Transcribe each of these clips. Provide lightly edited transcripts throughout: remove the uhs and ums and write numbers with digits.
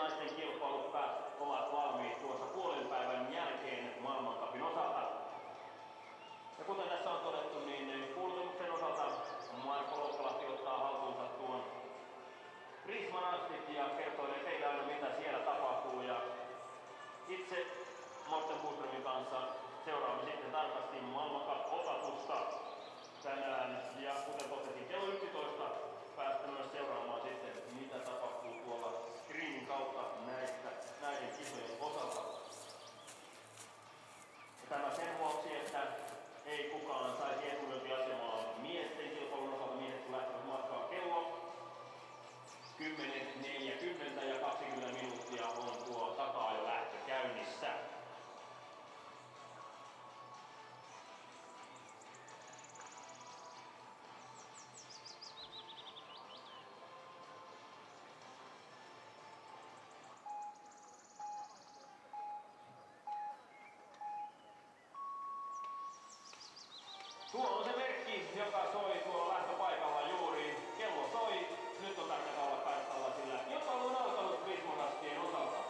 naisten kilpailut ovat valmiit tuossa puolen päivän jälkeen maailmancupin osalta. Ja kuten tässä on todettu, niin kuulutuksen osalta Marko Loukolahti ottaa haltuunsa tuon Prismanastit ja kertoo teille aina mitä siellä tapahtuu. Ja itse Morten Buströmin kanssa seuraamme sitten tarkasti maailmancup-otatusta tänään. Ja kuten totesin, kello 11 päästä myös seuraamaan sitten mitä tapahtuu tuolla screenin kautta näiden kisojen osalta. Ja tämä sen vuoksi, että ei kukaan saisi etulyöntiasemaa miesten kilpailun osalta. Miehet kun lähtevät matkaan kello 10.40 ja 20 minuuttia on tuo taka-ajo lähtö käynnissä. Tuo on se merkki, joka soi tuolla lähtöpaikalla juuri. Kello soi. Nyt on tärkeää olla kartalla, sillä kilpailu on alkanut Prismonastien osalta.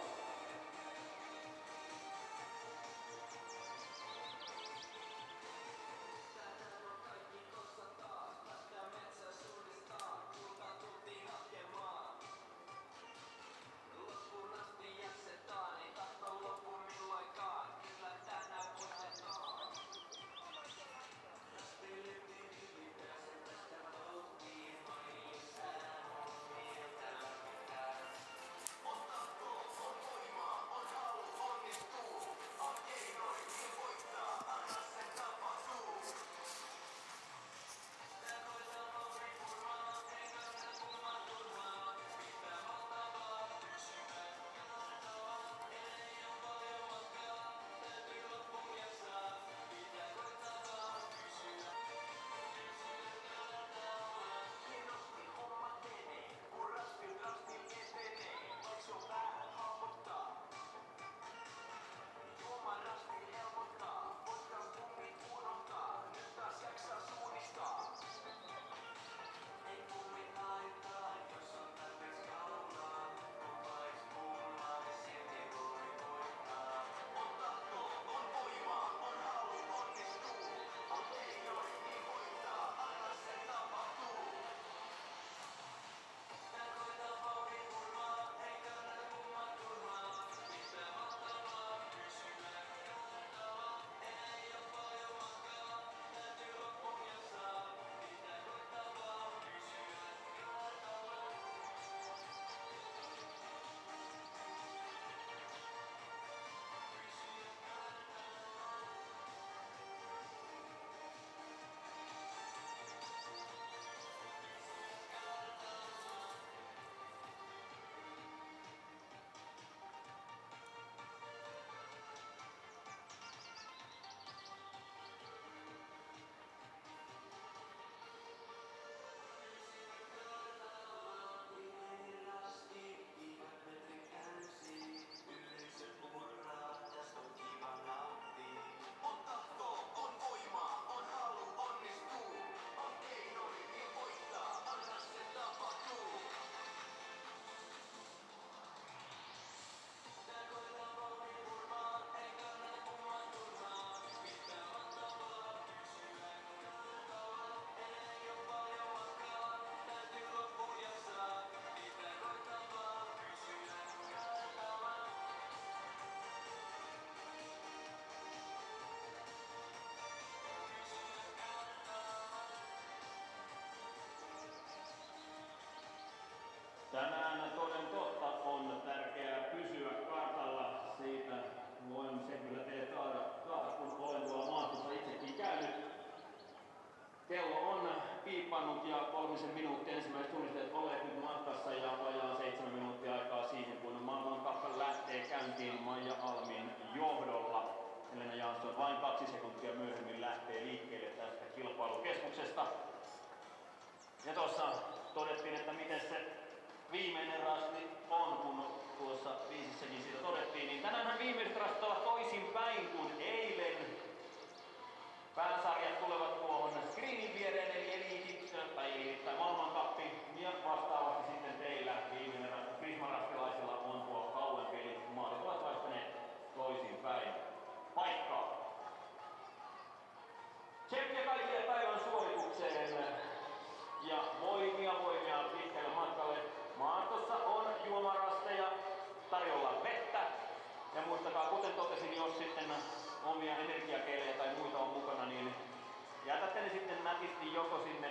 omia energiakeilejä tai muita on mukana, niin jätätte ne sitten nätisti joko sinne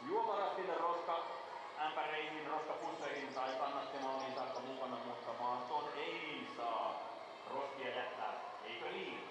juomarastille, roskaämpäreihin, roskapusseihin tai kannattemalliin saakka mukana, mutta maastoon ei saa roskia jättää, eikö niin?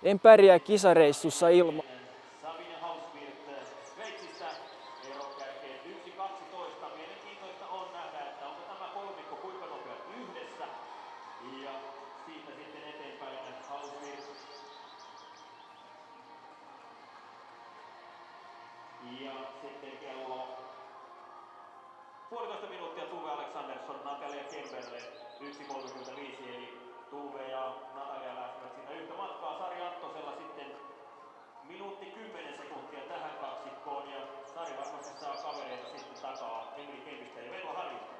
En pärjää kisareissussa ilman. Sabine Hausvirth Sveitsistä erokärkeen 1.12. Mielenkiintoista on nähdä, että onko tämä kolmikko kuinka nopeat yhdessä. Ja siitä sitten eteenpäin Hausvirth. Ja sitten kello 1,5 minuuttia Tuve Alexandersson, Natalia Kemberle 1.35, eli Tuve ja Natalia lähtevät siinä yhtä matkaa. Sari Antosella sitten minuutti 10 sekuntia tähän kaksikkoon ja Sari varmasti saa kavereita sitten takaa Emeli Kempistä ja Venla Harjusta.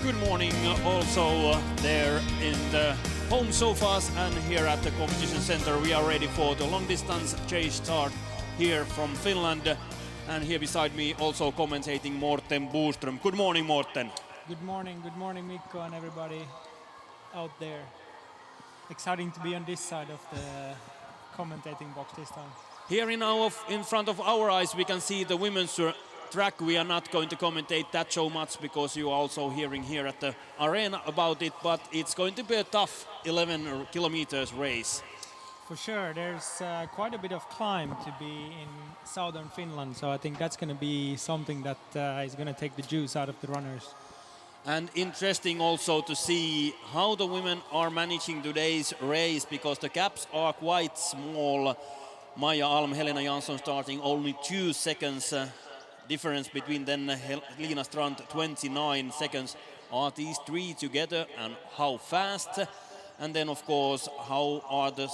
Good morning also there in the home sofas and here at the competition center. We are ready for the long distance chase start here from Finland. And here beside me also commentating Morten Boström. Good morning, Morten. Good morning Mikko and everybody out there. Exciting to be on this side of the commentating box this time. Here in front of our eyes we can see the women's track. We are not going to commentate that so much because you are also hearing here at the arena about it, but it's going to be a tough 11 kilometers race. For sure, there's quite a bit of climb to be in southern Finland, so I think that's going to be something that is going to take the juice out of the runners. And interesting also to see how the women are managing today's race because the gaps are quite small. Maja Alm, Helena Jansson starting only 2 seconds difference between then Lina Strand 29 seconds. Are these three together and how fast? And then of course how are the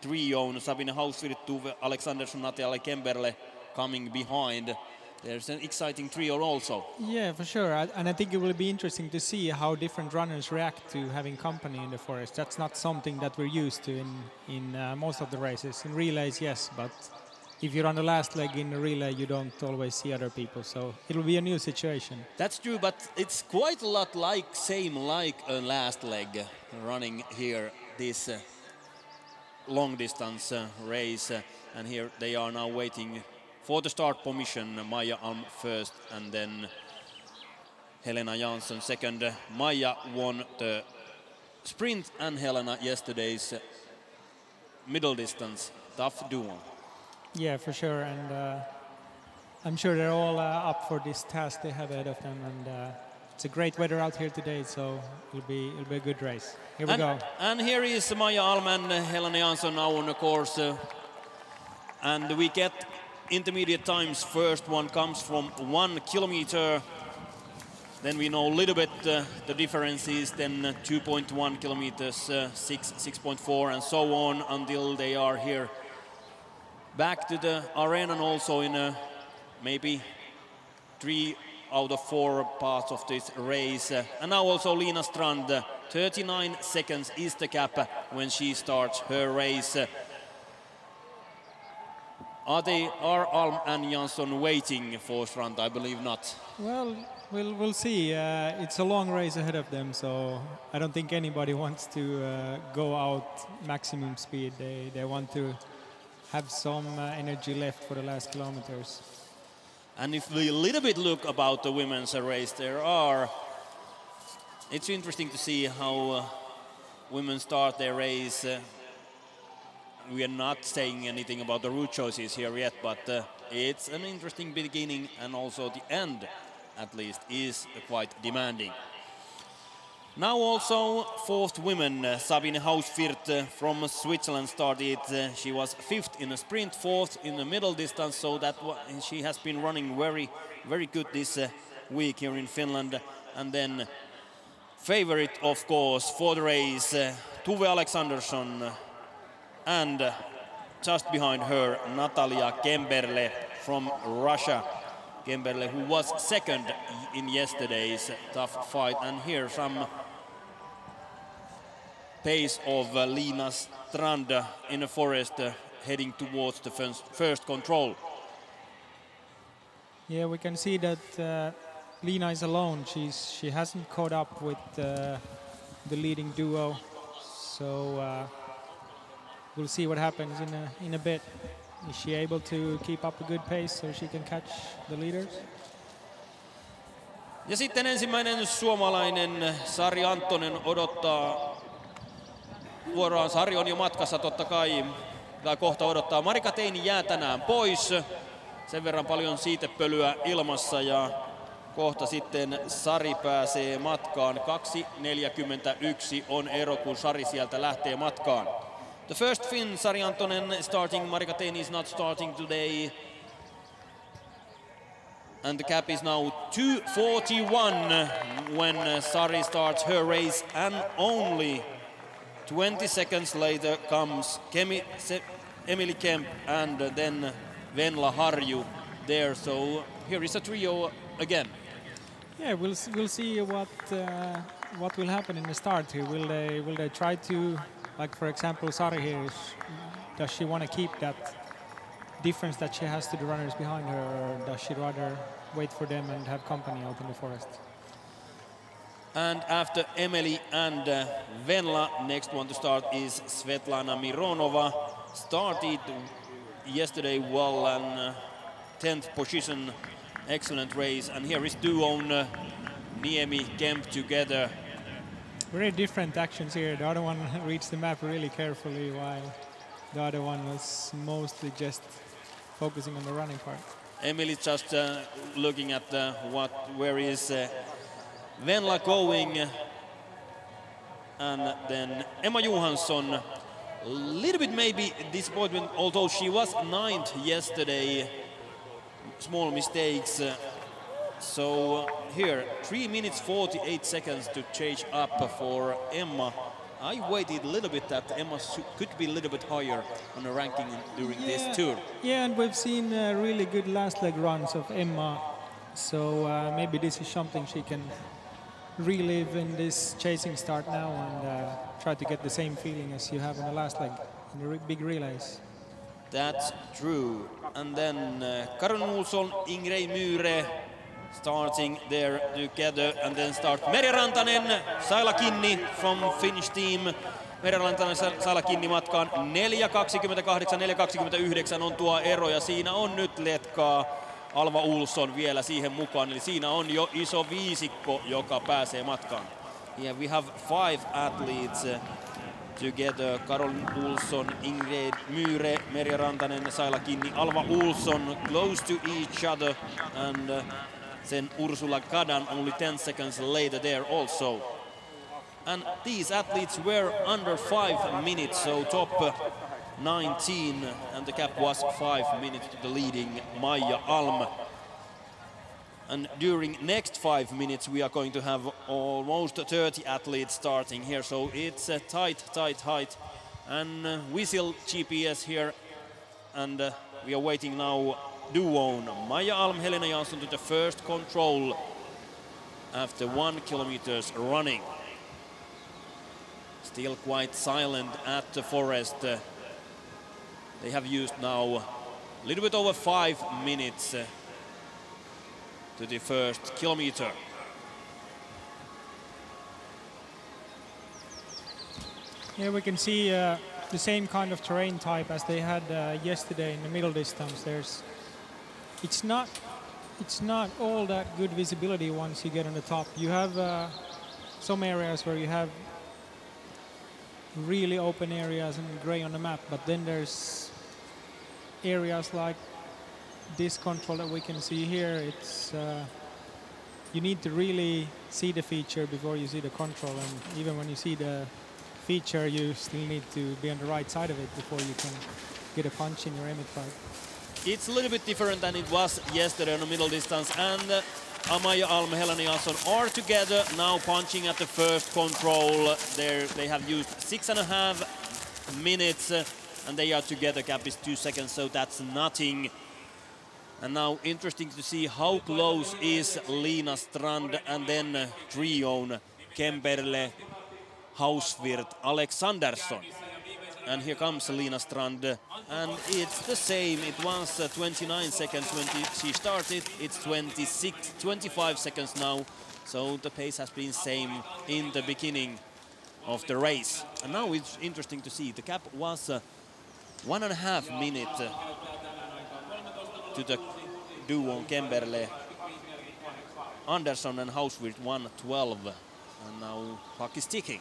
trio Sabine Hausvirth, Tuve Alexandersson, Natalia Kemberle coming behind? There's an exciting trio also. Yeah, for sure. And I think it will be interesting to see how different runners react to having company in the forest. That's not something that we're used to in most of the races. In relays, yes, but if you're on the last leg in a relay, you don't always see other people. So it will be a new situation. That's true, but it's quite a lot like a last leg running here this long distance race, and here they are now waiting for the start permission. Maja Alm first and then Helena Jansson second. Maja won the sprint and Helena yesterday's middle distance. Tough duo. Yeah, for sure, and I'm sure they're all up for this task they have ahead of them, and it's a great weather out here today, so it'll be a good race. Here we go. And here is Maja Alm and Helena Jansson now on the course, and we get intermediate times. First one comes from 1 kilometer. Then we know a little bit the differences, then 2.1 kilometers, 6.4 and so on until they are here back to the arena, and also in maybe 3 out of 4 parts of this race. And now also Lina Strand, 39 seconds is the cap when she starts her race. Are Alm and Jansson waiting for Strand? I believe not. Well, we'll see. It's a long race ahead of them, so I don't think anybody wants to go out maximum speed. They want to have some energy left for the last kilometers. And if we a little bit look about the women's race, it's interesting to see how women start their race. We are not saying anything about the route choices here yet, but it's an interesting beginning, and also the end, at least, is quite demanding. Now also fourth women, Sabine Hausfirth from Switzerland started. She was 5th in the sprint, 4th in the middle distance, so that she has been running very, very good this week here in Finland. And then favorite, of course, for the race, Tuve Alexandersson, and just behind her, Natalia Kemberle from Russia. Kemberle, who was 2nd in yesterday's tough fight. And here some pace of Lina Strand in the forest heading towards the first control. Yeah, we can see that Lina is alone. She hasn't caught up with the leading duo, so we'll see what happens in a bit. Is she able to keep up a good pace so she can catch the leaders? Ja sitten ensimmäinen suomalainen Sari Anttonen odottaa vuoroaan. Sari on jo matkassa totta kai, tai kohta odottaa. Marika Teini jää tänään pois. Sen verran paljon siitepölyä ilmassa, ja kohta sitten Sari pääsee matkaan. 2.41 on ero, kun Sari sieltä lähtee matkaan. The first Finn, Sari Anttonen, starting. Marika Teini is not starting today. And the cap is now 2:41 when Sari starts her race, and only 20 seconds later comes Emily Kemp and then Venla Harju there. So here is a trio again. Yeah, we'll see what will happen in the start here. Will they try to, like for example Sari here, does she want to keep that difference that she has to the runners behind her, or does she rather wait for them and have company out in the forest? And after Emily and Venla, next one to start is Svetlana Mironova. Started yesterday well, and 10th position, excellent race. And here is duo Niemi Kemp together. Very different actions here. The other one reads the map really carefully, while the other one was mostly just focusing on the running part. Emily just looking at where is Venla going, and then Emma Johansson, a little bit maybe disappointment, although she was 9th yesterday, small mistakes. So here, 3 minutes 48 seconds to change up for Emma. I waited a little bit that Emma could be a little bit higher on the ranking during this tour. Yeah, and we've seen really good last leg runs of Emma, so maybe this is something she can relive in this chasing start now, and try to get the same feeling as you have in the last leg in the big relays. That's true. And then Karin Olsson, Ingrid Myhre starting there together, and then start Meri Rantanen, Saila Kinni from Finnish team, Merirantanen saada kiinni matkaan. 4.28, 4.29 on tuo ero ja siinä on nyt letkaa. Alva Olsson vielä siihen mukaan, eli siinä on jo iso viisikko, joka pääsee matkaan. Yeah, we have 5 athletes together. Karolin Olsson, Ingrid Myhre, Merja Rantanen, Saila Kinni, Alva Olsson close to each other, and then Ursula Kadan only 10 seconds later there also. And these athletes were under 5 minutes, so top 19, and the cap was 5 minutes to the leading Maija Alm. And during next 5 minutes we are going to have almost 30 athletes starting here, so it's a tight. And whistle GPS here, and we are waiting now duon Maija Alm, Helena Jansson to the first control after 1 kilometers running. Still quite silent at the forest. They have used now a little bit over 5 minutes to the first kilometer. Here we can see the same kind of terrain type as they had yesterday in the middle distance. It's not all that good visibility once you get on the top. You have some areas where you have really open areas and gray on the map, but then there's areas like this control that we can see here. It's you need to really see the feature before you see the control, and even when you see the feature you still need to be on the right side of it before you can get a punch in your emit pipe. It's a little bit different than it was yesterday on the middle distance, and Maija Alm, Helena Jansson are together now punching at the first control. They have used 6.5 minutes and they are together. Cap is 2 seconds, so that's nothing. And now interesting to see how close is Liina Strand and then trio Kemberle, Hauswirth, Alexandersson. And here comes Liina Strand, and it's the same. It was 29 seconds when she started. It's 25 seconds now. So the pace has been same in the beginning of the race. And now it's interesting to see. The cap was 1.5 minutes to the duo Kemberle, Andersson and Hauswirth 1:12. And now clock is ticking.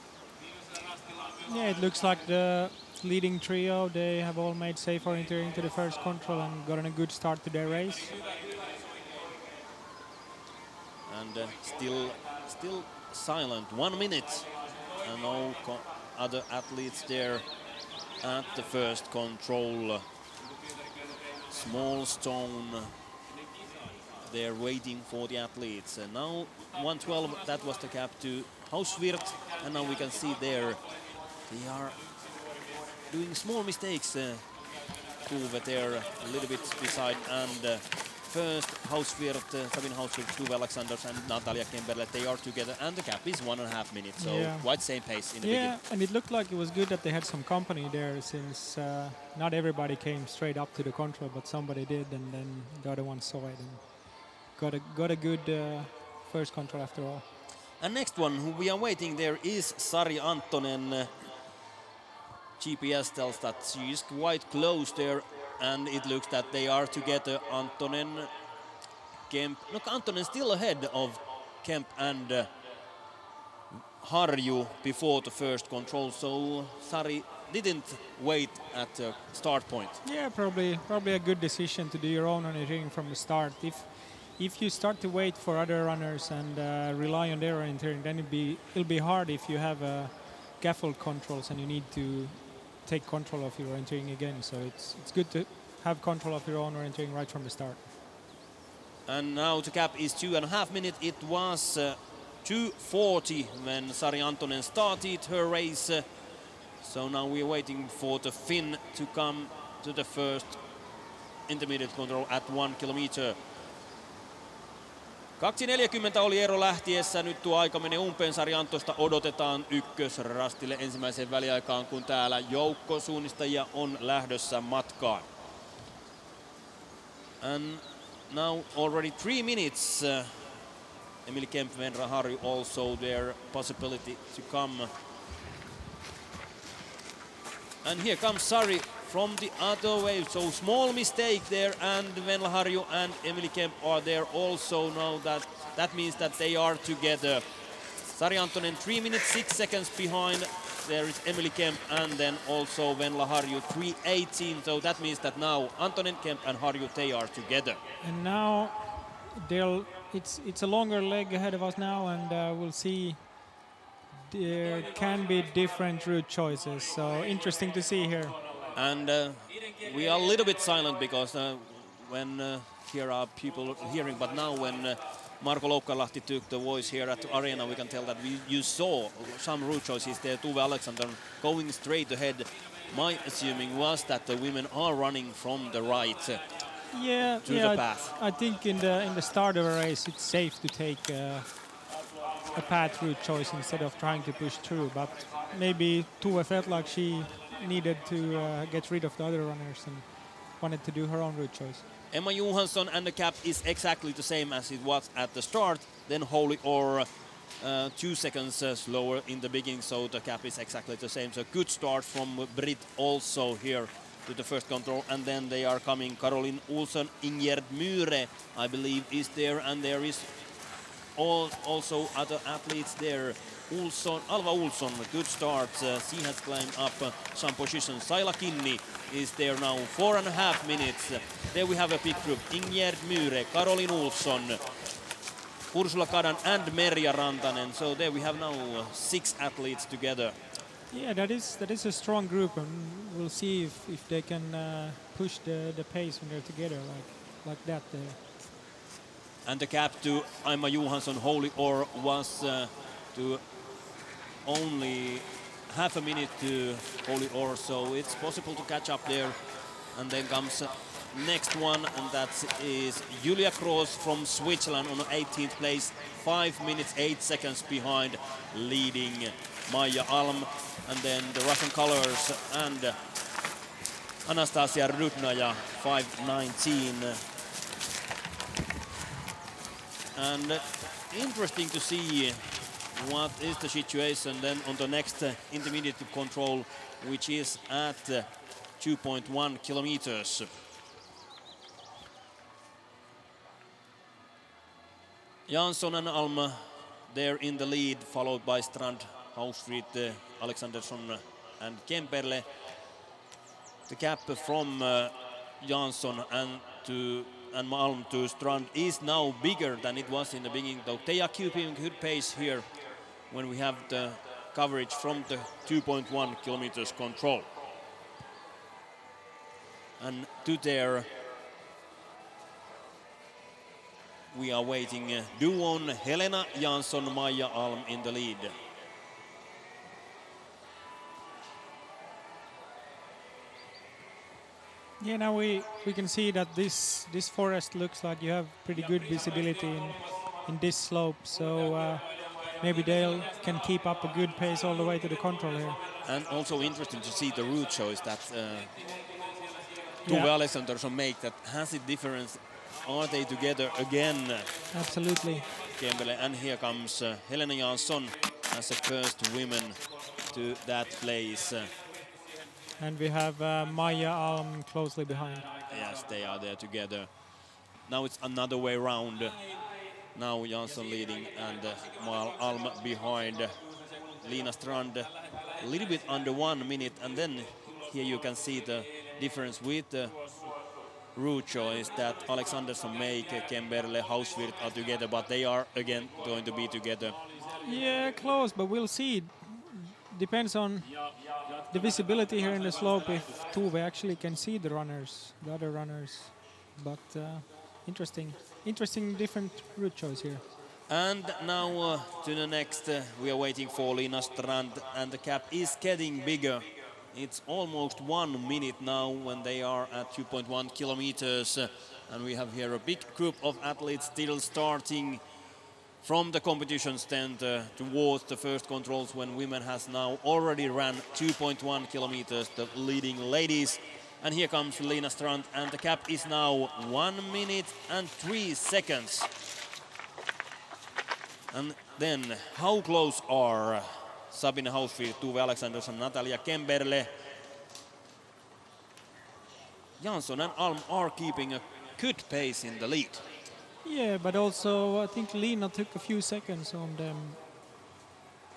Yeah, it looks like the leading trio, they have all made safe orienteering to the first control and gotten a good start to their race. And still silent, 1 minute, and no other athletes there at the first control. Small stone there waiting for the athletes. And now 1:12, that was the cap to Hauswirth, and now we can see there they are doing small mistakes. Tuve there a little bit beside, and first Hauswirth, Sabine Hauswirth, Tuve Alexanders and Natalia Kemberle, they are together, and the cap is 1.5 minutes, so quite same pace in the beginning. Yeah, and it looked like it was good that they had some company there, since not everybody came straight up to the control, but somebody did, and then the other one saw it and got a good first control after all. And next one who we are waiting there is Sari Antonen. GPS tells that she is quite close there, and it looks that they are together. Antonen, Kemp. Look, Antonen still ahead of Kemp and Harju before the first control, so Sari didn't wait at the start point. Yeah, probably a good decision to do your own orienteering from the start. If you start to wait for other runners and rely on their orienteering, then it'll be hard if you have scaffold controls and you need to take control of your orienteering again. So it's good to have control of your own orienteering right from the start. And now the cap is 2.5 minutes. It was 2:40 when Sari Antonen started her race. So now we're waiting for the Finn to come to the first intermediate control at 1 kilometer. 2.40 oli ero lähtiessä. Nyt tuo aika menee umpeen. Sari Antosta odotetaan ykkösrastille ensimmäiseen väliaikaan, kun täällä joukko suunnistajia on lähdössä matkaan. And now already 3 minutes. Emily Kemp, Venra Harju also their possibility to come And here comes Sari from the other way. So small mistake there, and Venla Harju and Emily Kemp are there also now. That means that they are together. Sari Antonen 3 minutes 6 seconds behind. There is Emily Kemp and then also Venla Harju 3:18. So that means that now Antonen, Kemp and Harju, they are together. And now it's a longer leg ahead of us now, and we'll see. There can be different route choices, so interesting to see here. And we are a little bit silent because when here are people hearing, but now when Marko Loukkalahti took the voice here at the arena, we can tell that you saw some route choices there. Tuve Alexander going straight ahead. My assuming was that the women are running from the right to the path. I think in the start of a race, it's safe to take a path route choice instead of trying to push through. But maybe Tuve felt like she needed to get rid of the other runners and wanted to do her own route choice. Emma Johansson and the cap is exactly the same as it was at the start. Then Holy or 2 seconds slower in the beginning, so the cap is exactly the same. So good start from Brit also here to the first control, and then they are coming. Caroline Olsson, Ingerd Myhre, I believe, is there, and there is also other athletes there. Alva Olsson, good start. She has climbed up some positions. Saila Kinni is there now, 4.5 minutes. There we have a big group. Ingerd Myhre, Caroline Olsson, Ursula Kadan and Merja Rantanen. So there we have now 6 athletes together. Yeah, that is a strong group, and we'll see if they can push the pace when they're together like that. And the cap to Emma Johansson Holy or was to only half a minute to Holy or, so it's possible to catch up there. And then comes next one, and that is Julia Kroos from Switzerland on 18th place, 5 minutes 8 seconds behind, leading Maija Alm. And then the Russian colors and Anastasia Rudnaya, 5:19. And interesting to see what is the situation then on the next intermediate control, which is at 2.1 kilometers. Jansson and Alm there in the lead, followed by Strand, Hausfried, Alexandersson and Kemperle. The gap from Jansson and Malm to Strand is now bigger than it was in the beginning, though they are keeping good pace here when we have the coverage from the 2.1 kilometers control. And to there we are waiting Duon, Helena Jansson, Maija Alm in the lead. Yeah, now we can see that this forest looks like you have pretty good visibility in this slope, so maybe they can keep up a good pace all the way to the control here. And also interesting to see the route choice that Tuve Alexandersson make. That has a difference. Are they together again? Absolutely. Kembele, and here comes Helena Jansson as the first woman to that place. And we have Maija Alm closely behind. Yes, they are there together. Now it's another way round. Now Jansson leading and Alm behind. Lina Strand a little bit under 1 minute, and then here you can see the difference with the route choice that Alexandersson make. Kemberle, Hauswirth are together, but they are again going to be together. Yeah, close, but we'll see. Depends on the visibility here in the slope if Tuve actually can see the other runners. But interesting different route choice here. And now to the next, we are waiting for Lina Strand, and the gap is getting bigger. It's almost 1 minute now when they are at 2.1 kilometers. And we have here a big group of athletes still starting from the competition stand towards the first controls, when women has now already ran 2.1 kilometers, the leading ladies. And here comes Lina Strand, and the gap is now 1 minute and 3 seconds. And then how close are Sabine Hausfried, Tuve Alexandersson, Natalia Kemberle? Jansson and Alm are keeping a good pace in the lead. Yeah, but also I think Lena took a few seconds on them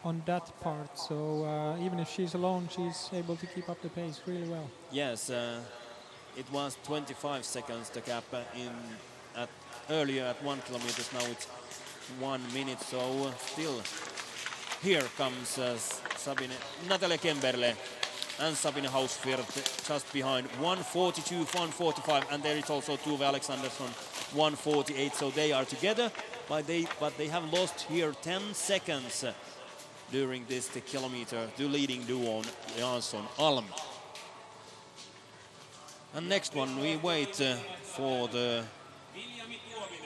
on that part. So even if she's alone, she's able to keep up the pace really well. Yes, it was 25 seconds the gap earlier at 1 kilometer. Now it's 1 minute. So still, here comes Natalia Kemberle and Sabine Hausfirth just behind 1:42, 1:45, and there is also Tuve Alexandersson 1:48. So they are together, but they have lost here 10 seconds during this kilometer, the leading duo Jansson Alm. And next one we wait for the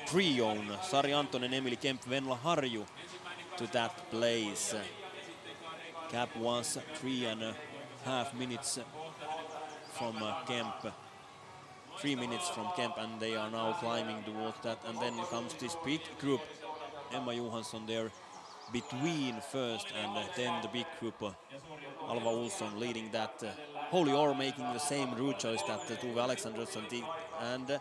trio, Sari Antonen, Emily Kemp, Venla Harju to that place. Gap was 3.5 minutes from Kemp. 3 minutes from Kemp, and they are now climbing towards that. And then comes this big group, Emma Johansson there between first, and then the big group, Alva Olsson leading that. Holy Or making the same route choice that Tuve Alexandersson did. And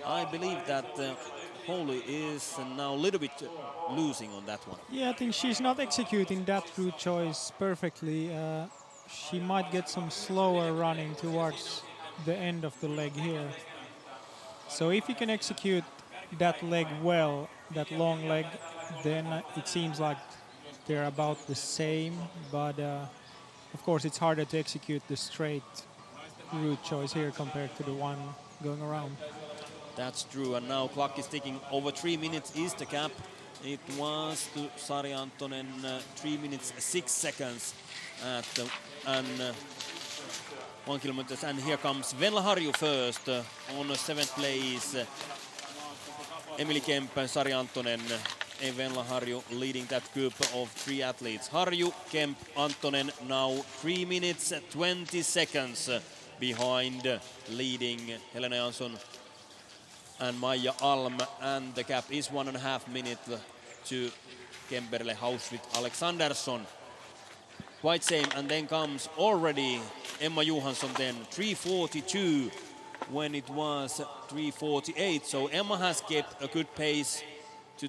I believe that Holy is now a little bit losing on that one. Yeah, I think she's not executing that route choice perfectly. She might get some slower running towards the end of the leg here. So if you can execute that leg well, that long leg, then it seems like they're about the same. But of course, it's harder to execute the straight route choice here compared to the one going around. That's true, and now clock is ticking. Over 3 minutes is the gap. It was to Sari Antonen 3 minutes 6 seconds at 1 kilometer. And here comes Venla Harju first on 7th place. Emily Kemp and Sari Antonen and Venla Harju leading that group of 3 athletes. Harju, Kemp, Antonen now 3 minutes 20 seconds behind leading Helena Jansson and Maija Alm, and the gap is 1.5 minutes to Kemberle Hausfirth Alexandersson. Quite same, and then comes already Emma Johansson then 3:42 when it was 3:48. So Emma has kept a good pace to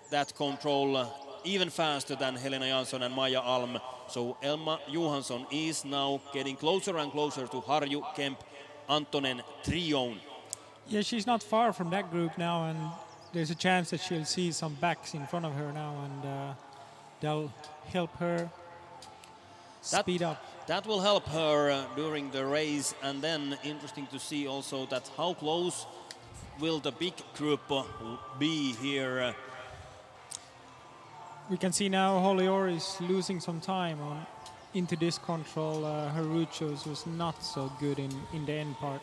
that control even faster than Helena Jansson and Maija Alm. So Emma Johansson is now getting closer and closer to Harju, Kemp, Antonen trio. Yeah, she's not far from that group now, and there's a chance that she'll see some backs in front of her now, and they'll help her speed up. That will help her during the race, and then interesting to see also that how close will the big group be here. We can see now Holly Orr is losing some time into this control. Her route choice was not so good in the end part.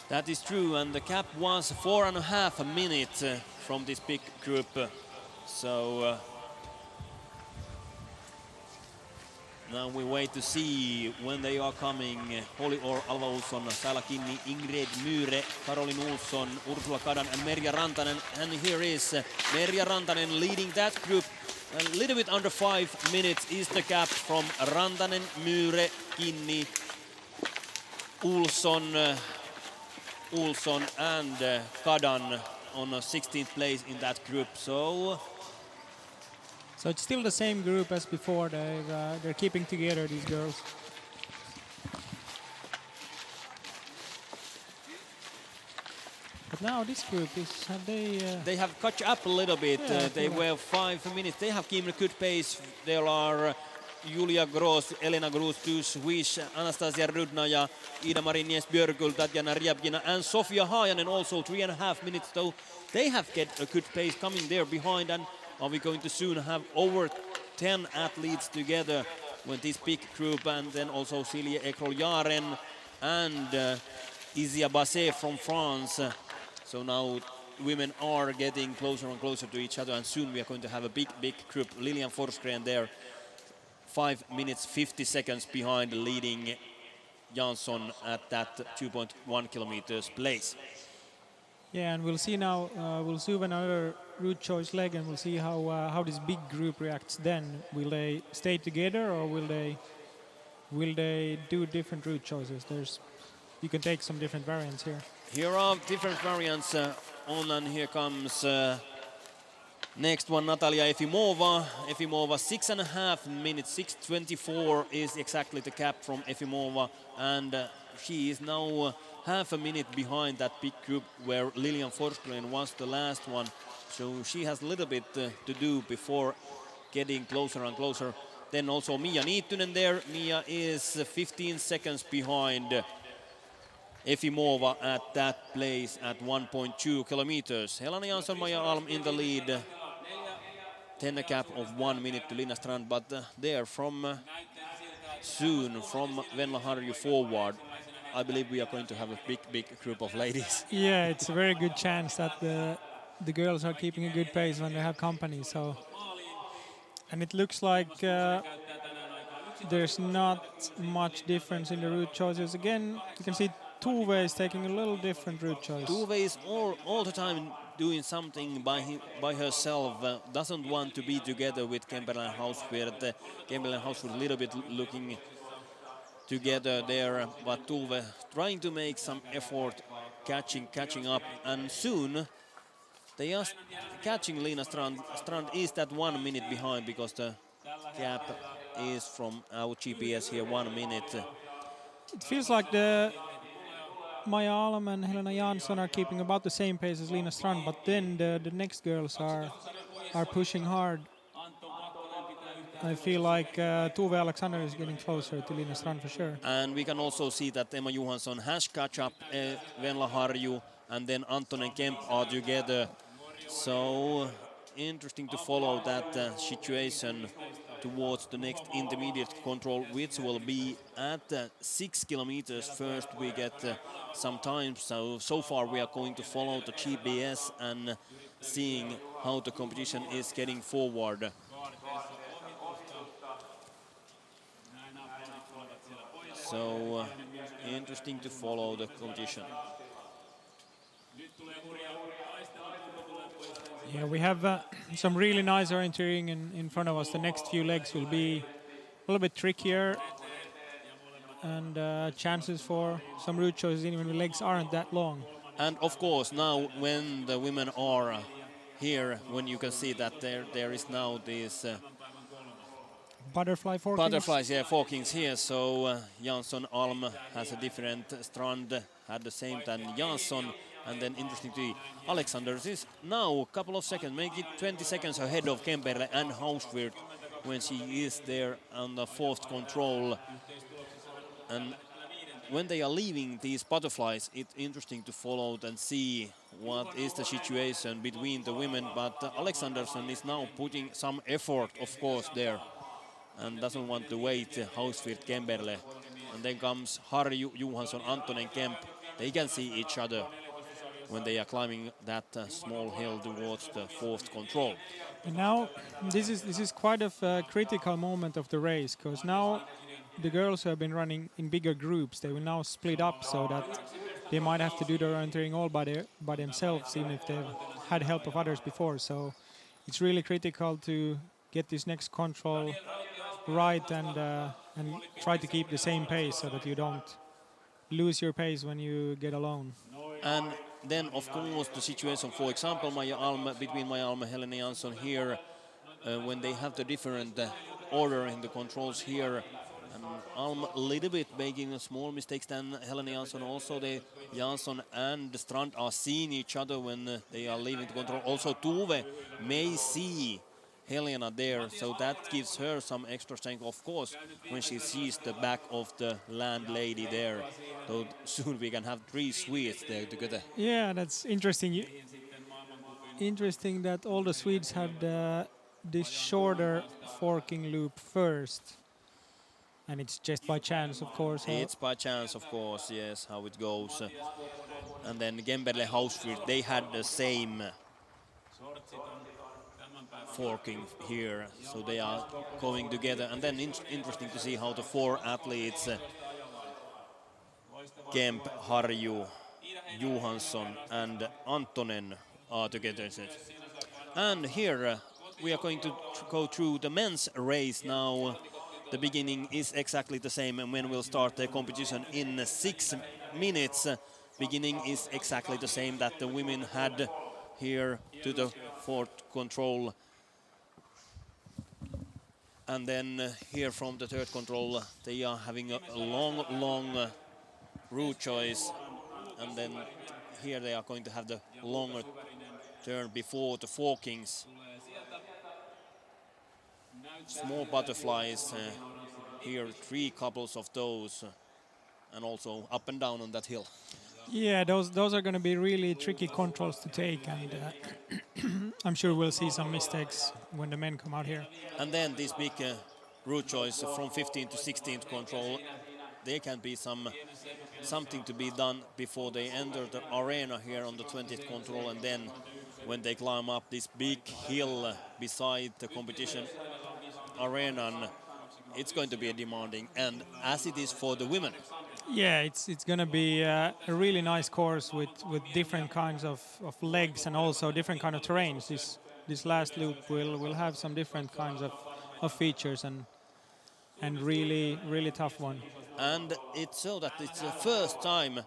That is true, and the gap was 4.5 minutes from this big group. So now we wait to see when they are coming. Holly Orr, Alva Olsson, Saila Kinni, Ingrid Myhre, Caroline Olsson, Ursula Kadan and Merja Rantanen. And here is Merja Rantanen leading that group. A little bit under 5 minutes is the gap from Rantanen, Myhre, Kinni, Olsson and Kadan on a 16th place in that group. So it's still the same group as before. They're keeping together, these girls. But now this group have they have caught up a little bit. Yeah, They were 5 minutes. They have given a good pace. There are Julia Gross, Elena Grus, Wish, Anastasia Rudna, ja Ida-Mari Nies-Björkul, Tatjana Ryabkina, and Sofia Hajanen also 3.5 minutes. So they have get a good pace coming there behind. And are we going to soon have over 10 athletes together with this big group? And then also Silje Ekrol-Jaren and Izia Basset from France. So now women are getting closer and closer to each other, and soon we are going to have a big group. Lilian Forsgren there, 5 minutes 50 seconds behind, leading Jansson at that 2.1 kilometers place. Yeah, and we'll see now. We'll zoom another route choice leg, and we'll see how this big group reacts. Then will they stay together, or will they do different route choices? There's you can take some different variants here. Here are different variants on, and here comes next one, Natalia Efimova. Efimova 6.5 minutes, 6:24 is exactly the cap from Efimova, and she is now half a minute behind that big group where Lilian Forsgren was the last one. So she has a little bit to do before getting closer and closer. Then also Mia Niittynen there. Mia is 15 seconds behind Efimova at that place at 1.2 kilometers. Helena Jansson, Maja Alm in the lead. 10 cap of 1 minute to Lina Strand, but there from soon from Venla Harju forward, I believe we are going to have a big group of ladies. Yeah, it's a very good chance that the girls are keeping a good pace when they have company. So, and it looks like there's not much difference in the route choices. Again, you can see Tuve is taking a little different route choice. Tuve is all the time doing something by herself. Doesn't want to be together with Kemperle and Hauswirth. Kemperle and Hauswirth a little bit looking together there, but Tuve trying to make some effort, catching up, and soon they are catching Lina Strand. Strand is that 1 minute behind because the gap is from our GPS here 1 minute. It feels like the Maja Alm and Helena Jansson are keeping about the same pace as Lina Strand, but then the next girls are pushing hard. I feel like Tuve Alexander is getting closer to Lina Strand for sure. And we can also see that Emma Johansson has catch up Venla Harju, and then Anton and Kemp are together. So interesting to follow that situation towards the next intermediate control, which will be at 6 kilometers. First we get some time, so far we are going to follow the GPS and seeing how the competition is getting forward. So interesting to follow the competition. Yeah, we have some really nice orienteering in front of us. The next few legs will be a little bit trickier, and chances for some route choices even when the legs aren't that long. And of course now when the women are here, when you can see that there is now this Butterfly forkings. butterflies, yeah, forkings here. So Jansson Alm has a different Strand, had the same than Jansson. And then interesting to see, Alexanders is now a couple of seconds, make it 20 seconds ahead of Kemperle and Hauswirth when she is there on the fourth control. And when they are leaving these butterflies, it's interesting to follow and see what is the situation between the women. But Alexanderson is now putting some effort, of course, there, and doesn't want to wait Hauswirth, Kemperle. And then comes Harju, Johansson, Antonen, Kemp. They can see each other when they are climbing that small hill towards the fourth control. And now this is quite a critical moment of the race, because now the girls who have been running in bigger groups, they will now split up so that they might have to do their orienteering all by themselves, even if they've had help of others before. So it's really critical to get this next control right and try to keep the same pace so that you don't lose your pace when you get alone. And then, of course, the situation, for example, between Maja Alm and Helena Jansson here, when they have the different order in the controls here, Alm a little bit making small mistakes than Helena Jansson. Also, Jansson and Strand are seeing each other when they are leaving the control. Also, Tuve may see Helena there, so that gives her some extra strength, of course, when she sees the back of the landlady there. So soon we can have 3 Swedes there together. Yeah, that's interesting. Interesting that all the Swedes had this shorter forking loop first. And it's just by chance, of course. It's by chance, of course, yes, how it goes. And then Kemperle, Hauswirth, they had the same forking here, so they are going together. And then interesting to see how the 4 athletes, Kemp, Harju, Johansson and Antonen, are together. And here we are going to go through the men's race now. The beginning is exactly the same, and when we'll start the competition in 6 minutes. Beginning is exactly the same that the women had here to the fourth control. And then here from the third control, they are having a long route choice. And then here they are going to have the longer turn before the forkings. Small butterflies, here 3 couples of those, and also up and down on that hill. Yeah, those are going to be really tricky controls to take, and I'm sure we'll see some mistakes when the men come out here. And then this big route choice from 15th to 16th control, there can be something to be done before they enter the arena here on the 20th control, and then when they climb up this big hill beside the competition arena, and it's going to be demanding, and as it is for the women. Yeah, it's going to be a really nice course with different kinds of legs and also different kind of terrains. This last loop will have some different kinds of features and really tough one. And it's so that it's the first time.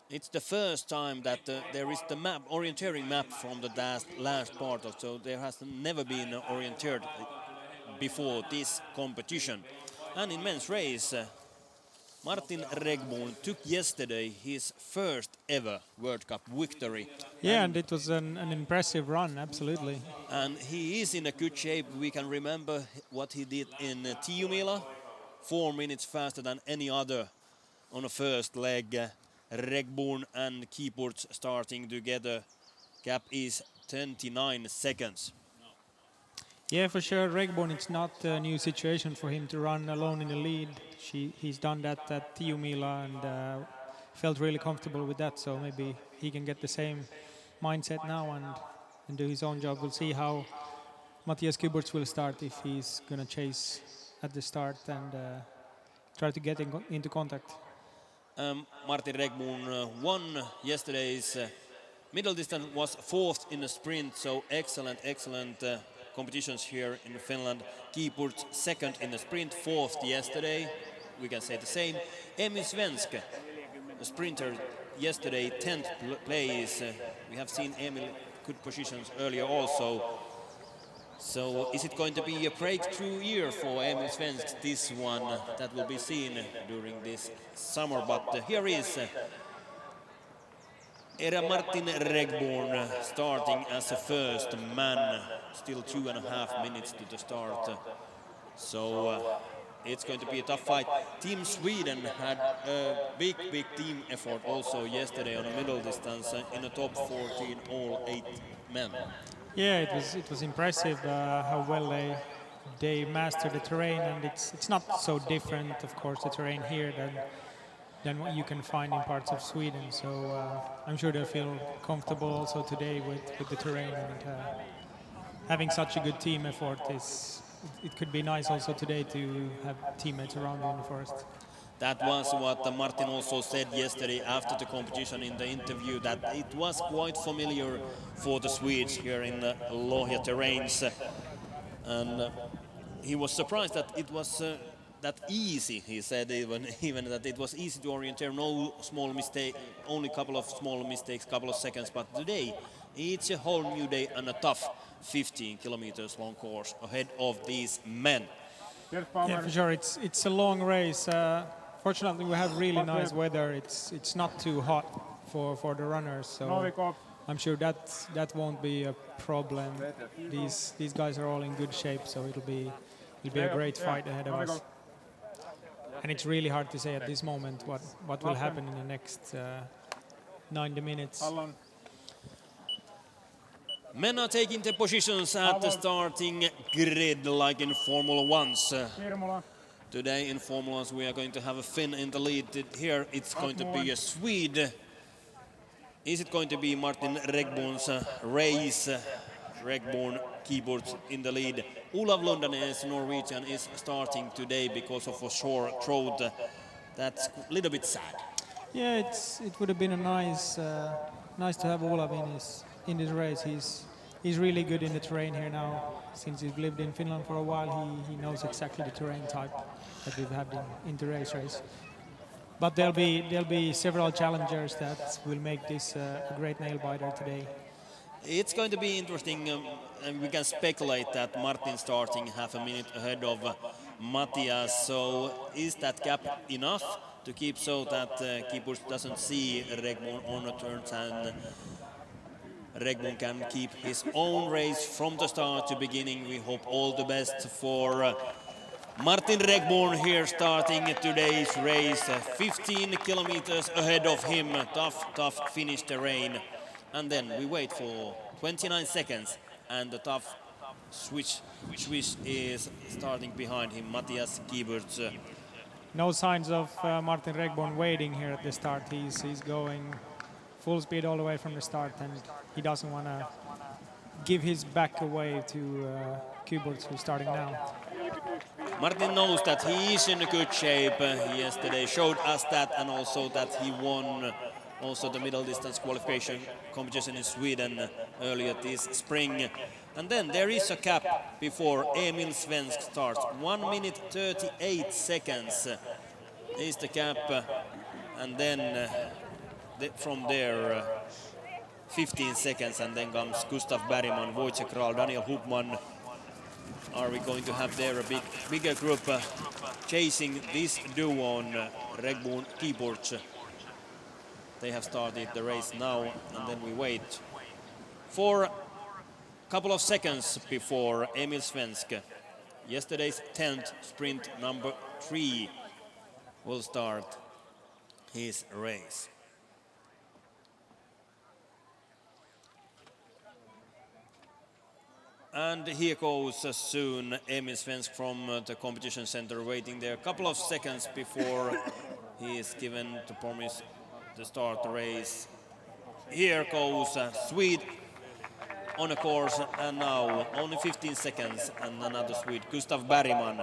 It's the first time that there is the map, orienteering map from the last part of. So there has never been orienteered before this competition. And in men's race, Martin Regboon took yesterday his first ever World Cup victory. Yeah, and it was an impressive run, absolutely. And he is in a good shape. We can remember what he did in Tiomila, 4 minutes faster than any other on the first leg. Regboon and Keyboards starting together. Gap is 29 seconds. Yeah, for sure. Regborn, it's not a new situation for him to run alone in the lead. He's done that at Tiomila and felt really comfortable with that. So maybe he can get the same mindset now and do his own job. We'll see how Matthias Kuberts will start, if he's going to chase at the start and try to get into contact. Martin Regboon won yesterday's middle distance, was 4th in the sprint, so excellent competitions here in Finland. Keyboards 2nd in the sprint, 4th yesterday, we can say the same. Emil Svensk, a sprinter yesterday, 10th place. We have seen Emil good positions earlier also. So is it going to be a breakthrough year for Emil Svensk, this one? That will be seen during this summer, but here is Martin Regboon starting as a first man. Still 2.5 minutes to the start. So it's going to be a tough fight. Team Sweden had a big team effort also yesterday on the middle distance in the top 14, all 8 men. Yeah, it was impressive how well they mastered the terrain, and it's not so different, of course, the terrain here than what you can find in parts of Sweden. So I'm sure they'll feel comfortable also today with the terrain, and having such a good team effort it could be nice also today to have teammates around you in the forest. That was what Martin also said yesterday after the competition in the interview, that it was quite familiar for the Swedes here in the Lojo terrains. And he was surprised that it was that easy, he said, even that it was easy to orienteer, no small mistake, only a couple of small mistakes, couple of seconds. But today, it's a whole new day and a tough 15 kilometers long course ahead of these men. Yeah, for sure. It's a long race. Fortunately, we have really nice weather. It's not too hot for the runners, so I'm sure that won't be a problem. These guys are all in good shape, so it'll be a great fight ahead of us. And it's really hard to say at this moment what will happen in the next 90 minutes. Men are taking the positions at the starting grid like in Formula 1s. Today in Formula 1s we are going to have a Finn in the lead. Here it's going to be a Swede. Is it going to be Martin Regboon's race? Regboon Keyboards in the lead. Olav Lundanes, Norwegian, is starting today because of a sore throat. That's a little bit sad. Yeah, it would have been a nice to have Olav in this race. He's really good in the terrain here now. Since he's lived in Finland for a while, he knows exactly the terrain type that we've had in the race. but there'll be several challengers that will make this a great nail biter today. It's going to be interesting, and we can speculate that Martin starting half a minute ahead of Matthias. So is that gap enough to keep so that Kipus doesn't see Regmon on the turns and Regmon can keep his own race from the start to beginning? We hope all the best for Martin Regborn here starting today's race. 15 kilometers ahead of him. Tough finish terrain. And then we wait for 29 seconds and the tough swish is starting behind him, Matthias Kieberts. No signs of Martin Regborn waiting here at the start. He's going full speed all the way from the start, and he doesn't want to give his back away to Kieberts, who's starting now. Martin knows that he is in a good shape. He yesterday showed us that, and also that he won also the middle distance qualification competition in Sweden earlier this spring. And then there is a cap before Emil Svensk starts. 1 minute 38 seconds is the cap, and then from there 15 seconds, and then comes Gustav Bergman, Wojciech Kral, Daniel Hubman. Are we going to have there a bigger group chasing this duo on Regborn Kieberts? They have started the race now, and then we wait for a couple of seconds before Emil Svensk, yesterday's 10th sprint number 3, will start his race. And here goes soon Emil Svensk from the competition center, waiting there a couple of seconds before he is given the promise to start the race. Here goes Swede on the course, and now only 15 seconds and another Swede, Gustav Bergman.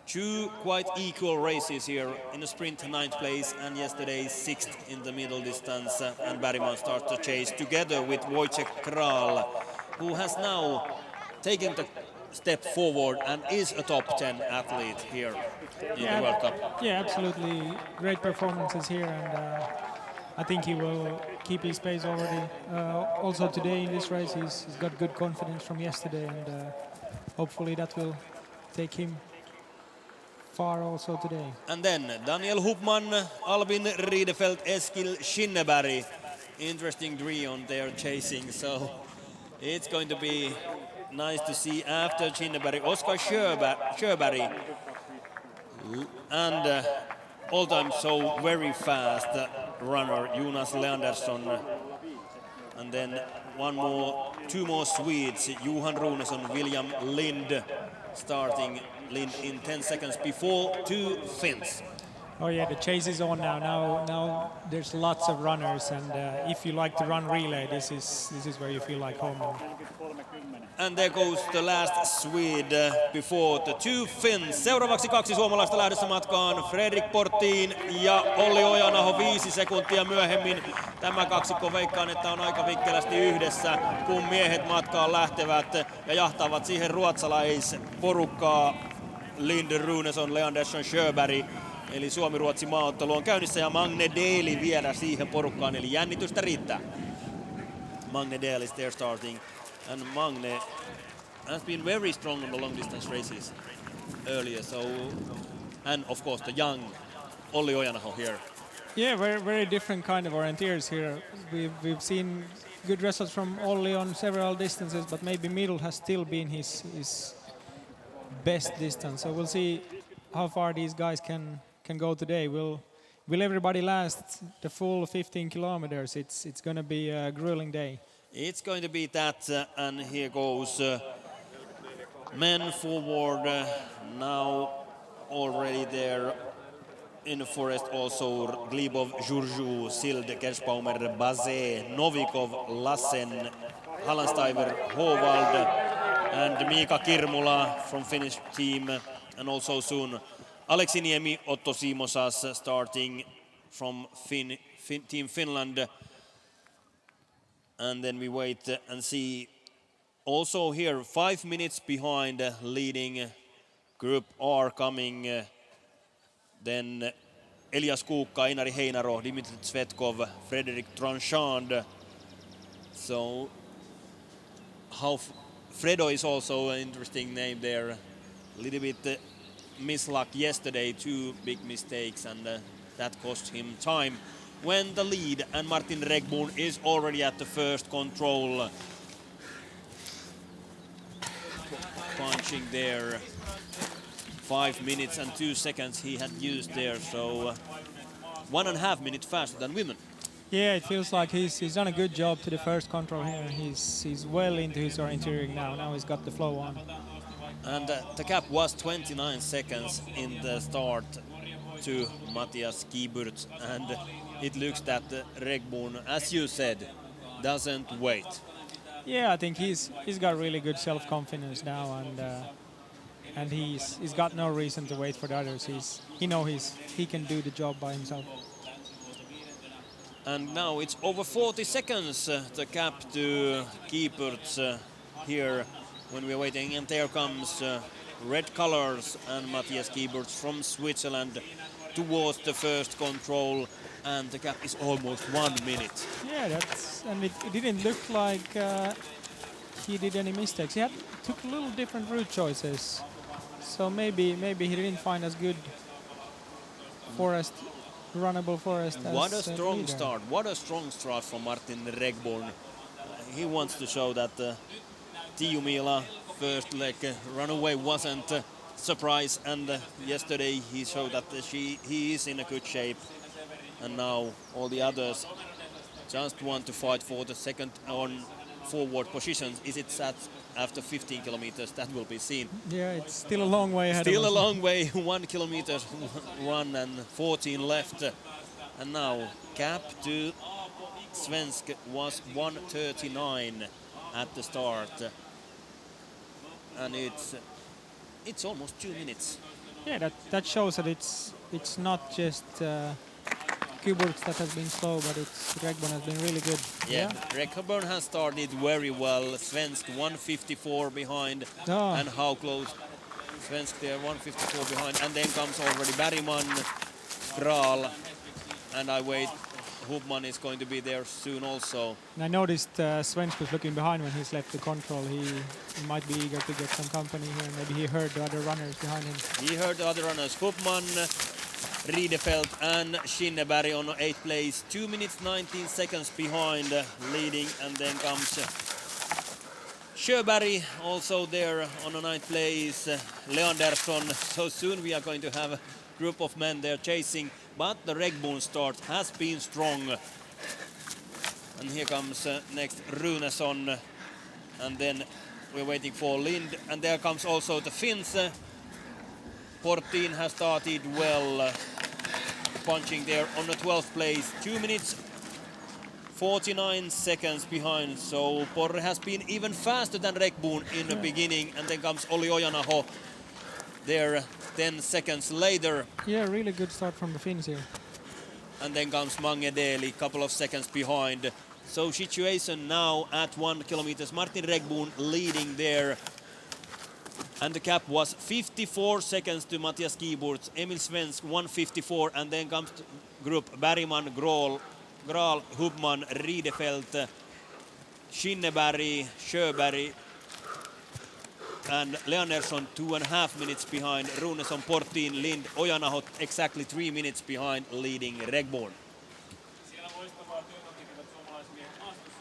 Two quite equal races here. In the sprint, 9th place, and yesterday 6th in the middle distance. And Bergman starts the chase together with Wojciech Kral, who has now taken the step forward and is a top 10 athlete here in the World Cup. Yeah, absolutely. Great performances here, and I think he will keep his pace already. Also today in this race, he's got good confidence from yesterday, and hopefully that will take him far also today. And then Daniel Hubman, Albin Riedefeld, Eskil Schinneberg. Interesting trio they're chasing, so it's going to be nice to see after Schinneberg, Oskar Sjöberg, and all-time so very fast runner Jonas Leandersson, and then two more Swedes, Johan Runesson, William Lind, starting. Lind in 10 seconds before 2 Finns. Oh yeah, the chase is on now. Now there's lots of runners, and if you like to run relay, this is where you feel like home now. And there goes the last Swede before the 2 Finns. Seuraavaksi 2 suomalaista lähdössä matkaan, Fredrik Portin ja Olli Ojanaho 5 sekuntia myöhemmin. Tämä kaksikko veikkaan, että on aika vikkelästi yhdessä, kun miehet matkaan lähtevät ja jahtavat siihen ruotsalaisporukkaa. Lind, Runesson, Leandersson, Sjöberg. Eli Suomi-Ruotsi maaottelu on käynnissä ja Magne Deli vielä siihen porukkaan, eli jännitystä riittää. Magne Deli is there starting. And Magne has been very strong on the long distance races earlier, so, and of course the young Olli Ojanaho here. Yeah, very different kind of orienteers here. We've seen good results from Olli on several distances, but maybe middle has still been his best distance. So we'll see how far these guys can go today. Will everybody last the full 15 kilometers? It's going to be a grueling day. It's going to be that, and here goes men forward now already there in the forest. Also Glibov, Jurju, Sild, Gershbaumer, Bazé, Novikov, Lassen, Hallensteiger, Hovald, and Mika Kirmula from Finnish team, and also soon Aleksi Niemi, Otto Simosas starting from Team Finland. And then we wait and see. Also here, 5 minutes behind leading Group R coming Then Elias Kuukka, Einari Heinaro, Dimitri Tsvetkov, Frederic Tranchand. So Fredo is also an interesting name there. A little bit misluck yesterday, 2 big mistakes, and that cost him time. When the lead, and Martin Regboon is already at the first control. Punching there. 5 minutes and 2 seconds he had used there, so 1.5 minutes faster than women. Yeah, it feels like he's done a good job to the first control here. He's well into his orienteering now. Now he's got the flow on. And the gap was 29 seconds in the start to Matthias Kieburtz, and it looks that Regboon, as you said, doesn't wait. Yeah, I think he's got really good self-confidence now, and he's got no reason to wait for the others. He can do the job by himself. And now it's over 40 seconds, the gap to Kieburtz here when we're waiting, and there comes red colors and Matthias Kieburtz from Switzerland towards the first control, and the gap is almost 1 minute. Yeah, and it didn't look like he did any mistakes. He took a little different route choices, so maybe he didn't find as good runnable forest as What a strong leader. start! What a strong start from Martin Regboon. He wants to show that Tiiu first leg runaway wasn't a surprise, and yesterday he showed that he is in a good shape, and now all the others just want to fight for the second on forward positions. Is it set after 15 kilometers? That will be seen. Yeah, it's still a long way ahead Still of a us. long way, 1 kilometer run and 14 left. And now gap to Svensk was 1:39 at the start. And it's almost 2 minutes. Yeah, that shows that it's not just Kieburtz that has been slow, but it's Regboon has been really good. Yeah, Regboon has started very well. Svensk 1:54 behind. Oh. And how close Svensk there, 1:54 behind. And then comes already Bergman, Kral, and I wait. Hubman is going to be there soon also. And I noticed Svensk was looking behind when he's left the control. He might be eager to get some company here. Maybe he heard the other runners behind him. He heard the other runners. Hubman, Riedefeld and Schinneberg on 8th place. 2 minutes 19 seconds behind leading, and then comes Sjöberg also there on a 9th place. Leandersson. So soon we are going to have a group of men there chasing, but the Regboon start has been strong. And here comes next Runesson, and then we're waiting for Lind, and there comes also the Finns. Portin has started well, punching there on the 12th place. 2 minutes 49 seconds behind, so Porre has been even faster than Regboon in the beginning, and then comes Olli Ojanaho there 10 seconds later. Yeah, really good start from the Finns here. And then comes Mange Deli, couple of seconds behind. So situation now at 1 kilometer. Martin Regboon leading there. And the gap was 54 seconds to Matthias Kieburtz, Emil Svensk 1:54, and then comes group Bergman, Gral, Hubman, Riedefeld, Schinneberg, Sjöberg, and Leandersson 2.5 minutes behind. Runesson, Portin, Lind, Ojanaho exactly 3 minutes behind, leading Regboon.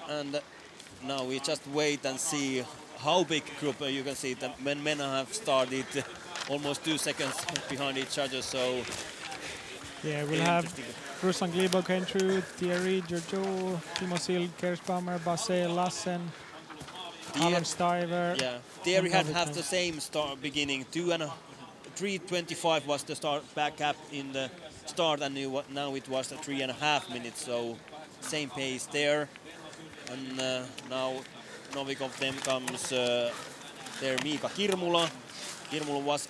And now we just wait and see how big group. You can see that when men have started almost 2 seconds behind each other, so yeah, we'll have Ruslan Glibo came through, Thierry, Giorgio, Timo Sild, Kershbaumer, Basset, Lassen, Alan Stiver. Yeah, Thierry had the same start beginning. 3:25 was the start back up in the start, and now it was 3.5 minutes, so same pace there. And now Novikov, then comes there Miika Kirmula. Kirmula was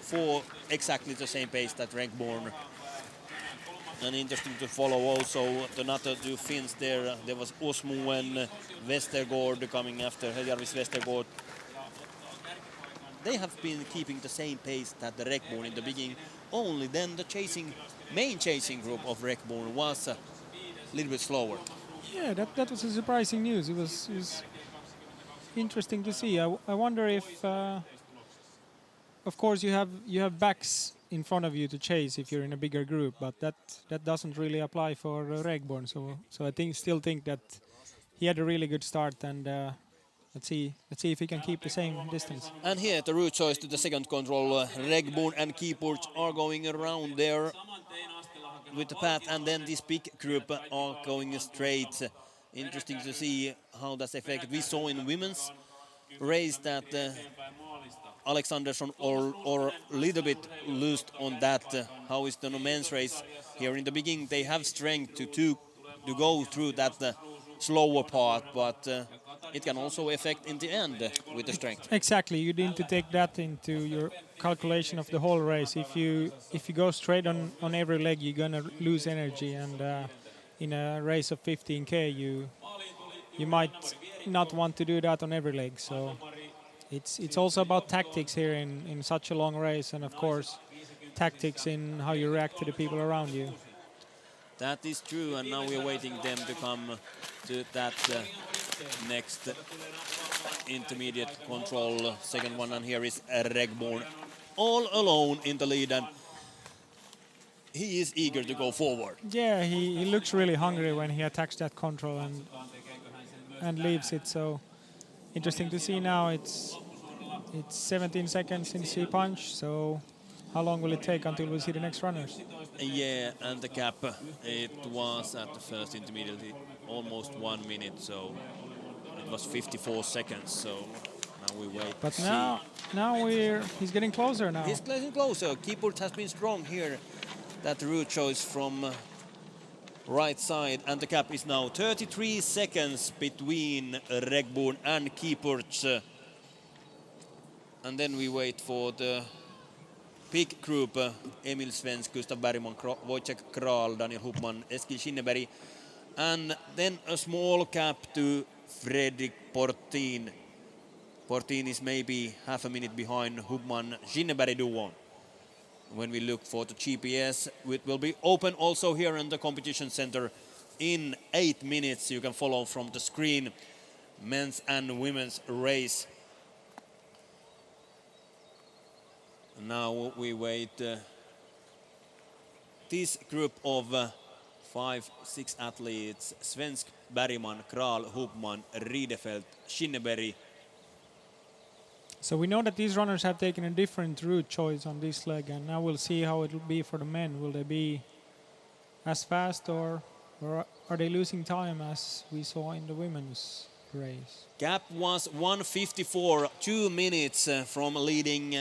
exactly the same pace that Regboon. And interesting to follow also the another two Finns there. There was Osmuen, Westergaard coming after, Heljarvis Westergaard. they have been keeping the same pace that the Rekborn in the beginning. Only then the main chasing group of Rekborn was a little bit slower. Yeah, that was a surprising news. It was interesting to see. I wonder if, of course, you have backs in front of you to chase if you're in a bigger group, but that doesn't really apply for Regborn. So I still think that he had a really good start, and let's see if he can keep the same distance. And here the route choice to the second control. Regborn and Keyports are going around there with the path, and then this big group are going straight. Interesting to see how that's affected. We saw in women's race that Alexanderson or a little bit loosed on that. How is the men's race here in the beginning? They have strength to go through that slower part, but it can also affect in the end with the strength. Exactly, you need to take that into your calculation of the whole race. If you go straight on every leg, you're gonna lose energy, and in a race of 15k, you might not want to do that on every leg. So it's also about tactics here in such a long race, and of course tactics in how you react to the people around you. That is true, and now we're waiting them to come to that next intermediate control, second one, and here is Regborn all alone in the lead, and he is eager to go forward. Yeah, he looks really hungry when he attacks that control and leaves it. So interesting to see now. It's 17 seconds since he punched. So how long will it take until we see the next runners? Yeah, and the gap, it was at the first intermediate almost 1 minute, so it was 54 seconds. So now we wait. But now he's getting closer now. He's getting closer. Keyport has been strong here. That route choice from right side, and the gap is now 33 seconds between Regborn and Keyport. And then we wait for the big group, Emil Svensk, Gustav Bergman, Wojciech Kral, Daniel Hubman, Eskil Skinneberg, and then a small gap to Fredrik Portin. Portin is maybe half a minute behind Hubman Skinneberg duo. When we look for the GPS, it will be open also here in the competition center in 8 minutes. You can follow from the screen men's and women's race. Now we wait this group of 5-6 athletes: Svensk, Bergman, Kral, Hubman, Riedefeld, Skinneberg. So we know that these runners have taken a different route choice on this leg, and now we'll see how it will be for the men. Will they be as fast, or are they losing time as we saw in the women's race? Gap was 1:54, 2 minutes from leading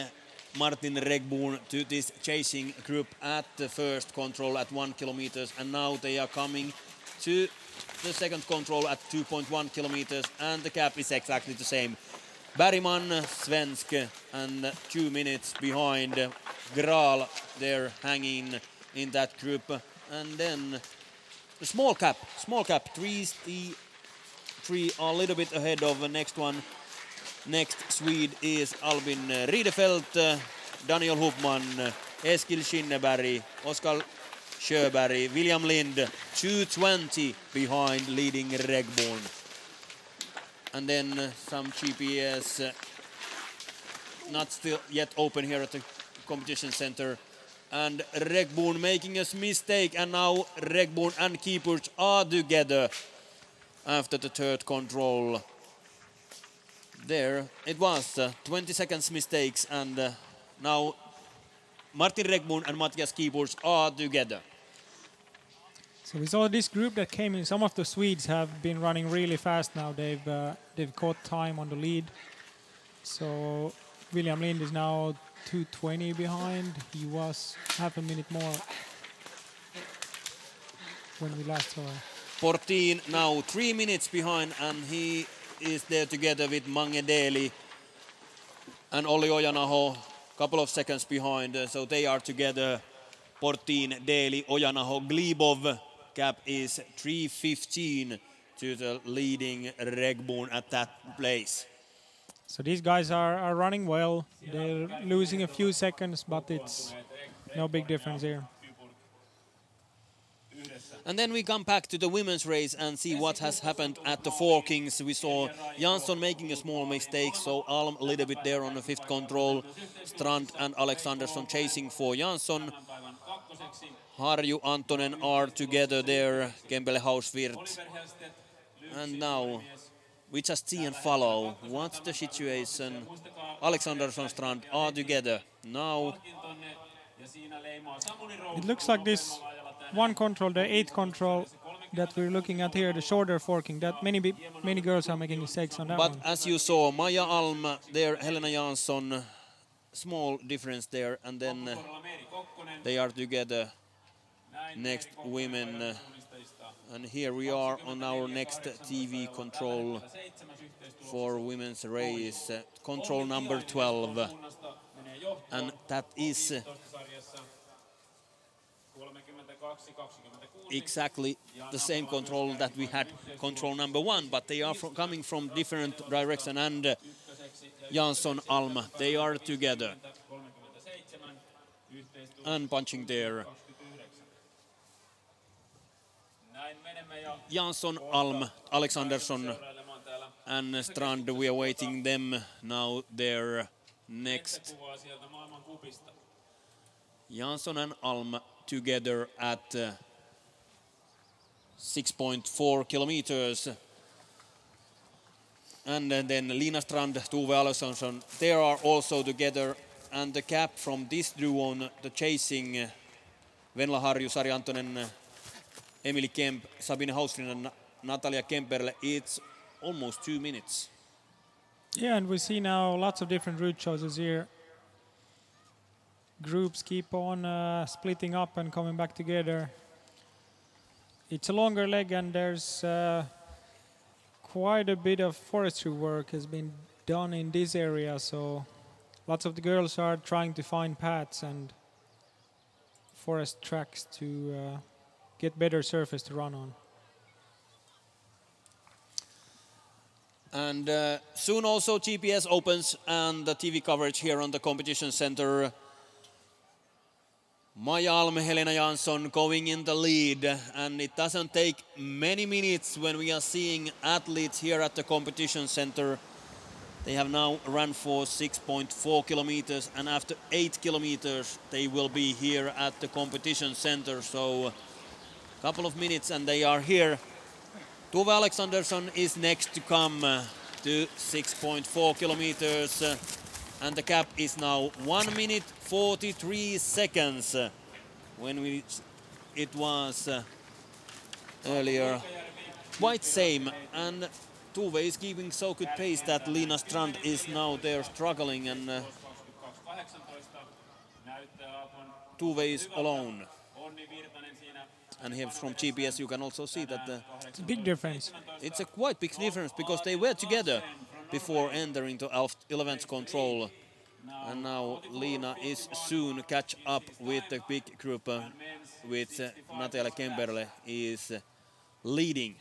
Martin Regborn to this chasing group at the first control at 1 kilometers, and now they are coming to the second control at 2.1 kilometers, and the gap is exactly the same. Bergman, Svensk, and 2 minutes behind Gral. They're hanging in that group, and then a small gap, 3 a little bit ahead of the next one. Next Swede is Albin Riedefeld, Daniel Hubman, Eskil Skinneberg, Oskar Sjöberg, William Lind, 2:20 behind leading Regborn. And then some GPS not still yet open here at the competition center. And Regborn making a mistake, and now Regborn and Keyport are together after the third control. There it was 20 seconds mistakes, and now Martin Regborn and Matthias Keyport are together. So we saw this group that came in. Some of the Swedes have been running really fast now. They've caught time on the lead. So William Lind is now 2:20 behind. He was half a minute more when we last saw him. Portin now 3 minutes behind, and he is there together with Mange Deli and Olli Ojanaho, couple of seconds behind. So they are together. Portin, Deli, Ojanaho, Glibov. Gap is 3:15 to the leading Regborn at that place. So these guys are running well. They're losing a few seconds, but it's no big difference here. And then we come back to the women's race and see what has happened at the forkings. We saw Jansson making a small mistake, so Alm a little bit there on the fifth control. Strand and Alexandersson chasing for Jansson. Harju Antonen are together there, Kempele Hauswirt. And now we just see and follow what's the situation. Alexandersson, Strand are together. Now It looks like this one control, the 8 control that we're looking at here, the shorter forking, that many girls are making mistakes on that but one. as you saw, Maja Alm there, Helena Jansson, small difference there, and then they are together. Next women, and here we are on our next TV control for women's race, control number 12, and that is exactly the same control that we had, control number 1, but they are coming from different direction, and Jansson, Alm, they are together and punching there. Jansson, Alm, Alexandersson and Strand, we are waiting them now there next. Jansson and Alm together at 6.4 kilometers. And then Lina Strand, Tove Alexandersson, they are also together. And the gap from this duo, the chasing, Venla Harju, Sari Antonen, Emily Kemp, Sabine Hausrin and Natalia Kemperle, it's almost 2 minutes. Yeah, and we see now lots of different route choices here. Groups keep on splitting up and coming back together. It's a longer leg and there's quite a bit of forestry work has been done in this area, so lots of the girls are trying to find paths and forest tracks to get better surface to run on. And soon also GPS opens and the TV coverage here on the competition center. Maja Alm, Helena Jansson going in the lead, and it doesn't take many minutes when we are seeing athletes here at the competition center. They have now run for 6.4 kilometers, and after 8 kilometers they will be here at the competition center. So a couple of minutes and they are here. Tove Alexandersson is next to come to 6.4 kilometers. And the gap is now 1 minute 43 seconds. When it was earlier quite same. And Tove is keeping so good pace that Lina Strand is now there struggling, and Tove is alone. And here from GPS you can also see that It's a big difference. it's a quite big difference, because they were together before entering to 11th control. And now Lina is soon catch up with the big group, with Natalia Kemperle is leading.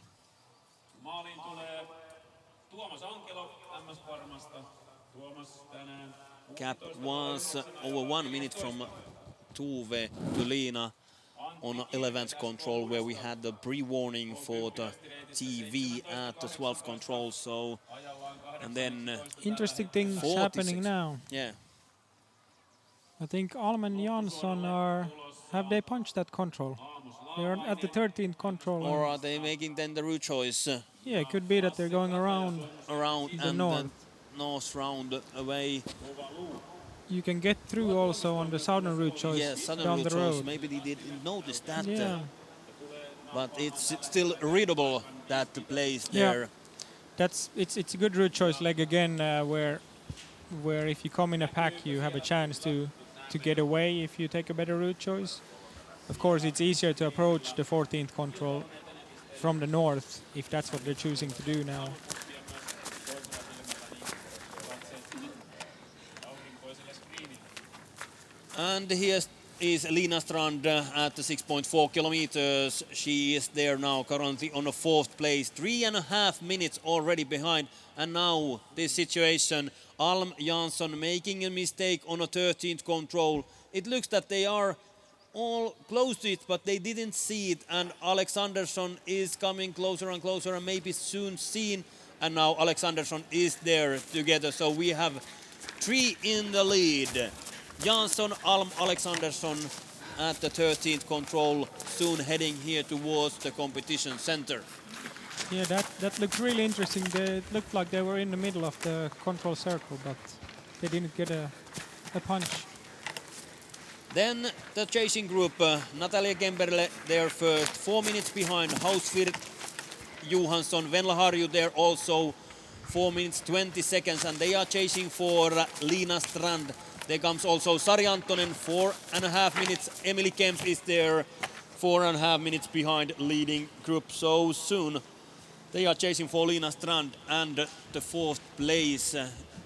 Gap was over 1 minute from Tove to Lina on 11th control, where we had the pre-warning for the TV at the 12th control. So, and then Interesting things 46. happening now. Yeah. I think Alm and Jansson have they punched that control? They're at the 13th control. Or are they making then the route choice? Yeah, it could be that they're going around Around the and north. then north round away. You can get through also on the southern route choice Yes, southern down route the choice. road. Maybe they didn't notice that. Yeah, But it's still readable, that the place Yeah. there. it's a good route choice leg again, where if you come in a pack you have a chance to get away if you take a better route choice. Of course, it's easier to approach the 14th control from the north if that's what they're choosing to do now. And here's is Lina Strand at the 6.4 kilometers. She is there now currently on the 4th place, 3.5 minutes already behind. And now this situation, Alm Jansson making a mistake on a 13th control. It looks that they are all close to it, but they didn't see it. And Alexandersson is coming closer and closer and maybe soon seen. And now Alexandersson is there together. So we have 3 in the lead. Jansson, Alm, Alexandersson at the 13th control, soon heading here towards the competition center. Yeah, that looked really interesting. It looked like they were in the middle of the control circle, but they didn't get a punch. Then the chasing group, Natalia Gemberle there first, 4 minutes behind, Hausvirth, Johansson, Venla Harju there also, 4 minutes 20 seconds, and they are chasing for Lina Strand. There comes also Sari Antonen, 4.5 minutes. Emily Kemp is there, 4.5 minutes behind leading group. So soon they are chasing for Lina Strand and the 4th place.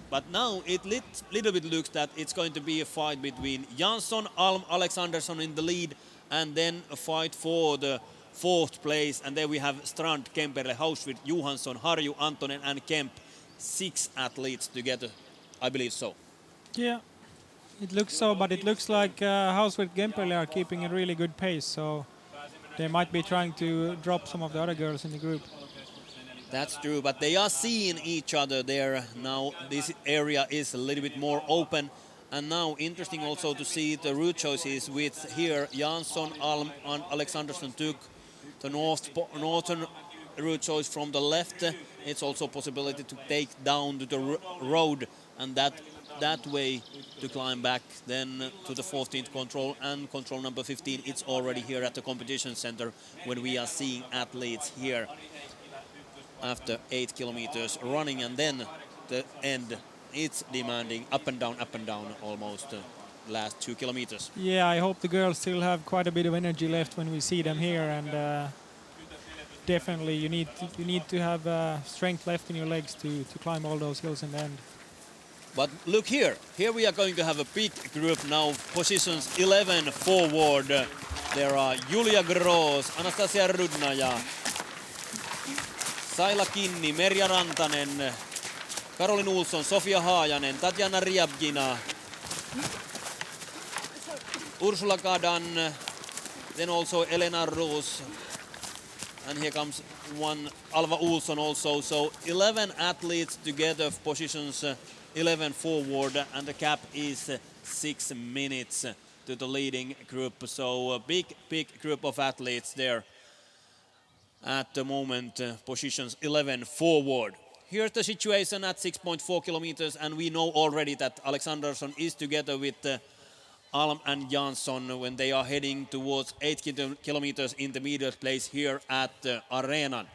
But now it little bit looks that it's going to be a fight between Jansson, Alm, Alexandersson in the lead, and then a fight for the 4th place. And there we have Strand, Kemperle, Hausvirth, Johansson, Harju, Antonen and Kemp. 6 athletes together, I believe so. Yeah, it looks so, but it looks like Hausvirth Gemperle are keeping a really good pace, so they might be trying to drop some of the other girls in the group. That's true, but they are seeing each other there. Now this area is a little bit more open. And now interesting also to see the route choices with here Jansson, Alm and Alexandersson took the northern route choice from the left. It's also a possibility to take down to the road and that way to climb back then to the 14th control and control number 15. It's already here at the competition center when we are seeing athletes here after 8 kilometers running, and then the end, it's demanding up and down almost last 2 kilometers. Yeah, I hope the girls still have quite a bit of energy left when we see them here, and definitely you need to have strength left in your legs to climb all those hills in the end. But look here we are going to have a big group now, positions 11 forward. There are Julia Gross, Anastasia Rudnaja, Saila Kinni, Merja Rantanen, Karolin Olsson, Sofia Haajanen, Tatjana Ryabgina, Ursula Kadan, then also Elena Roos, and here comes one Alva Olsson also. So 11 athletes together, positions 11 forward, and the cap is 6 minutes to the leading group. So a big group of athletes there. At the moment, positions 11 forward. Here's the situation at 6.4 kilometers, and we know already that Alexandersson is together with Alm and Jansson when they are heading towards 8 kilometers intermediate place here at Arenan.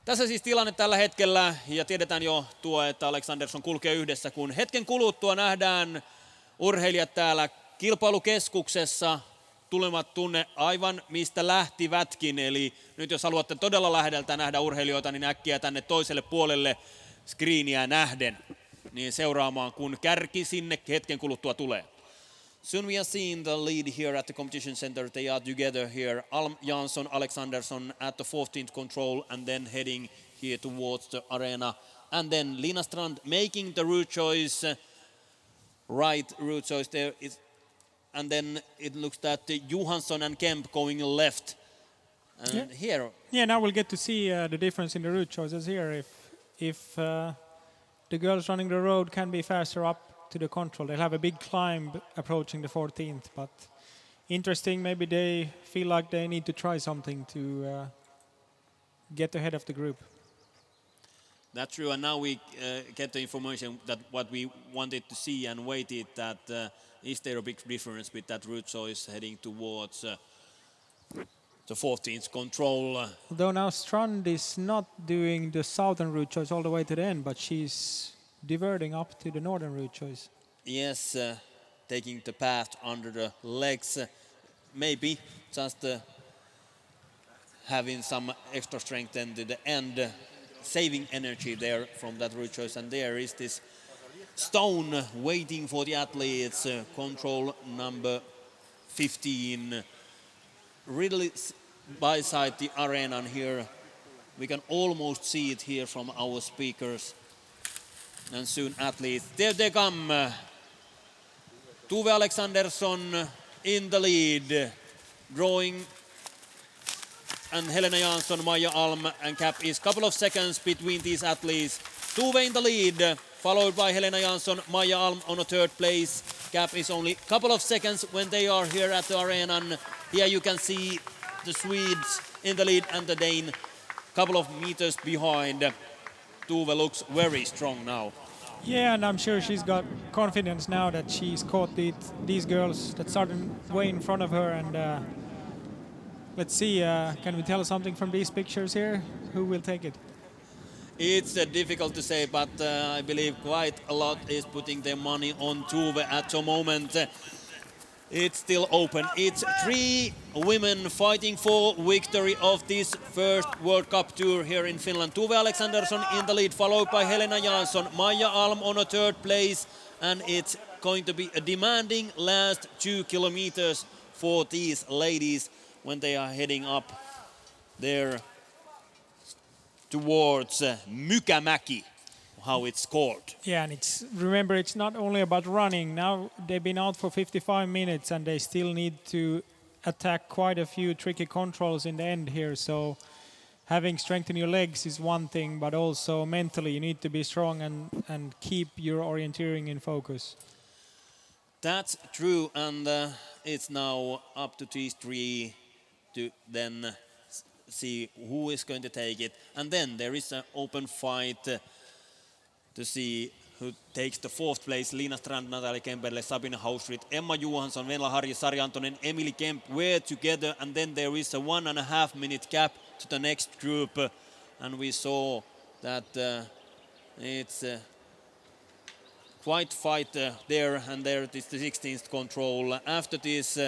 Tässä siis tilanne tällä hetkellä, ja tiedetään jo tuo, että Alexandersson kulkee yhdessä, kun hetken kuluttua nähdään urheilijat täällä kilpailukeskuksessa. Tulemat tunne aivan mistä lähtivätkin, eli nyt jos haluatte todella läheltä nähdä urheilijoita, niin äkkiä tänne toiselle puolelle screeniä nähden, niin seuraamaan kun kärki sinne hetken kuluttua tulee. Soon we are seeing the lead here at the competition center. They are together here. Alm, Jansson, Alexandersson at the 14th control and then heading here towards the arena. And then Lina Strand making the route choice, right route choice there. And then it looks that Johansson and Kemp going left. And here... Yeah, now we'll get to see the difference in the route choices here. If the girls running the road can be faster up to the control. They'll have a big climb approaching the 14th, but interesting, maybe they feel like they need to try something to get ahead of the group. That's true, and now we get the information that what we wanted to see and waited, that is there a big difference with that route choice heading towards the 14th control. Though now Strand is not doing the southern route choice all the way to the end, but she's diverting up to the northern route choice. Yes, taking the path under the legs, maybe just having some extra strength then to the end, saving energy there from that route choice. And there is this stone waiting for the athletes, control number 15. Really beside the arena, and here we can almost see it here from our speakers. And soon athletes, there they come. Tuve Alexandersson in the lead, drawing, and Helena Jansson, Maja Alm, and Cap is couple of seconds between these athletes. Tuve in the lead, followed by Helena Jansson, Maja Alm on a third place. Cap is only couple of seconds when they are here at the arena. And here you can see the Swedes in the lead and the Dane couple of meters behind. Tuve looks very strong now. Yeah, and I'm sure she's got confidence now that she's caught these girls that started way in front of her. And let's see, can we tell something from these pictures here? Who will take it? It's difficult to say, but I believe quite a lot is putting their money on Tuve at the moment. It's still open. It's 3 women fighting for victory of this first World Cup tour here in Finland. Tuve Alexandersson in the lead, followed by Helena Jansson. Maja Alm on a third place, and it's going to be a demanding last 2 kilometers for these ladies when they are heading up there towards Mykämäki, how it's called. Yeah, and remember, it's not only about running. Now they've been out for 55 minutes and they still need to attack quite a few tricky controls in the end here. So having strength in your legs is one thing, but also mentally you need to be strong and keep your orienteering in focus. That's true, and it's now up to these 3 to then see who is going to take it. And then there is an open fight to see who takes the 4th place. Liina Strand, Natalie Kemperle, Sabine Hausrit, Emma Johansson, Venla Harju, Sari Antonen, Emily Kemp were together, and then there is a 1.5 minute gap to the next group. And we saw that it's quite fight there, and there it is the 16th control. After this,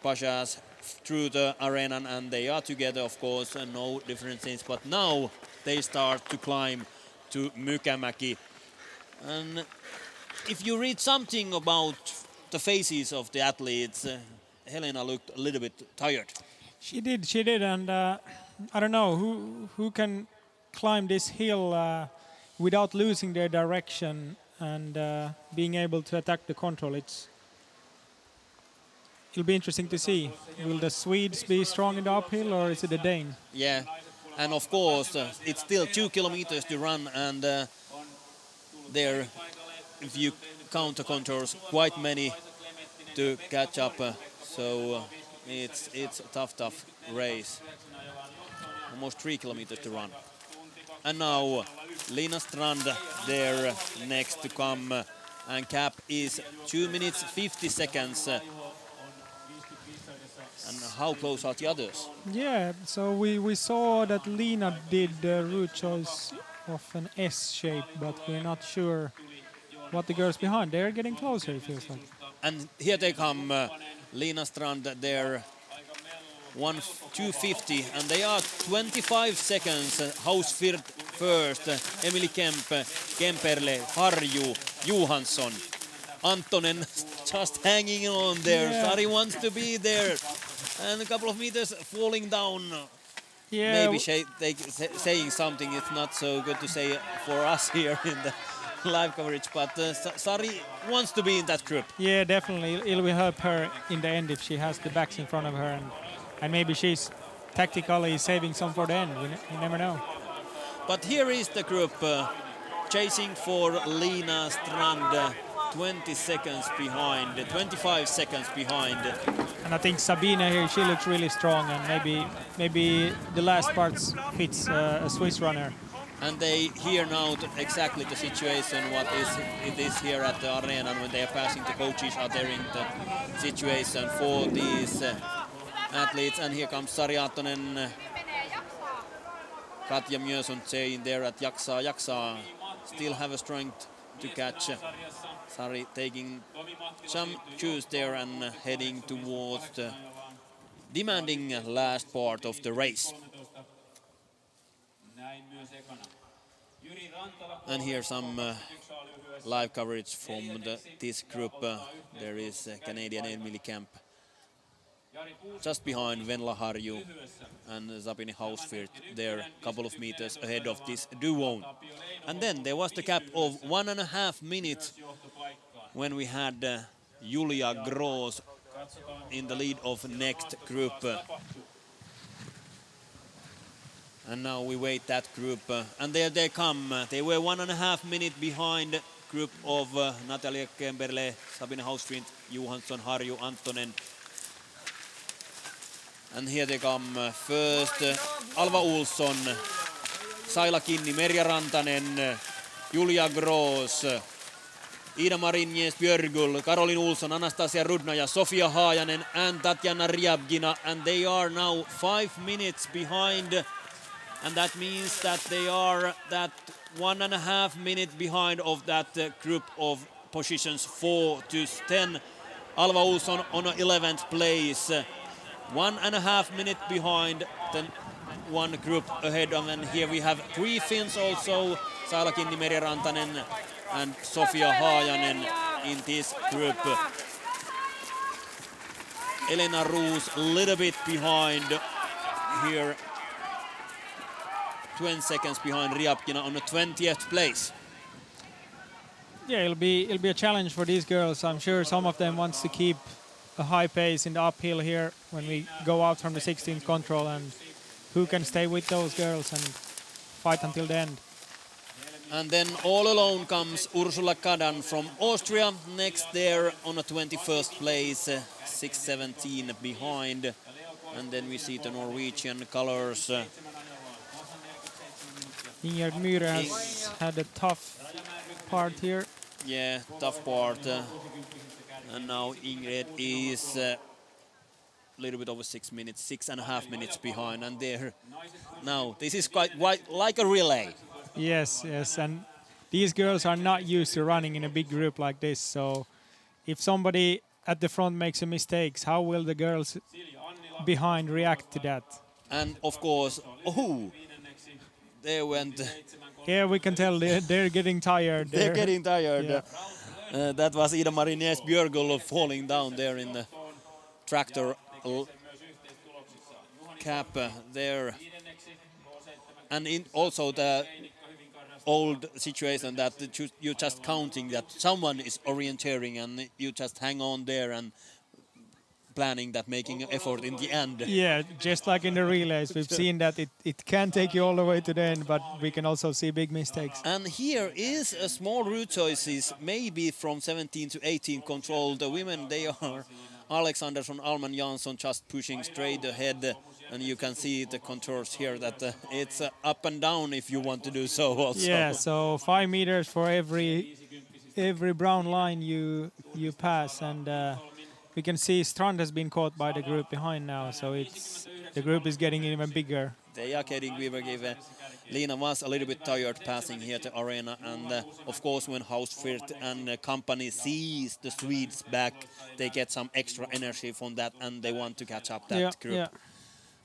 Pashas through the arena, and they are together, of course, and no differences. But now they start to climb to Mykämäki. And if you read something about the faces of the athletes, Helena looked a little bit tired. She did, and I don't know who can climb this hill without losing their direction and being able to attack the control. It'll be interesting to see. Will the Swedes be strong in the uphill, or is it the Dane? Yeah, and of course it's still 2 kilometers to run, and there, if you count the contours, quite many to catch up. So it's a tough race. Almost 3 kilometers to run. And now Liina Strand there next to come, and Cap is 2 minutes 50 seconds. And how close are the others? Yeah, so we saw that Liina did the route choice of an S shape, but we're not sure what the girls behind. They're getting closer, it feels like. And here they come, Liina Strand there, 250, and they are 25 seconds. Hausfirth first, Emily Kemp, Kemperle, Harju, Johansson, Antonen just hanging on there. Yeah. Sari wants to be there, and a couple of meters falling down. Yeah, Maybe saying something. It's not so good to say for us here in the live coverage, but Sari wants to be in that group. Yeah, definitely. It will help her in the end if she has the backs in front of her, and maybe she's tactically saving some for the end. You never know. But here is the group chasing for Liina Strand, 20 seconds behind, 25 seconds behind. And I think Sabine here, she looks really strong, and maybe the last parts fits a Swiss runner. And they hear now exactly the situation it is here at the arena, and when they are passing, the coaches are there in the situation for these athletes. And here comes Sari Aaltonen. Katja Mjös on saying there at jaksaa, still have a strength to catch. Sari taking some cues there and heading towards the demanding last part of the race. And here some live coverage from this group. There is Canadian Emily Kemp just behind Venla Harju and Sabine Hausfirth. There, a couple of meters ahead of this duo. And then there was the gap of 1.5 minutes when we had Julia Gross in the lead of next group. And now we wait that group. And there they come. They were 1.5 minutes behind group of Natalia Kemberle, Sabine Hausfirth, Johansson, Harju, Antonen. And here they come. First Alva Olsson, Saila Kinni, Merja Rantanen, Julia Gross, Ida-Marin Björgul, Caroline Olsson, Anastasia Rudnaja, Sofia Haajanen and Tatjana Ryabgina. And they are now 5 minutes behind. And that means that they are that 1.5 minutes behind of that group of positions 4 to 10. Alva Olsson on 11th place. 1.5 minutes behind the one group ahead of, and here we have 3 Finns also, Saila Kinni, Merja Rantanen and Sofia Haajanen in this group. Elena Roos a little bit behind here, 20 seconds behind Ryabkina on the 20th place. Yeah, it'll be a challenge for these girls. I'm sure some of them wants to keep a high pace in the uphill here when we go out from the 16th control, and who can stay with those girls and fight until the end. And then all alone comes Ursula Kadan from Austria, next there on a 21st place, 6:17 behind. And then we see the Norwegian colors. Ingrid Myhre has had a tough part here. Yeah, tough part. And now Ingrid is a little bit over 6 minutes, 6.5 minutes behind. And there now, this is quite like a relay. Yes, and these girls are not used to running in a big group like this. So if somebody at the front makes a mistake, how will the girls behind react to that? And of course, they went. Yeah, we can tell they're getting tired. They're getting tired. Yeah. That was Ida-Marin Björgul falling down there in the tractor cap there. And also the old situation that you're just counting that someone is orienteering and you just hang on there and planning that making an effort in the end. Yeah, just like in the relays, we've seen that it can take you all the way to the end, but we can also see big mistakes. And here is a small route choices, maybe from 17 to 18 control. The women, they are Alexandersson, Alman Jansson just pushing straight ahead. And you can see the contours here that it's up and down if you want to do so also. Yeah, so 5 meters for every brown line you pass, and we can see Strand has been caught by the group behind now, so the group is getting even bigger. They are getting bigger. Lina was a little bit tired passing here to arena, and of course when Hausfirth and company sees the Swedes back, they get some extra energy from that and they want to catch up that group. Yeah.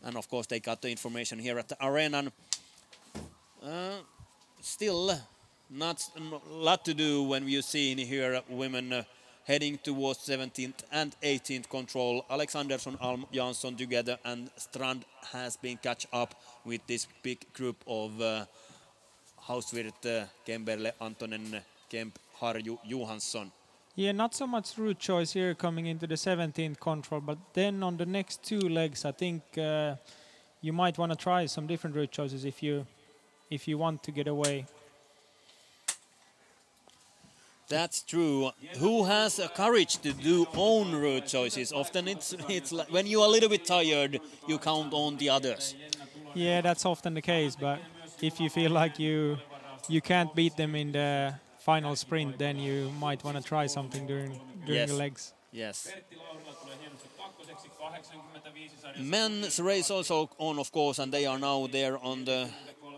And of course they got the information here at the arena. Still not a lot to do when you see in here women heading towards 17th and 18th control. Alexandersson, Alm Jansson together, and Strand has been catch up with this big group of Hausfirth, Kemberle, Antonen, Kemp, Harju, Johansson. Yeah, not so much route choice here coming into the 17th control, but then on the next 2 legs, I think you might want to try some different route choices if you want to get away. That's true. Who has courage to do own route choices? Often it's like when you are a little bit tired, you count on the others. Yeah, that's often the case, but if you feel like you can't beat them in the final sprint, then you might want to try something during the legs. Yes. Men's race also on, of course, and they are now there on the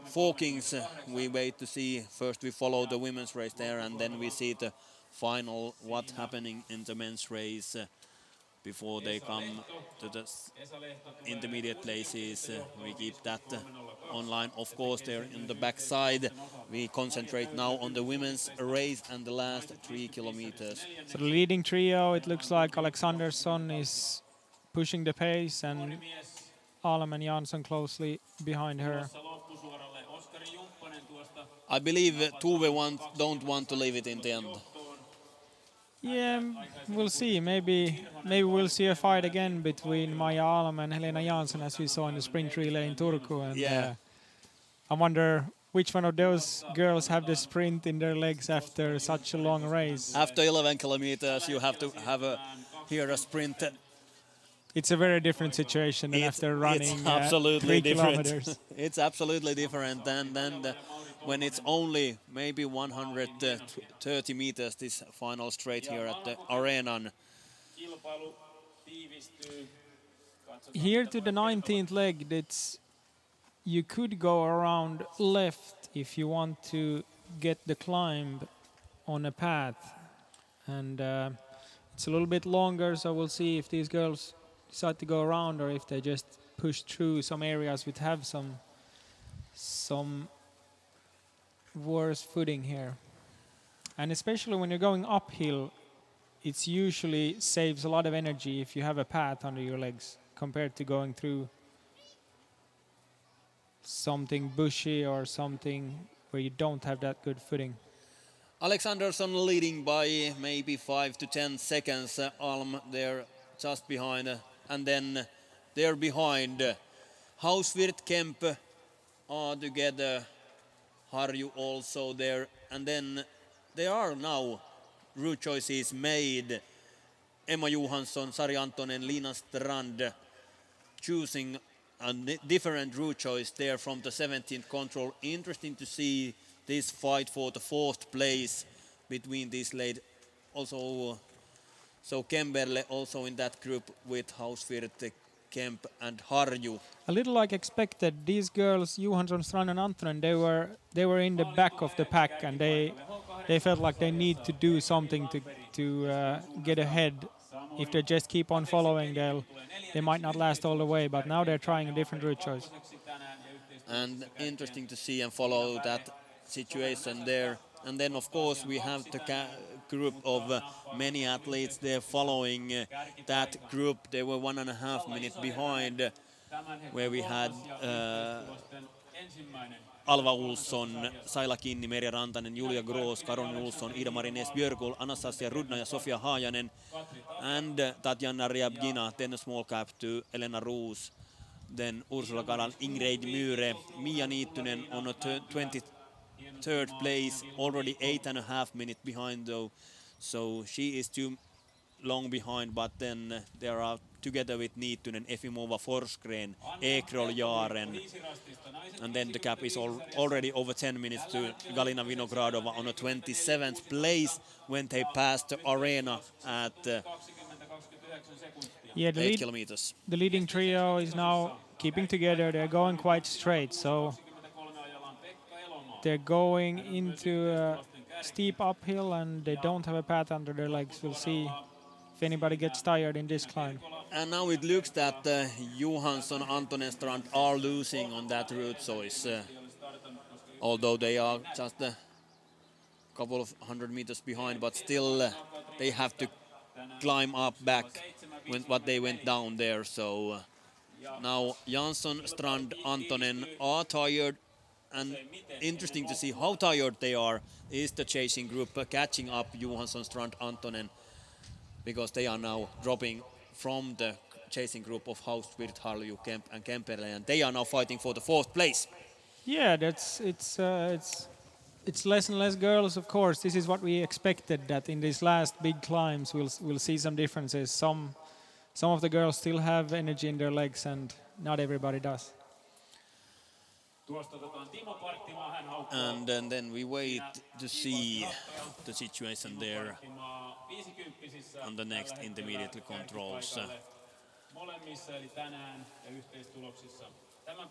Forkings. We wait to see. First we follow the women's race there, and then we see the final, what's happening in the men's race before they come to the intermediate places. We keep that online, of course, there in the backside. We concentrate now on the women's race and the last 3 kilometers. So the leading trio, it looks like Alexandersson is pushing the pace, and Alm and Jansson closely behind her. I believe Tuve don't want to leave it in the end. Yeah, we'll see. Maybe we'll see a fight again between Maja Alm and Helena Jansson, as we saw in the sprint relay in Turku. And Yeah. I wonder which one of those girls have the sprint in their legs after such a long race. After 11 kilometers, you have to have here a sprint. It's a very different situation than after running it's absolutely 3 different. kilometers. It's absolutely different than when it's only maybe 130 meters this final straight here at the arena. Here to the 19th leg, you could go around left if you want to get the climb on a path, and it's a little bit longer, so we'll see if these girls decide to go around or if they just push through some areas which have some worse footing here. And especially when you're going uphill, it's usually saves a lot of energy if you have a path under your legs compared to going through something bushy or something where you don't have that good footing. Alexanderson leading by maybe 5 to 10 seconds. Alm there just behind. And then there behind, Hauswirth, Kemp are together. Harju also there. And then there are now route choices made. Emma Johansson, Sari Antonen, Lina Strand choosing a different route choice there from the 17th control. Interesting to see this fight for the 4th place between these late. Also, so Kemberle also in that group with Hauswirth, Kemp and Harju. A little like expected, these girls, Johansson, Strand and Antonen, they were in the back of the pack, and they felt like they need to do something to get ahead. If they just keep on following, they might not last all the way, but now they're trying a different route choice. And interesting to see and follow that situation there. And then of course we have the group of many athletes there following that group. They were 1.5 minutes behind, where we had Alva Olsson, Saila Kinni, Merja Rantanen, Julia Gross, Karon Olsson, Ida-Mari Nesbjörkul, Anastasia Rudna ja Sofia Haajanen, and Tatjana Ryabgina, then a small cap to Elena Roos, then Ursula Karal, Ingrid Myhre, Mia Niittynen on a 23rd place, already 8.5 minutes behind though, so she is too long behind, but then there are together with Niittynen, Efimova, Forsgren, Ekrol, Jaren, and then the gap is already over 10 minutes to Galina Vinogradova on a 27th place when they passed the arena at 8 kilometers. The leading trio is now keeping together. They're going quite straight, so they're going into a steep uphill and they don't have a path under their legs. We'll see if anybody gets tired in this climb. And now it looks that Johansson, Antonen, Strand are losing on that route choice, although they are just a couple of 100 meters behind, but still they have to climb up back when what they went down there. So now Jansson, Strand, Antonen are tired, and interesting to see how tired they are is the chasing group catching up Johansson, Strand, Antonen, because they are now dropping from the chasing group of Hauswirth, Harju, Kemp and Kemperle, and they are now fighting for the 4th place. Yeah, it's less and less girls, of course. This is what we expected, that in these last big climbs we'll see some differences. Some of the girls still have energy in their legs, and not everybody does. And then we wait to see the situation there on the next intermediate controls.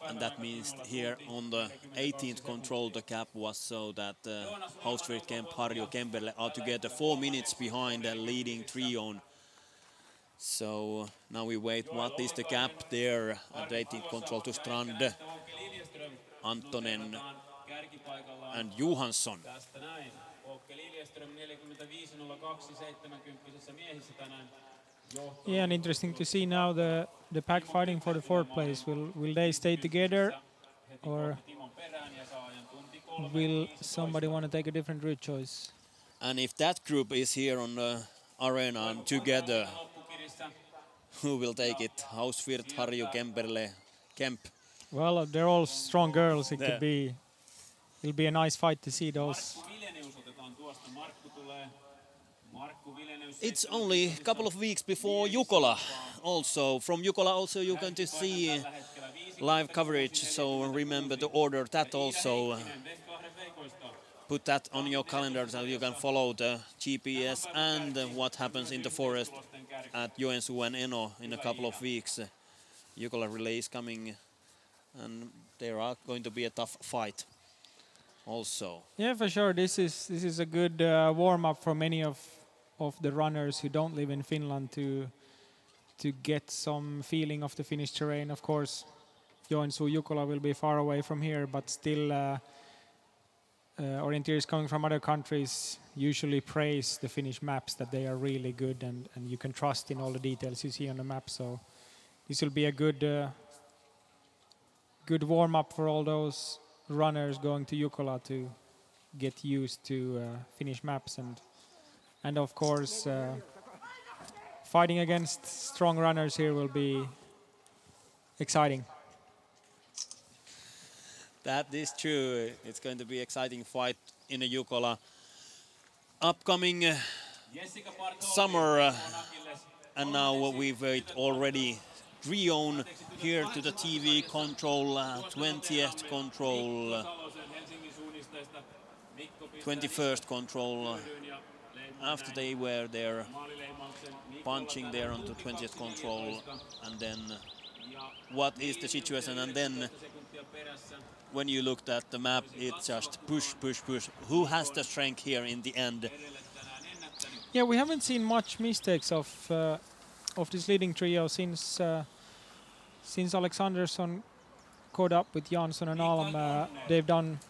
And that means here on the 18th control the gap was so that Hauswirth, Kemp, Harju, Kemperle are together 4 minutes behind the leading trio. So now we wait what is the gap there at the 18th control to Strand, Antonen and Johansson. Yeah, and interesting to see now the pack fighting for the fourth place. Will they stay together, or will somebody want to take a different route choice? And if that group is here on the arena and together, who will take it? Hausvirth, Harju, Kemperle, Kemp. Well, they're all strong girls. The- It'll be a nice fight to see those. It's only a couple of weeks before Jukola. Also, from Jukola also you're going to see live coverage. So remember to order that also. Put that on your calendar so you can follow the GPS and what happens in the forest at Joensuu and Eno in a couple of weeks. Jukola relay is coming, and there are going to be a tough fight also. Yeah, for sure. This is a good warm up for many of the runners who don't live in Finland to get some feeling of the Finnish terrain. Of course, Joensuu Jukola will be far away from here, but still, orienteers coming from other countries usually praise the Finnish maps, that they are really good and you can trust in all the details you see on the map. So this will be a good warm up for all those runners going to Jukola to get used to Finnish maps and of course fighting against strong runners here will be exciting. That is true. It's going to be exciting fight in the Jukola. Upcoming summer, and now we wait already. Drion here to the TV control, 20th control, 21st control. After they were there, punching there on the 20th control, and then what is the situation? And then when you looked at the map, it's just push, push, push. Who has the strength here in the end? Yeah, we haven't seen much mistakes of this leading trio since Alexandersson caught up with Jansson and Alm. They've done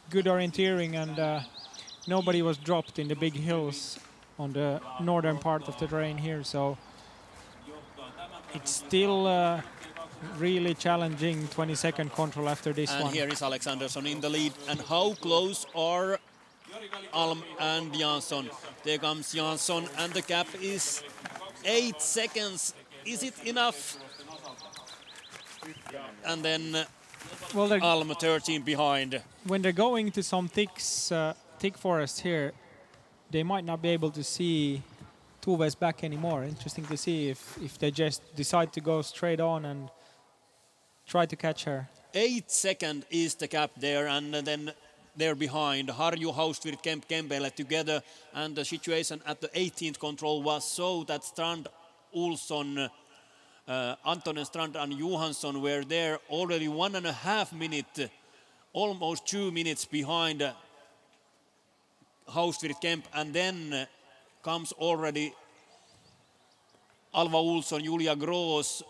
good orienteering and nobody was dropped in the big hills on the northern part of the terrain here. So it's still really challenging 22nd control after this And one. here is Alexandersson in the lead. And how close are Alm and Jansson? There comes Jansson, and the gap is 8 seconds. Is it enough? And then Well, Alm 13 behind. when they're going to some thick forest here, they might not be able to see Tuve's back anymore. Interesting to see if they just decide to go straight on and try to catch her. 8 seconds is the gap there, and then they're behind. Harju, Hausvirth, Kemp, Kempele together, and the situation at the 18th control was so that Strand, Olsson, Antonen Strand and Johansson were there already 1.5 minutes, almost 2 minutes behind Hausvirth, Kemp, and then comes already Alva Olsson, Julia Gross,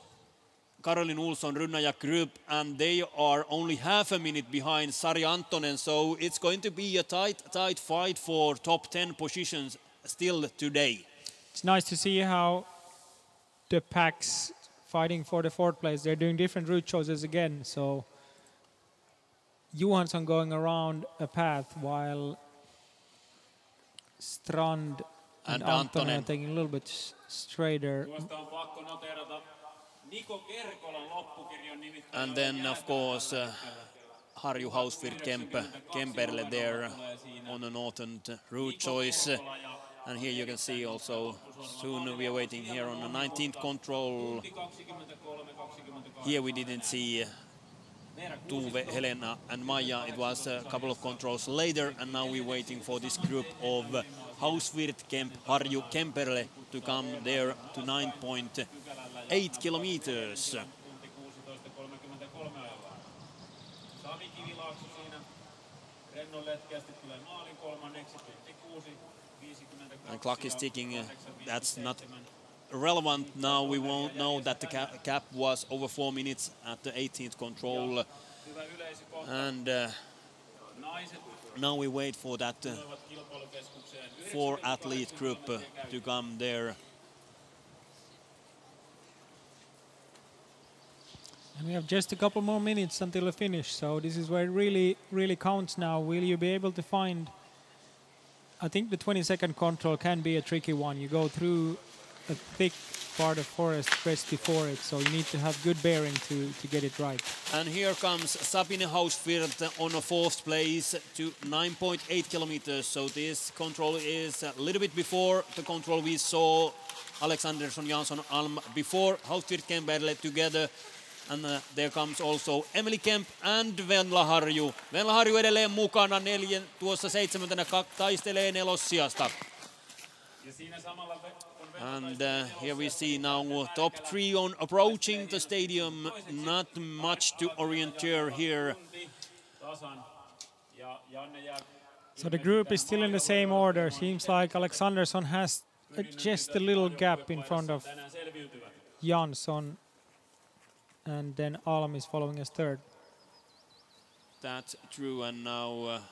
Caroline Olsson, Runnaja Group, and they are only half a minute behind Sari Antonen, so it's going to be a tight fight for top 10 positions still today. It's nice to see how the packs fighting for the fourth place, they're doing different route choices again. So Johansson going around a path while Strand and Antonen are taking a little bit straighter. And then, of course, Harju, Hausvirth, Kemperle there on the northern route choice. And here you can see also, soon we are waiting here on the 19th control. Here we didn't see Tuve, Helena and Maja. It was a couple of controls later, and now we're waiting for this group of Hausvirth, Kemp, Harju, Kemperle to come there to 9.8 kilometers. And clock is ticking. That's not relevant now. We won't know that the cap was over 4 minutes at the 18th control. And now we wait for that 4 athlete group to come there. And we have just a couple more minutes until the finish, so this is where it really, really counts now. Will you be able to find... I think the 20-second control can be a tricky one. You go through a thick part of forest just before it, so you need to have good bearing to get it right. And here comes Sabine Hauswirth on a fourth place to 9.8 kilometers. So this control is a little bit before the control we saw Alexandersson, Jansson, Alm before Hauswirth Kemberle together. And there comes also Emily Kemp and Venla Harju. Venla Harju edelleen mukana tuossa 7. taistelee nelossijasta. And here we see now top 3 on approaching the stadium. Not much to orienteer here. So the group is still in the same order. Seems like Alexandersson has just a little gap in front of Jansson. And then Alm is following as third. That's true, and now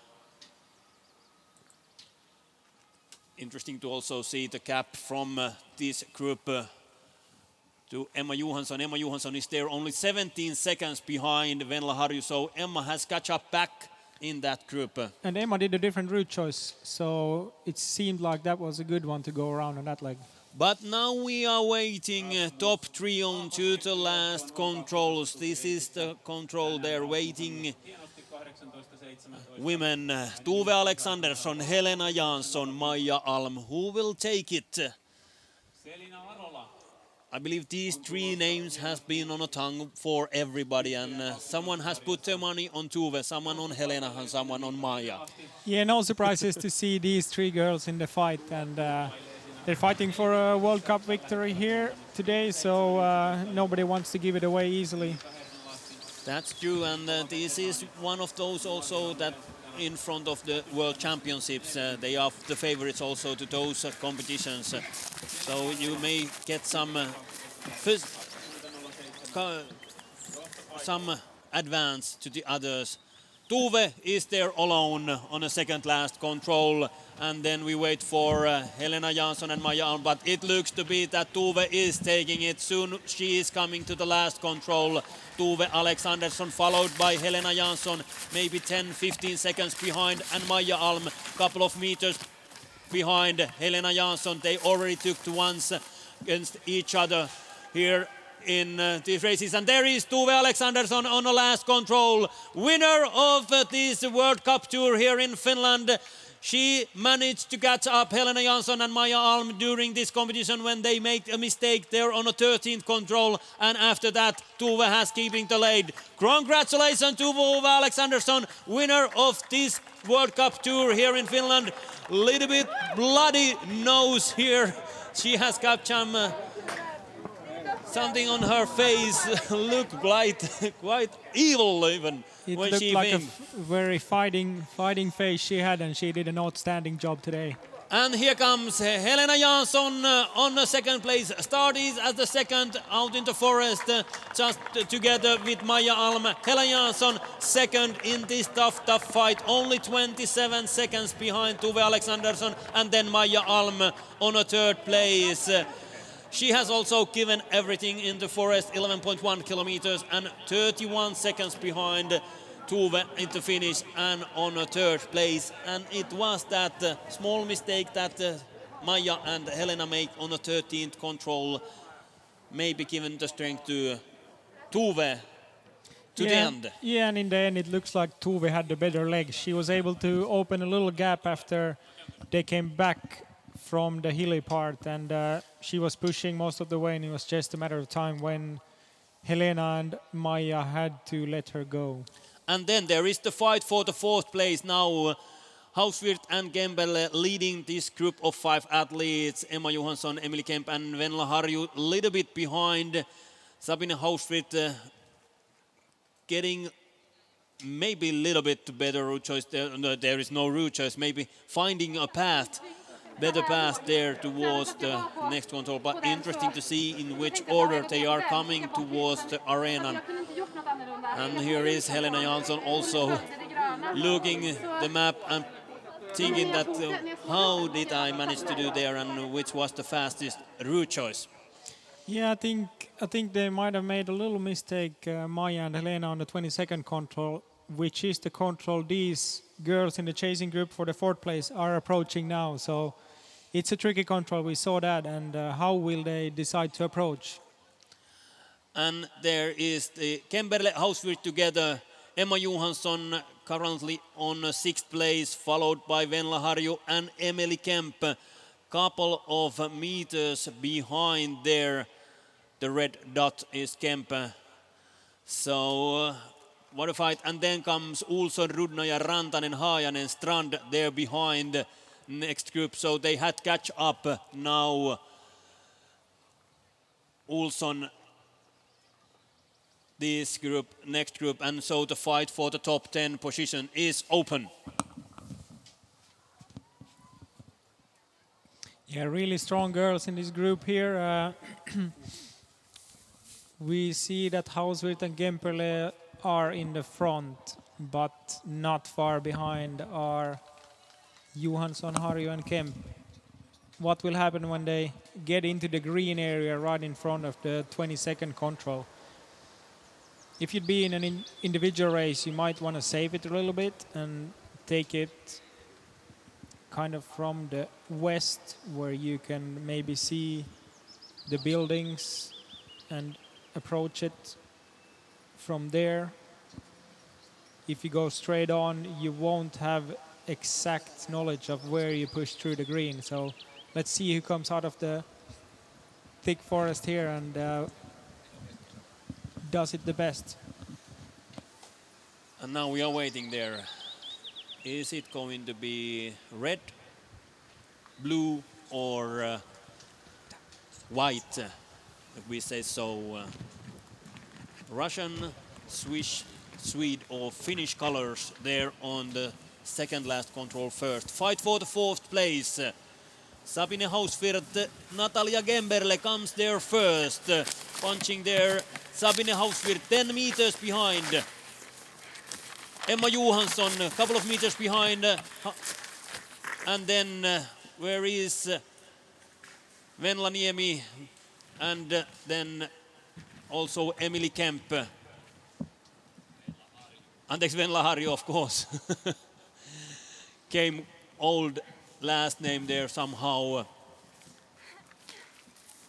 interesting to also see the gap from this group to Emma Johansson. Emma Johansson is there only 17 seconds behind Venla Harju, so Emma has catch up back in that group. And Emma did a different route choice, so it seemed like that was a good one to go around on that leg. But now we are waiting top 3 on to the last controls. This is the control they're waiting. Women, Tuve Alexandersson, Helena Jansson, Maija Alm. Who will take it? I believe these 3 names has been on a tongue for everybody, and someone has put their money on Tuve, someone on Helena, and someone on Maija. Yeah, no surprises to see these 3 girls in the fight, and they're fighting for a World Cup victory here today, so nobody wants to give it away easily. That's true, and this is one of those also that in front of the World Championships, they are the favorites also to those competitions. So you may get some advance to the others. Tuve is there alone on a second last control, and then we wait for Helena Jansson and Maija Alm, but it looks to be that Tuve is taking it. Soon she is coming to the last control. Tuve Alexandersson followed by Helena Jansson, maybe 10-15 seconds behind, and Maija Alm couple of meters behind Helena Jansson. They already took to once against each other here in these races, and there is Tuve Alexandersson on the last control, winner of this World Cup Tour here in Finland. She managed to catch up Helena Jansson and Maija Alm during this competition when they made a mistake there on a 13th control, and after that Tuve has keeping the lead. Congratulations to Tuve Alexandersson, winner of this World Cup Tour here in Finland. Little bit bloody nose here. She has got something on her face, look quite evil even It when looked she like wins. a very fighting face she had, and she did an outstanding job today. And here comes Helena Jansson on the second place. Started as the second out in the forest, just together with Maija Alm. Helena Jansson second in this tough fight, only 27 seconds behind Tuve Alexandersson, and then Maija Alm on a third place. She has also given everything in the forest, 11.1 kilometers and 31 seconds behind Tuve in the finish and on a third place. And it was that small mistake that Maija and Helena make on the 13th control, maybe given the strength to Tuve to the end. Yeah, and in the end it looks like Tuve had the better leg. She was able to open a little gap after they came back from the hilly part, and she was pushing most of the way, and it was just a matter of time when Helena and Maija had to let her go. And then there is the fight for the fourth place now. Hauswirth and Kemberle leading this group of 5 athletes. Emma Johansson, Emily Kemp and Venla Harju a little bit behind. Sabine Hauswirth getting maybe a little bit better route choice. There is no route choice. Maybe finding a better path there towards the next control. But interesting to see in which order they are coming towards the arena. And here is Helena Jansson also looking the map and thinking that how did I manage to do there and which was the fastest route choice. Yeah, I think I think they might have made a little mistake, Maja and Helena, on the 22nd control, which is the control these girls in the chasing group for the 4th place are approaching now. So it's a tricky control, we saw that, and how will they decide to approach? And there is the Kemberle Hauswirt together. Emma Johansson currently on 6th place, followed by Venla Harju and Emily Kemp. Couple of meters behind there. The red dot is Kemp. So what a fight. And then comes Olsson, Rudnaja, Rantanen, Haajanen, Strand there behind next group. So they had catch up now. Olsson, this group, next group, and so the fight for the top 10 position is open. Yeah, really strong girls in this group here. We see that Hauswirt and Gemperle are in the front, but not far behind are Johansson, Harju and Kemp. What will happen when they get into the green area right in front of the 22nd control? If you'd be in an individual race, you might want to save it a little bit and take it kind of from the west, where you can maybe see the buildings and approach it from there. If you go straight on, you won't have exact knowledge of where you push through the green. So let's see who comes out of the thick forest here and does it the best. And now we are waiting there. Is it going to be red, blue, or white? If we say so. Russian, Swiss, Swede, or Finnish colors there on the second last control first. Fight for the 4th place. Sabine Hauswirt, Natalia Gemberle comes there first. Punching there, Sabine Hauswirt 10 meters behind. Emma Johansson a couple of meters behind. And then where is Venla Niemi, and then also Emily Kemp. Anteeksi, Venla Harju, of course. Came old last name there somehow.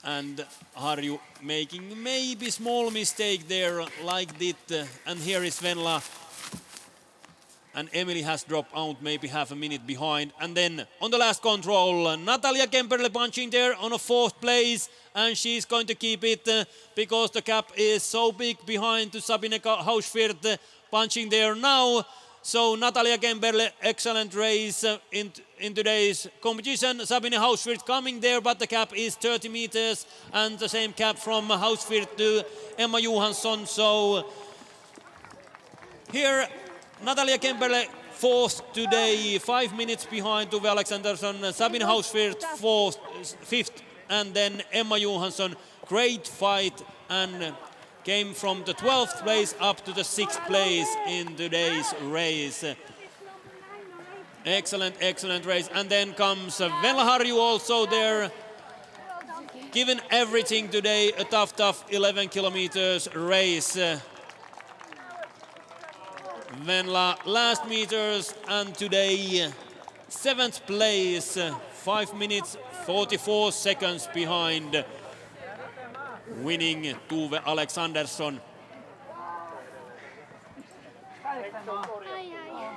And Harju making maybe small mistake there, like that. And here is Venla. And Emily has dropped out maybe half a minute behind. And then on the last control, Natalia Kemperle punching there on a 4th place. And she's going to keep it because the gap is so big behind to Sabine Hauswirt punching there now. So Natalia Kemperle, excellent race in today's competition. Sabine Hauswirt coming there, but the gap is 30 meters. And the same gap from Hauswirt to Emma Johansson. So here Natalia Kemperle 4th today, 5 minutes behind Tuve Alexandersson. Sabine Hauswirt 5th, and then Emma Johansson. Great fight and came from the 12th place up to the 6th place in today's race. Excellent, excellent race. And then comes Venla Harju also there. Given everything today, a tough 11 kilometers race. Venla last meters, and today 7th place, 5 minutes 44 seconds behind winning Tuve Alexandersson.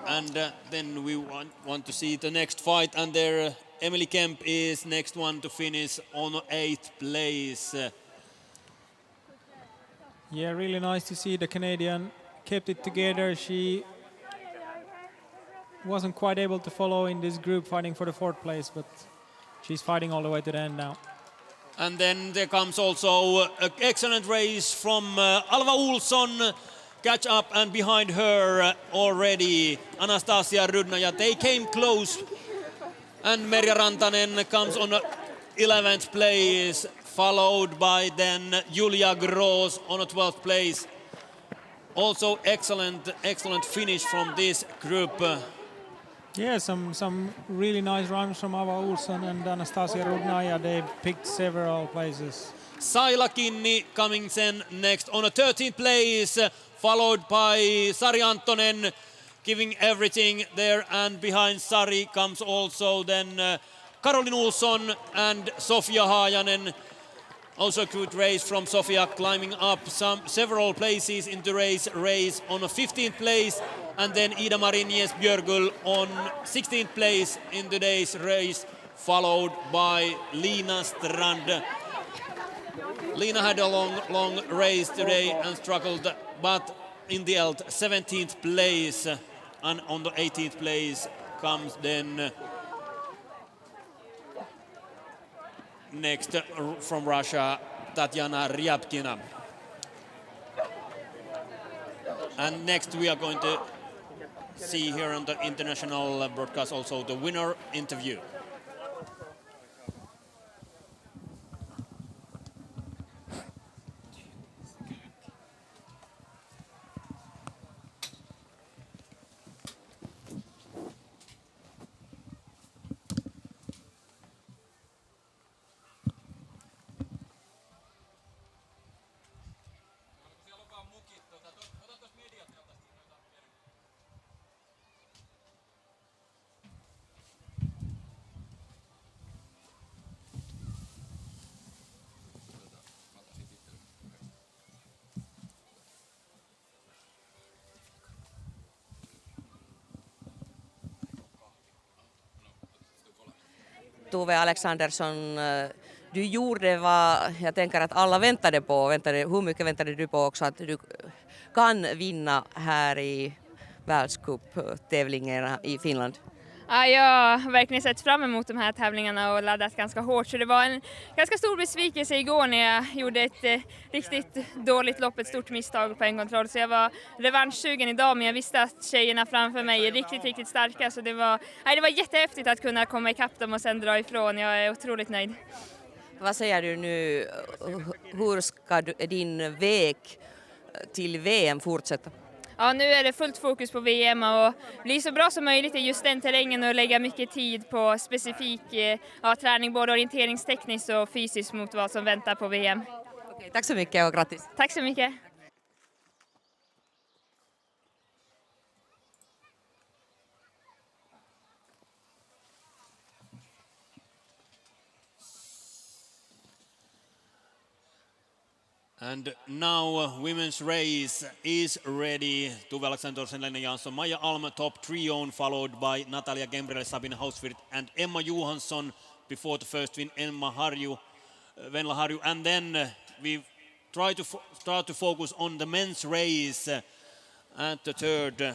And then we want to see the next fight, and there Emily Kemp is next one to finish on 8th place. Yeah, really nice to see the Canadian kept it together. She wasn't quite able to follow in this group fighting for the 4th place, but she's fighting all the way to the end now. And then there comes also an excellent race from Alva Olsson. Catch up, and behind her already Anastasia Rudnaja. They came close. And Merja Rantanen comes on 11th place, followed by then Julia Gross on a 12th place. Also excellent finish from this group. Yeah, some really nice runs from Ava Olsson and Anastasia Rudnaja. They've picked several places. Saila Kinni coming then next on a 13th place, followed by Sari Antonen giving everything there, and behind Sari comes also then Caroline Olsson and Sofia Haajanen. Also good race from Sofia, climbing up several places in the race on a 15th place, and then Ida-Mari Björgul on 16th place in today's race, followed by Lina Strand. Lina had a long race today and struggled, but in the end 17th place, and on the 18th place comes then next from Russia, Tatiana Ryabkina. And next we are going to see here on the international broadcast also the winner interview. Tove Alexandersson, du gjorde vad jag tänker att alla väntade på. Hur mycket väntade du på också att du kan vinna här i världscuptävlingarna i Finland? Ja, jag har verkligen sett fram emot de här tävlingarna och laddat ganska hårt, så det var en ganska stor besvikelse igår när jag gjorde ett riktigt dåligt lopp, ett stort misstag på en kontroll, så jag var revanschsugen idag, men jag visste att tjejerna framför mig är riktigt starka, så det var jättehäftigt att kunna komma ikapp dem och sen dra ifrån. Jag är otroligt nöjd. Vad säger du nu, hur ska din väg till VM fortsätta? Ja, nu är det fullt fokus på VM och bli så bra som möjligt i just den terrängen och lägga mycket tid på specifik träning, både orienteringstekniskt och fysiskt, mot vad som väntar på VM. Okej, tack så mycket och grattis! Tack så mycket! And now women's race is ready. Tove Alexandersson, Helena Jansson, Maja Alm top trio, followed by Natalia Gembrel, Sabine Hauswirth and Emma Johansson. Before the first win, Venla Harju. And then we try to start to focus on the men's race at the third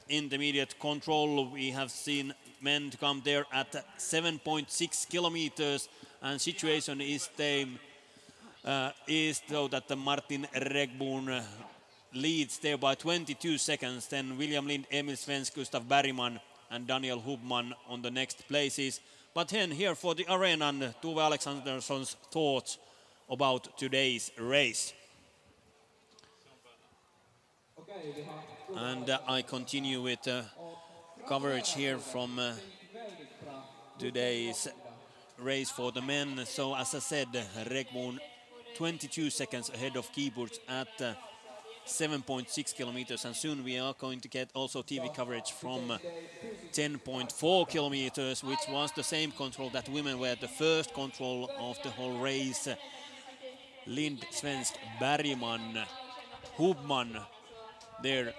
intermediate control. We have seen men come there at 7.6 kilometers, and situation is so that the Martin Regborn leads there by 22 seconds. Then William Lind, Emil Svensk, Gustav Bergman and Daniel Hubman on the next places. But then here for the arena, and Tove Alexandersson's thoughts about today's race. And I continue with coverage here from today's race for the men. So as I said, Regborn 22 seconds ahead of Keyboards at 7.6 kilometers, and soon we are going to get also TV coverage from 10.4 kilometers, which was the same control that women were the first control of the whole race. Lind, Svensk, Bergman, Hubman there,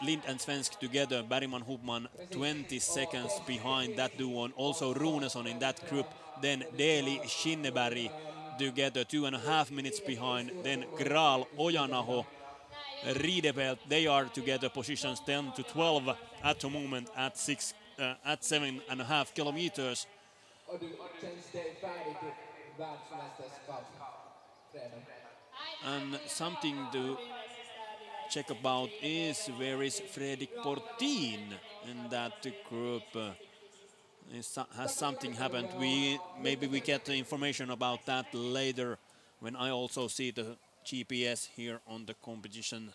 Lind and Svensk together, Bergman, Hubman 20 seconds behind that duo, and also Runesson in that group. Then Deli, Shinneberg together 2.5 minutes behind. Then Graal, Ojanaho, Riedebelt, they are together positions 10 to 12 at the moment at 7.5 kilometers. And something to check about is where is Fredrik Portin in that group. Has something happened? Maybe we get the information about that later when I also see the GPS here on the competition.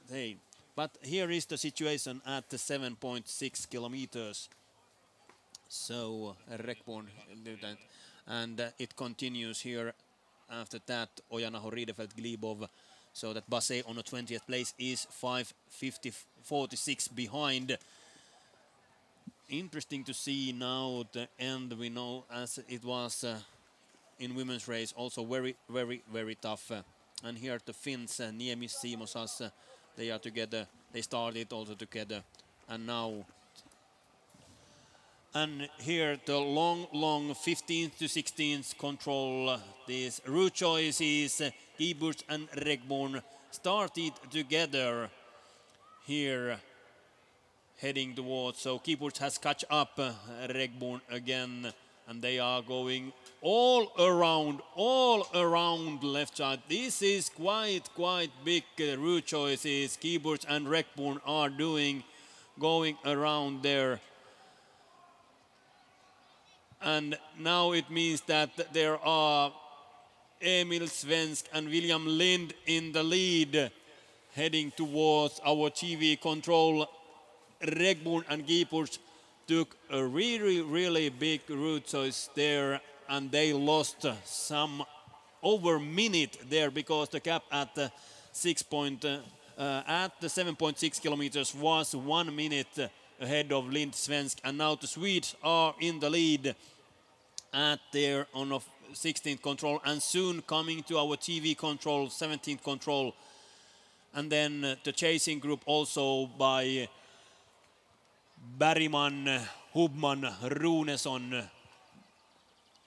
Hey, but here is the situation at the 7.6 kilometers. So Regborn do that, and it continues here after that, Ojanaho, Riedefeld, Glebov. So that Basset on the 20th place is 5:50.46 behind. Interesting to see now the end. We know as it was in women's race, also very, very, very tough. And here the Finns, Niemi, Simosas, they are together. They started also together. And now, and here the long 15th to 16th control. These route choices, Keyburst and Regborn started together here, heading towards. So Keyburst has catch up Regborn again, and they are going all around left side. This is quite big route choices. Keyburst and Regborn are going around there. And now it means that there are Emil Svensk and William Lind in the lead, heading towards our TV control. Regborn and Keyburst took a really big route choice there, and they lost some over minute there because the gap at the 7.6 kilometers was 1 minute ahead of Lind Svensk, and now the Swedes are in the lead at there on a 16th control, and soon coming to our TV control, 17th control, and then the chasing group also by Bergman, Hubman, Runesson,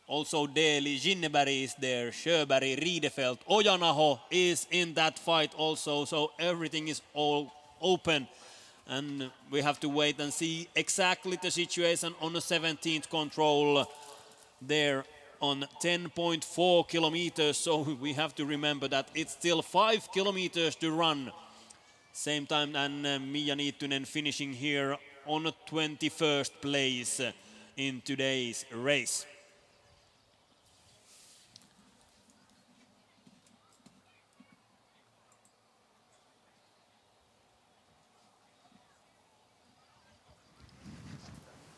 also Deli, Ginneberg is there, Sjöberg, Riedefeld, Ojanaho is in that fight also, so everything is all open. And we have to wait and see exactly the situation on the 17th control there on 10.4 kilometers. So we have to remember that it's still 5 kilometers to run. Same time, and Mia Niittynen finishing here on 21st place in today's race.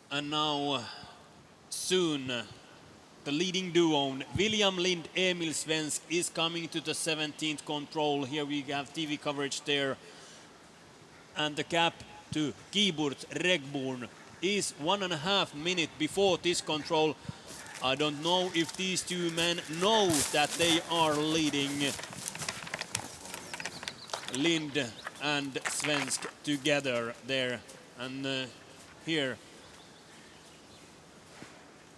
And now soon the leading duo, William Lind, Emil Svensk, is coming to the 17th control. Here we have TV coverage there. And the gap to Keyburst, Regborn is 1.5 minutes before this control. I don't know if these two men know that they are leading Lind and Svensk together there. And here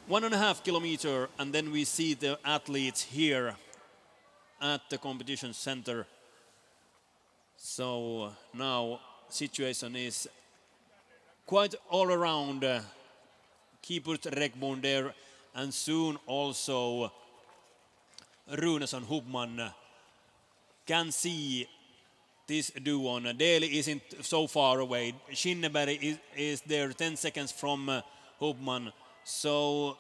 1.5 kilometer, and then we see the athletes here at the competition center. So now situation is quite all around. Keyburst, Regborn there, and soon also Runesson, Hubman can see this duo. Deli isn't so far away. Schinneberg is there 10 seconds from Hubman. So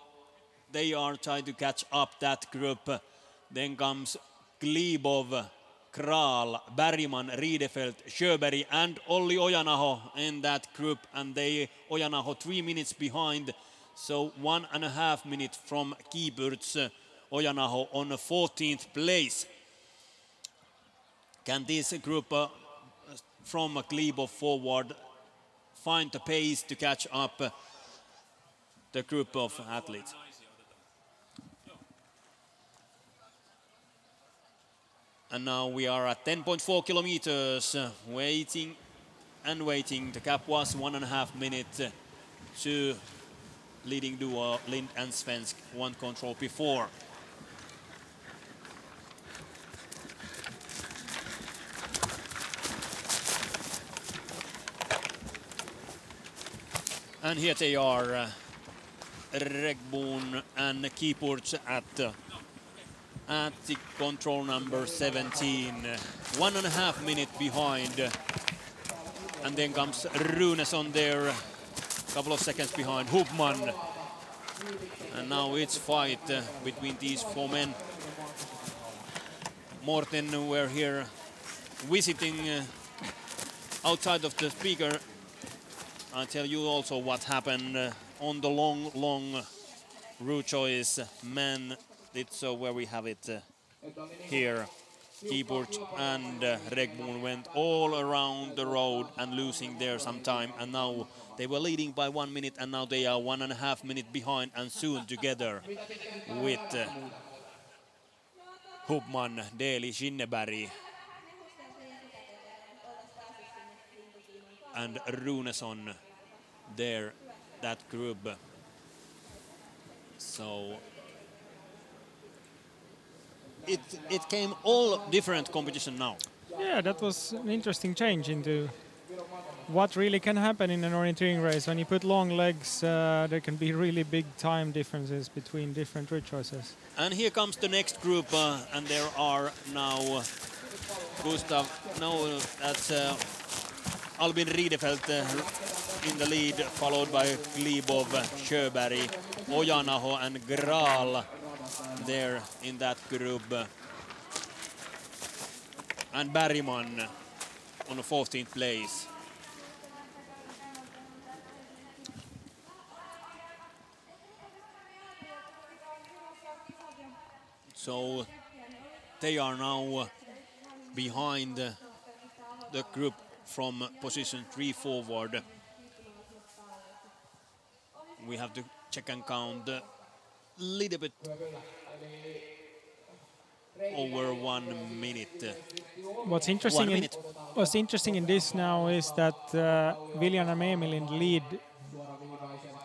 they are trying to catch up that group. Then comes Glebov, Kral, Bergman, Riedefeld, Sjöberg, and Olli Ojanaho in that group. And Ojanaho 3 minutes behind. So 1.5 minutes from Keyburst, Ojanaho on 14th place. Can this group from Glebov forward find the pace to catch up the group of athletes? And now we are at 10.4 kilometers, waiting and waiting. The gap was 1.5 minutes to leading duo Lind and Svensk, one control before. And here they are, Regborn and Keyburst at the control number 17. 1.5 minutes behind. And then comes Runesson there, a couple of seconds behind Hubman. And now it's fight between these four men. Morten, we're here visiting outside of the speaker. I'll tell you also what happened on the long route choice. Men did so where we have it here. Keyboard and Regmoon went all around the road and losing there some time, and now they were leading by 1 minute, and now they are 1.5 minutes behind, and soon together with Hubman, Deli, Shinneberg and Runeson there, that group. So it came all different competition now. Yeah, that was an interesting change into what really can happen in an orienteering race. When you put long legs, there can be really big time differences between different route choices. And here comes the next group, and there are now Gustav, no, that's Albin Riedefelt in the lead, followed by Glebov, Sjöberg, Ojanaho and Graal there in that group. And Bergman on the 14th place. So they are now behind the group from position 3 forward. We have to check and count a little bit over 1 minute. What's interesting, 1 minute. what's interesting in this now is that Viljan and Emil in the lead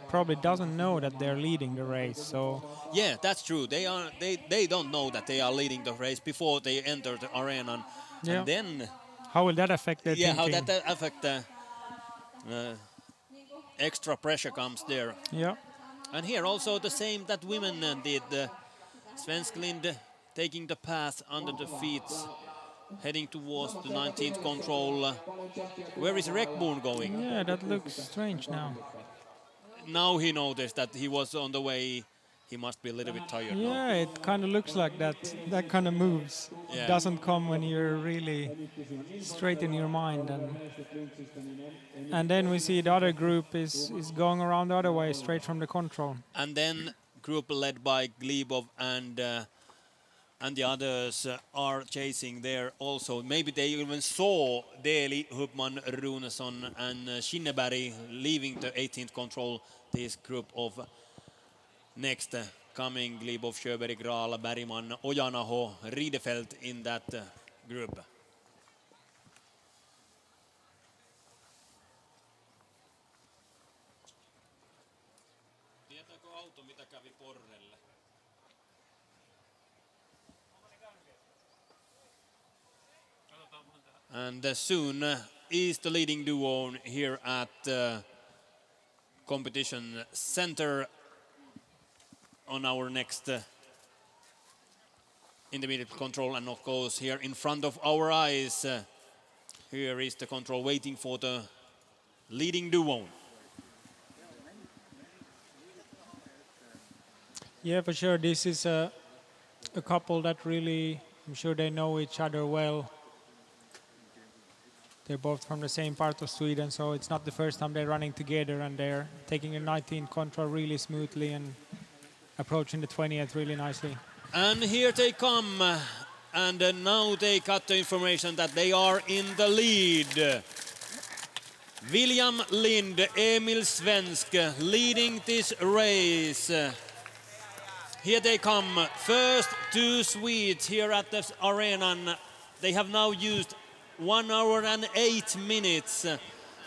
probably doesn't know that they're leading the race. So Yeah, that's true. They don't know that they are leading the race before they enter the arena, yeah. and then How will that affect their how thinking? that affect extra pressure comes there. Yeah. And here also the same that women did. Svensk Lind taking the path under the feet, heading towards the 19th control. Where is Rekboon going? Yeah, that looks strange now. Now he noticed that he was on the way. He must be a little bit tired now. Yeah, it kind of looks like that. That kind of moves. Yeah. Doesn't come when you're really straight in your mind. And then we see the other group is going around the other way, straight from the control. And then group led by Glebov and the others are chasing there also. Maybe they even saw Deli, Hubman, Runeson and Shinneberg leaving the 18th control. This group of next coming, Glebov, Sjöberg, Graal, Bergman, Ojanaho, Riedefelt in that group. Tietääkö auto, mitä kävi Porrelle? And soon is the leading duo here at competition center on our next intermediate control, and of course here in front of our eyes here is the control waiting for the leading duo. Yeah, for sure. This is a couple that really, I'm sure they know each other well. They're both from the same part of Sweden, so it's not the first time they're running together, and they're taking a 19 control really smoothly and approaching the 20th really nicely. And here they come, and now they got the information that they are in the lead. William Lind, Emil Svensk leading this race. Here they come, first two Swedes here at the arena. They have now used 1 hour and 8 minutes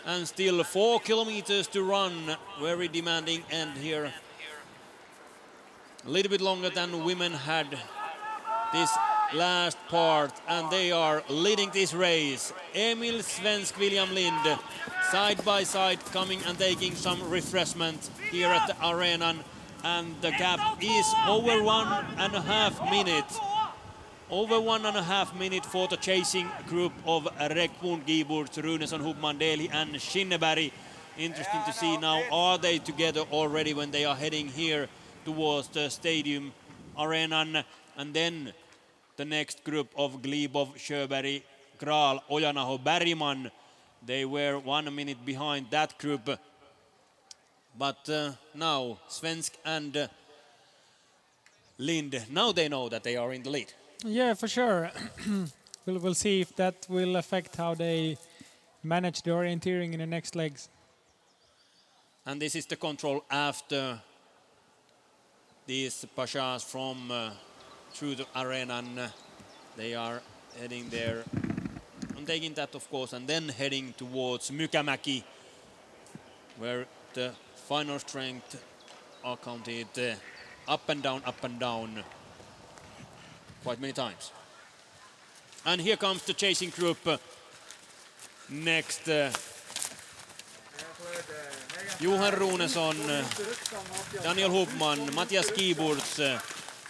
and still 4 kilometers to run. Very demanding end here. A little bit longer than women had this last part, and they are leading this race. Emil Svensk, William Lind, side by side, coming and taking some refreshment here at the arena, and the gap is over 1.5 minutes. Over 1.5 minutes for the chasing group of Rekboon, Gieburt, Runeson, Hubman, Deli and Shinneberg. Interesting to see now, are they together already when they are heading here towards the stadium arena? And then the next group of Glebov, Sjöberg, Graal, Ojanaho, Bergman. They were 1 minute behind that group. But now Svensk and Lind, now they know that they are in the lead. Yeah, for sure. We'll see if that will affect how they manage the orienteering in the next legs. And this is the control after these Pashas from through the arena. And they are heading there and taking that, of course, and then heading towards Mykämäki, where the final strength are counted up and down quite many times. And here comes the chasing group next. Johan Runesson, Daniel Hubman, Matthias Kiburts,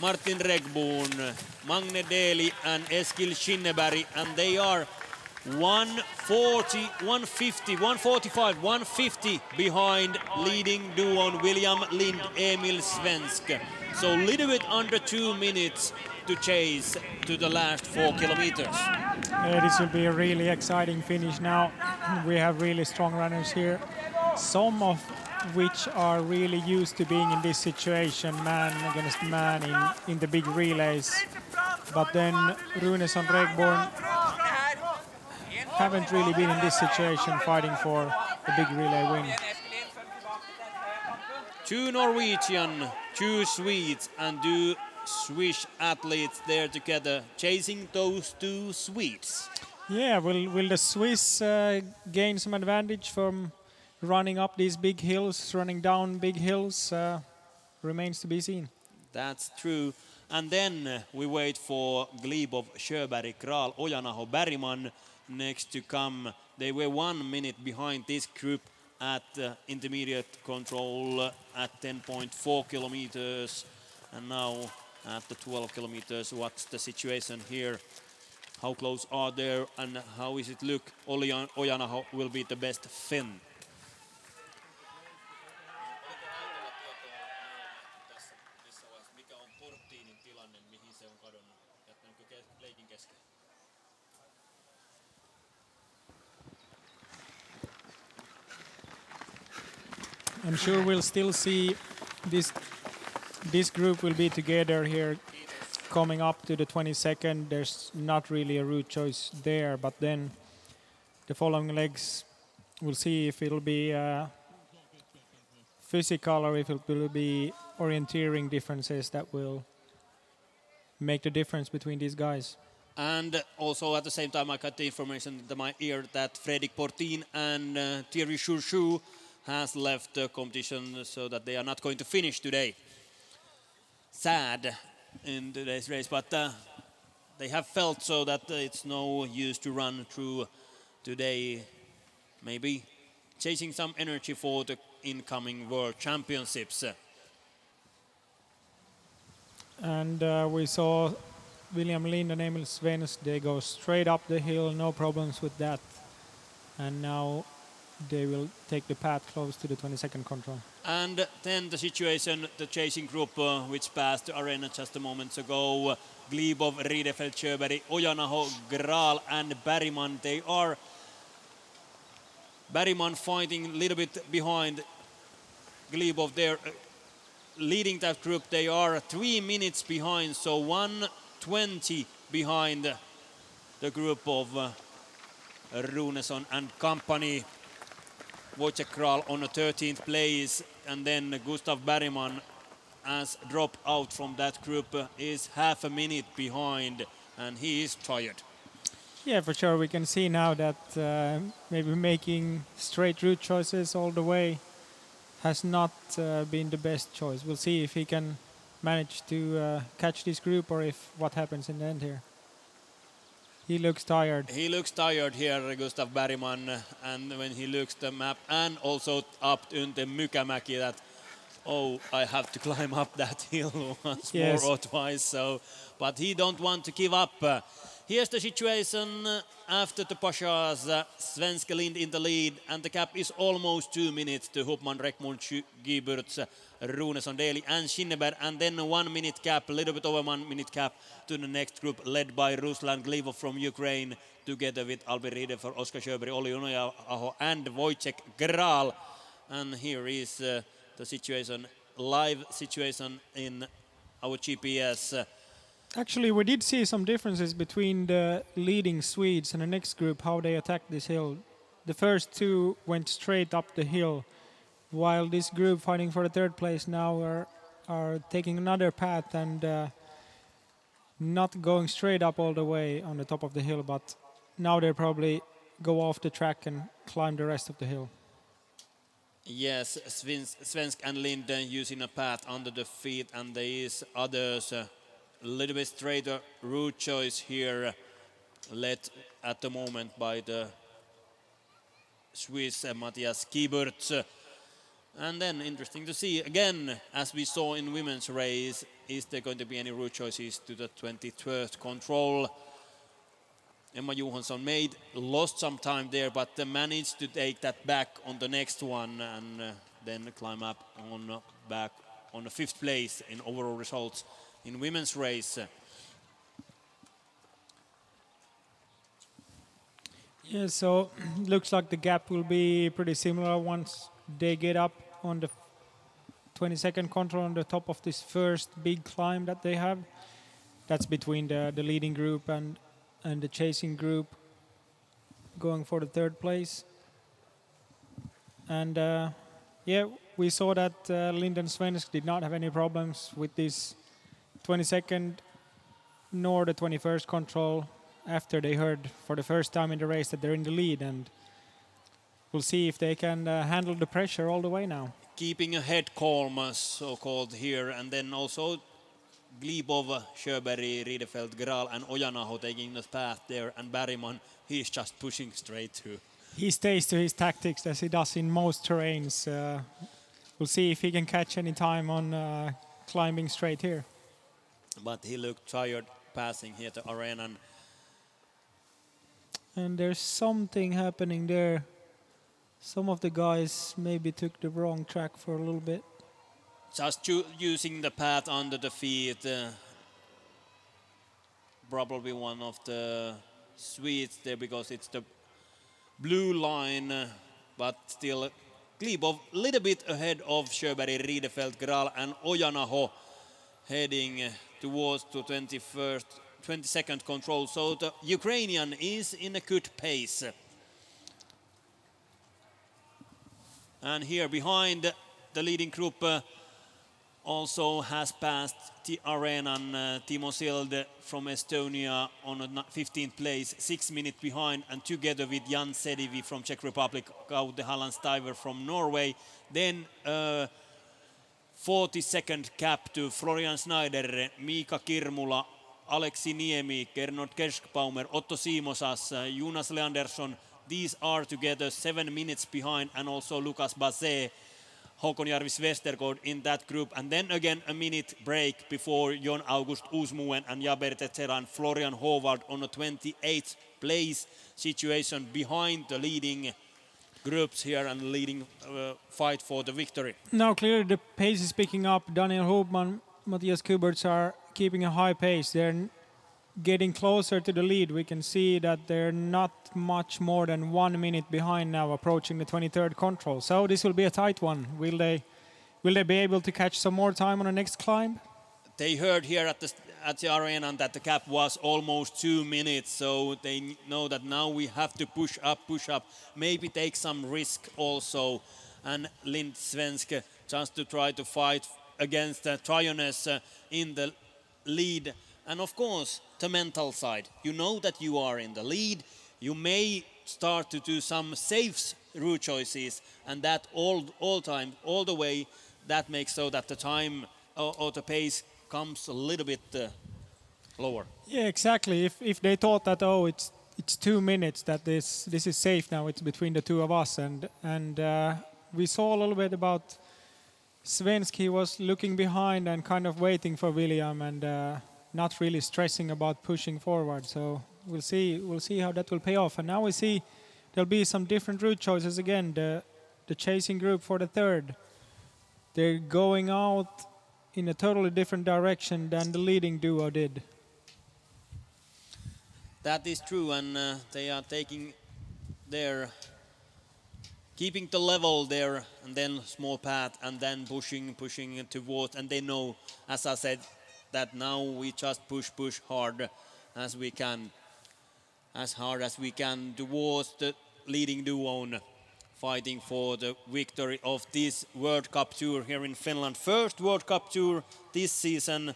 Martin Regborn, Magne Deli and Eskil Skinneberg, and they are 140, 150, 145, 150 behind leading duo William Lind, Emil Svensk. So a little bit under 2 minutes to chase to the last 4 kilometers. This will be a really exciting finish now. We have really strong runners here, some of which are really used to being in this situation, man against man in the big relays. But then Runesson, Regborn haven't really been in this situation fighting for a big relay win. 2 Norwegian, 2 Swedes and 2 Swiss athletes there together chasing those 2 Swedes. Yeah, will the Swiss gain some advantage from running up these big hills, running down big hills? Remains to be seen. That's true. And then we wait for Glebov, Sjöberg, Kral, Ojanaho, Bergman next to come. They were 1 minute behind this group at intermediate control at 10.4 kilometers. And now at the 12 kilometers, what's the situation here? How close are they and how is it look? Ojanaho will be the best Finn. I'm sure we'll still see this group will be together here coming up to the 22nd. There's not really a route choice there, but then the following legs, we'll see if it'll be physical or if it will be orienteering differences that will make the difference between these guys. And also at the same time I got the information in my ear that Fredrik Portin and Thierry Chouchou has left the competition so that they are not going to finish today. Sad in today's race, but they have felt so that it's no use to run through today. Maybe chasing some energy for the incoming World Championships. And we saw William Lind and Emil Svensk, they go straight up the hill, no problems with that. And now they will take the path close to the 22nd control. And then the situation, the chasing group which passed the arena just a moment ago, Glebov, Riedefeld, Sjöberg, Ojanaho, Gral and Bergman. They are Bergman fighting a little bit behind Glebov there. Leading that group, they are 3 minutes behind, so 1:20 behind the group of Runesson and company. Wojciech Kral on the 13th place, and then Gustav Bergman has dropped out from that group, is half a minute behind, and he is tired. Yeah, for sure. We can see now that maybe making straight route choices all the way has not been the best choice. We'll see if he can manage to catch this group or if what happens in the end here. He looks tired. He looks tired here, Gustav Bergman, and when he looks the map and also up into Mykämäki, that I have to climb up that hill once more or twice. So, but he don't want to give up. Here's the situation after the Pashas. Svensk Lind in the lead, and the gap is almost 2 minutes to Hupman, Rekmund, Giburts, Runesson, Deli and Skinneberg, and then a 1 minute gap, a little bit over 1 minute gap to the next group led by Ruslan Glebov from Ukraine, together with Albin Riede for Oskar Sjöberg, Olli Unoja-Aho and Wojciech Gral. And here is the situation, live situation in our GPS. Actually, we did see some differences between the leading Swedes and the next group, how they attacked this hill. The first two went straight up the hill, while this group fighting for the third place now are taking another path and not going straight up all the way on the top of the hill, but now they probably go off the track and climb the rest of the hill. Yes, Svensk and Linden using a path under the feet, and there is others a little bit straighter route choice here, led at the moment by the Swiss Matthias Kieberts. And then interesting to see again, as we saw in women's race, is there going to be any route choices to the 23rd control? Emma Johansson lost some time there, but managed to take that back on the next one and then climb up back on the 5th place in overall results in women's race. Yeah, so looks like the gap will be pretty similar once they get up on the 22nd control on the top of this first big climb that they have. That's between the leading group and the chasing group going for the 3rd place. And yeah, we saw that Linden Svensk did not have any problems with this 22nd nor the 21st control after they heard for the first time in the race that they're in the lead, and we'll see if they can handle the pressure all the way now. Keeping a head calm, so-called here, and then also Glebov, Sjöberg, Riedefeld, Gral and Ojanaho taking the path there, and Bergman, he's just pushing straight through. He stays to his tactics as he does in most terrains. We'll see if he can catch any time on climbing straight here. But he looked tired passing here to Arena. And there's something happening there. Some of the guys maybe took the wrong track for a little bit. Just using the path under the feet. Probably one of the Swedes there because it's the blue line. But still, Glebov a little bit ahead of Sjöberg, Riedefeld, Gral and Ojanaho heading towards the 22nd control. So the Ukrainian is in a good pace. And here behind the leading group also has passed the Arenan Timo Sild from Estonia on a 15th place, 6 minutes behind, and together with Jan Sedivi from Czech Republic, Gaude Hallandstuyver from Norway. Then 42nd cap to Florian Schneider, Miika Kirmula, Aleksi Niemi, Gernot Kerskbaumer, Otto Simosas, Jonas Leandersson. These are together 7 minutes behind, and also Lukas Bazé, Håkon Jarvis Westergaard in that group. And then again a minute break before Jon August Uusmuen and Jaber Tetera and Florian Howard on a 28th place situation behind the leading groups here and leading fight for the victory. Now clearly the pace is picking up. Daniel Hubman, Matthias Kuberts are keeping a high pace. They're getting closer to the lead. We can see that they're not much more than 1 minute behind now, approaching the 23rd control. So this will be a tight one. Will they be able to catch some more time on the next climb? They heard here at the arena that the cap was almost 2 minutes, so they know that now we have to push up, maybe take some risk also. And Lind Svensk just to try to fight against Triones in the lead. And of course, the mental side. You know that you are in the lead. You may start to do some safe route choices, and that all time, all the way, that makes so that the time or the pace comes a little bit lower. Yeah, exactly. If they thought that it's 2 minutes, that this is safe now, it's between the two of us, and we saw a little bit about Svensk. He was looking behind and kind of waiting for William and not really stressing about pushing forward. So we'll see how that will pay off. And now we see there'll be some different route choices again. The chasing group for the 3rd, they're going out in a totally different direction than the leading duo did. That is true, and they are taking keeping the level there, and then small path, and then pushing towards, and they know, as I said, that now we just push hard as we can, as hard as we can towards the leading duo, fighting for the victory of this World Cup Tour here in Finland. First World Cup Tour this season.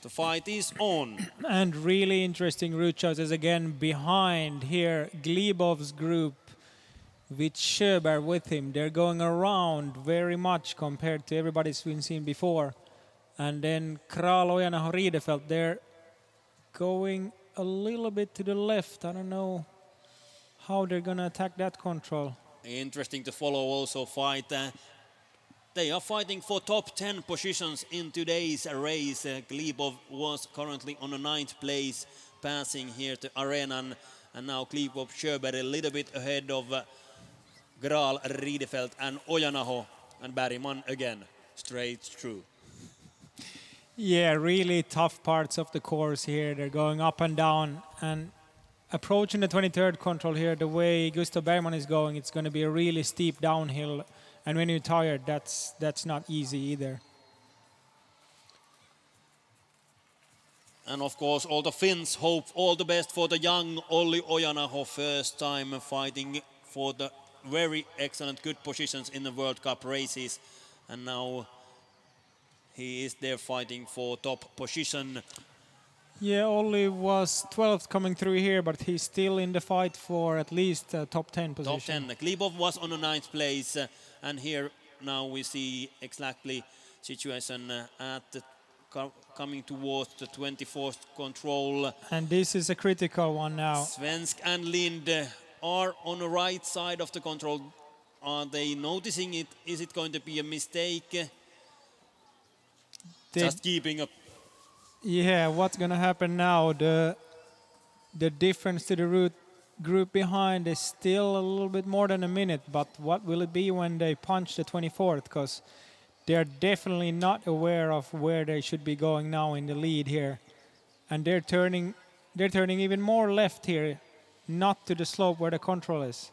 The fight is on. And really interesting route choices again behind here. Glebov's group with Sjöberg with him. They're going around very much compared to everybody's been seen before. And then Kral, Ojanaho, Riedefelt, they're going a little bit to the left. I don't know how they're going to attack that control. Interesting to follow also fight. They are fighting for top 10 positions in today's race. Glebov was currently on the 9th place, passing here to Arenan. And now Glebov, Sjöberg a little bit ahead of Kral, Riedefelt and Ojanaho. And Bergman again, straight through. Yeah, really tough parts of the course here. They're going up and down. And approaching the 23rd control here, the way Gustav Bergman is going, it's going to be a really steep downhill. And when you're tired, that's not easy either. And of course, all the Finns hope all the best for the young Olli Ojanaho, first time fighting for the very excellent, good positions in the World Cup races. And now he is there fighting for top position. Yeah, Olli was 12th coming through here, but he's still in the fight for at least a top 10 position. Top 10. Glebov was on the 9th place, and here now we see exactly situation at the coming towards the 24th control. And this is a critical one now. Svensk and Lind are on the right side of the control. Are they noticing it? Is it going to be a mistake? Just keeping up. Yeah, what's going to happen now? The difference to the route group behind is still a little bit more than a minute, but what will it be when they punch the 24th? Because they're definitely not aware of where they should be going now in the lead here. And they're turning even more left here, not to the slope where the control is.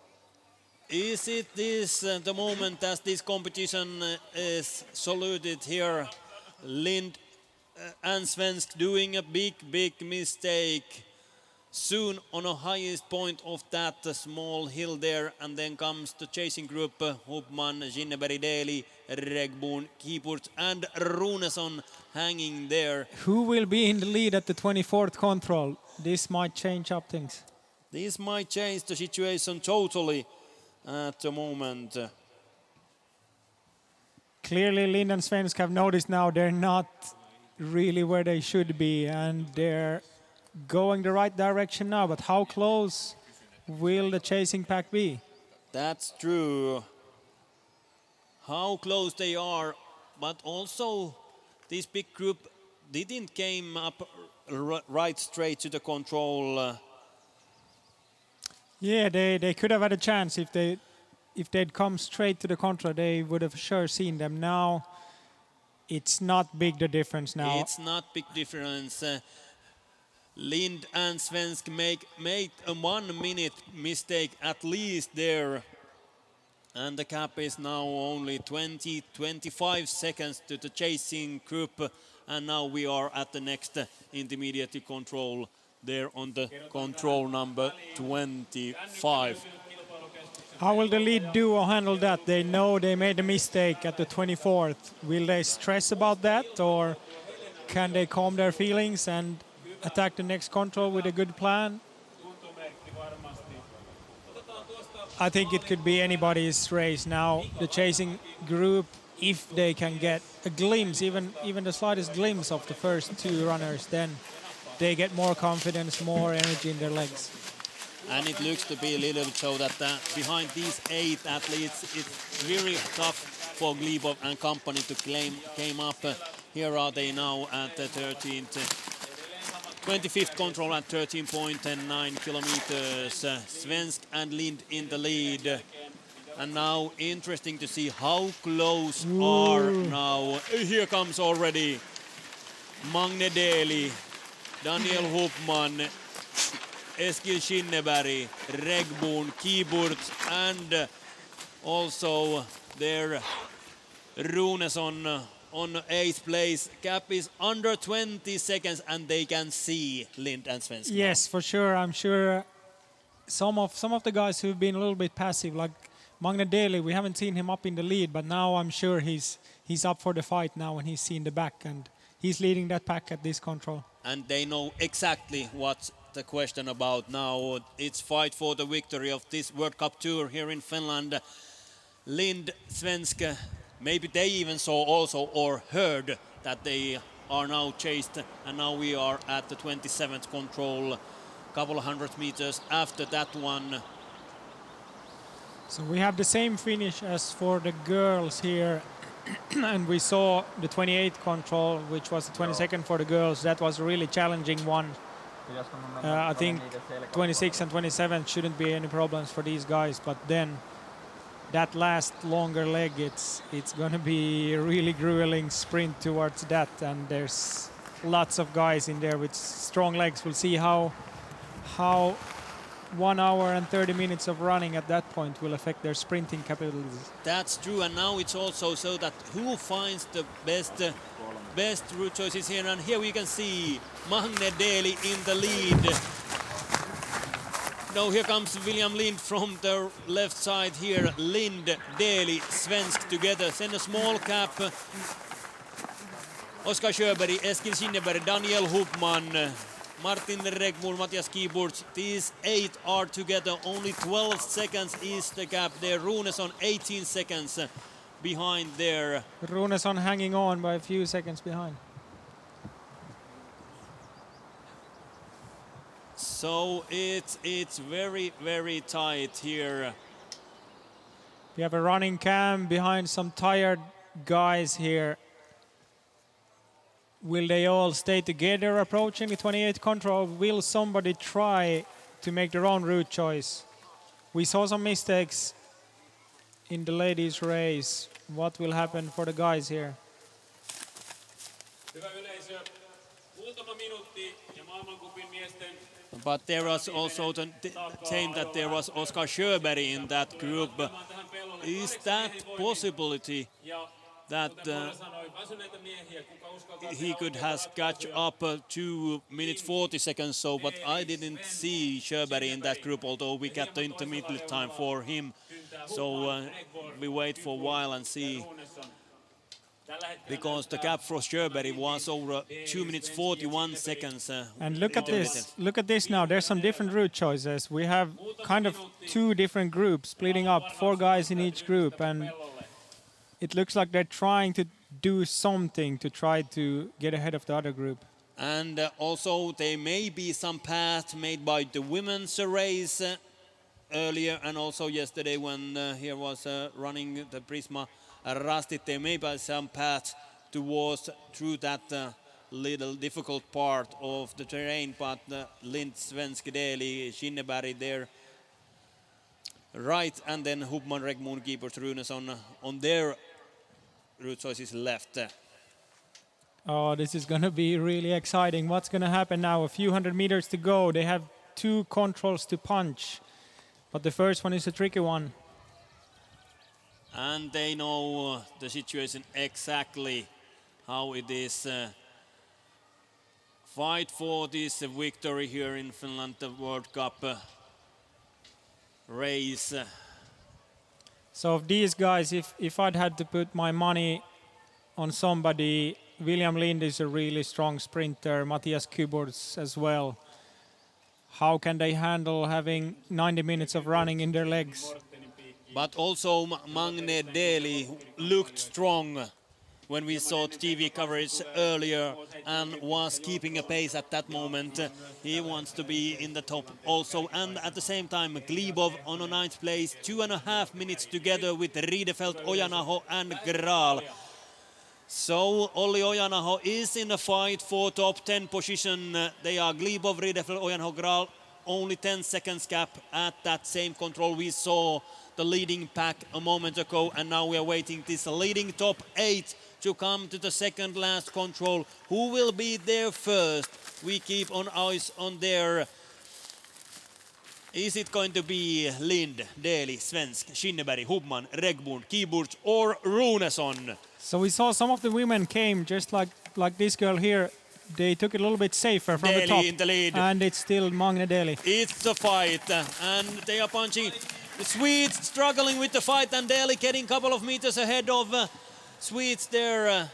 Is it this the moment as this competition is saluted here? Lind and Svensk doing a big mistake. Soon on the highest point of that small hill there, and then comes the chasing group, Hubman, Ginneberg, Deli, Regboon, Kiepurt and Runeson hanging there. Who will be in the lead at the 24th control? This might change up things. This might change the situation totally at the moment. Clearly Lind and Svensk have noticed now they're not really where they should be, and they're going the right direction now, but how close will the chasing pack be? That's true. How close they are, but also this big group didn't came up right straight to the control. Yeah, they could have had a chance if they'd come straight to the control. They would have sure seen them. Now it's not big the difference now. It's not big difference. Lind and Svensk made a 1 minute mistake at least there. And the gap is now only 20-25 seconds to the chasing group. And now we are at the next intermediate control there on the control number 25. How will the lead duo handle that? They know they made a mistake at the 24th. Will they stress about that, or can they calm their feelings and attack the next control with a good plan? I think it could be anybody's race now. The chasing group, if they can get a glimpse, even the slightest glimpse of the first two runners, then they get more confidence, more energy in their legs. And it looks to be a little bit so that behind these 8 athletes, it's very tough for Glebov and company to came up. Here are they now at the 25th control at 13.9 kilometers. Svensk and Lind in the lead. And now interesting to see how close are now. Here comes already Magne Deli, Daniel Hubman, Eskil Skinneberg, Regboon, Kiepurt, and also there Runeson on 8th place. Gap is under 20 seconds and they can see Lind and Svensk. Yes, for sure. I'm sure some of the guys who've been a little bit passive, like Magne Deli, we haven't seen him up in the lead, but now I'm sure he's up for the fight now and he's seen the back and he's leading that pack at this control. And they know exactly what's the question about now. It's fight for the victory of this World Cup tour here in Finland. Lind, Svensk, maybe they even saw also or heard that they are now chased, and now we are at the 27th control, couple of 100 meters after that one. So we have the same finish as for the girls here. And we saw the 28th control, which was the 22nd for the girls. That was a really challenging one. I think 26 and 27 shouldn't be any problems for these guys, but then that last longer leg, it's going to be a really grueling sprint towards that, and there's lots of guys in there with strong legs. We'll see how 1 hour and 30 minutes of running at that point will affect their sprinting capabilities. That's true, and now it's also so that who finds the best route choices here, and here we can see Magne Deli in the lead. Now here comes William Lind from the left side here. Lind, Deli, Svensk together. Then a small cap. Oskar Sjöberg, Eskil Kinneberg, Daniel Hubman, Martin Regmul, Matthias Keyboards. These 8 are together. Only 12 seconds is the gap there. Runesson 18 seconds behind there. Runesson hanging on by a few seconds behind. So it's very, very tight here. We have a running cam behind some tired guys here. Will they all stay together approaching the 28th control? Will somebody try to make their own route choice? We saw some mistakes in the ladies' race. What will happen for the guys here? But there was also the same that there was Oskar Sjöberg in that group. Is that possibility that he could have catch up 2 minutes 40 seconds so, but I didn't see Sjöberg in that group, although we got the intermediate time for him. So we wait for a while and see, because the gap for Sjöberg was over 2 minutes 41 seconds. And look at this now. There's some different route choices. We have kind of 2 different groups splitting up, 4 guys in each group, and it looks like they're trying to do something to try to get ahead of the other group. And also there may be some path made by the women's race earlier, and also yesterday when here was running the Prisma Rastit, there may be some path towards through that little difficult part of the terrain, but Lind, Svensk, Deli, Kinneberg there right, and then Hubman, Regmund, Giebert, Runesson on their route choices left. Oh, this is going to be really exciting. What's going to happen now? A few hundred meters to go. They have 2 controls to punch, but the first one is a tricky one. And they know the situation exactly how it is. Fight for this victory here in Finland, the World Cup race. So of these guys, if I'd had to put my money on somebody, William Lind is a really strong sprinter, Matthias Keyboards as well. How can they handle having 90 minutes of running in their legs? But also Magne Deli looked strong when we saw the TV coverage earlier and was keeping a pace at that moment. He wants to be in the top also. And at the same time, Glebov on a 9th place, 2.5 minutes together with Riedefeld, Ojanaho and Graal. So Olli Ojanaho is in a fight for top 10 position. They are Glebov, Riedefeld, Ojanaho, Graal. Only 10 seconds gap at that same control. We saw the leading pack a moment ago, and now we are waiting this leading top 8 to come to the second last control. Who will be there first? We keep on eyes on there. Is it going to be Lind, Deli, Svensk, Skinneberg, Hubman, Regbund, Kiburts or Runesson? So we saw some of the women came just like this girl here. They took it a little bit safer from Deli the top. in the lead. And it's still Magne Deli. It's a fight and they are punching. The Swedes struggling with the fight and Deli getting a couple of meters ahead of Swedes there.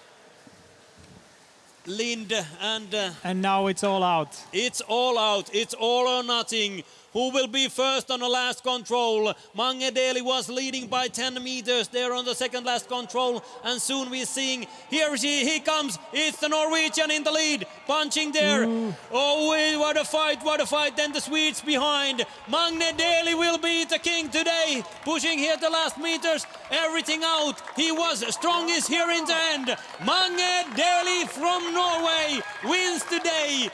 Lind and now it's all out. It's all out. It's all or nothing. Who will be first on the last control? Mange Deli was leading by 10 meters there on the second last control. And soon we're seeing, he comes. It's the Norwegian in the lead, punching there. Oh, what a fight, what a fight. Then the Swedes behind. Mange Deli will be the king today. Pushing here the last meters, everything out. He was strongest here in the end. Mange Deli from Norway wins today.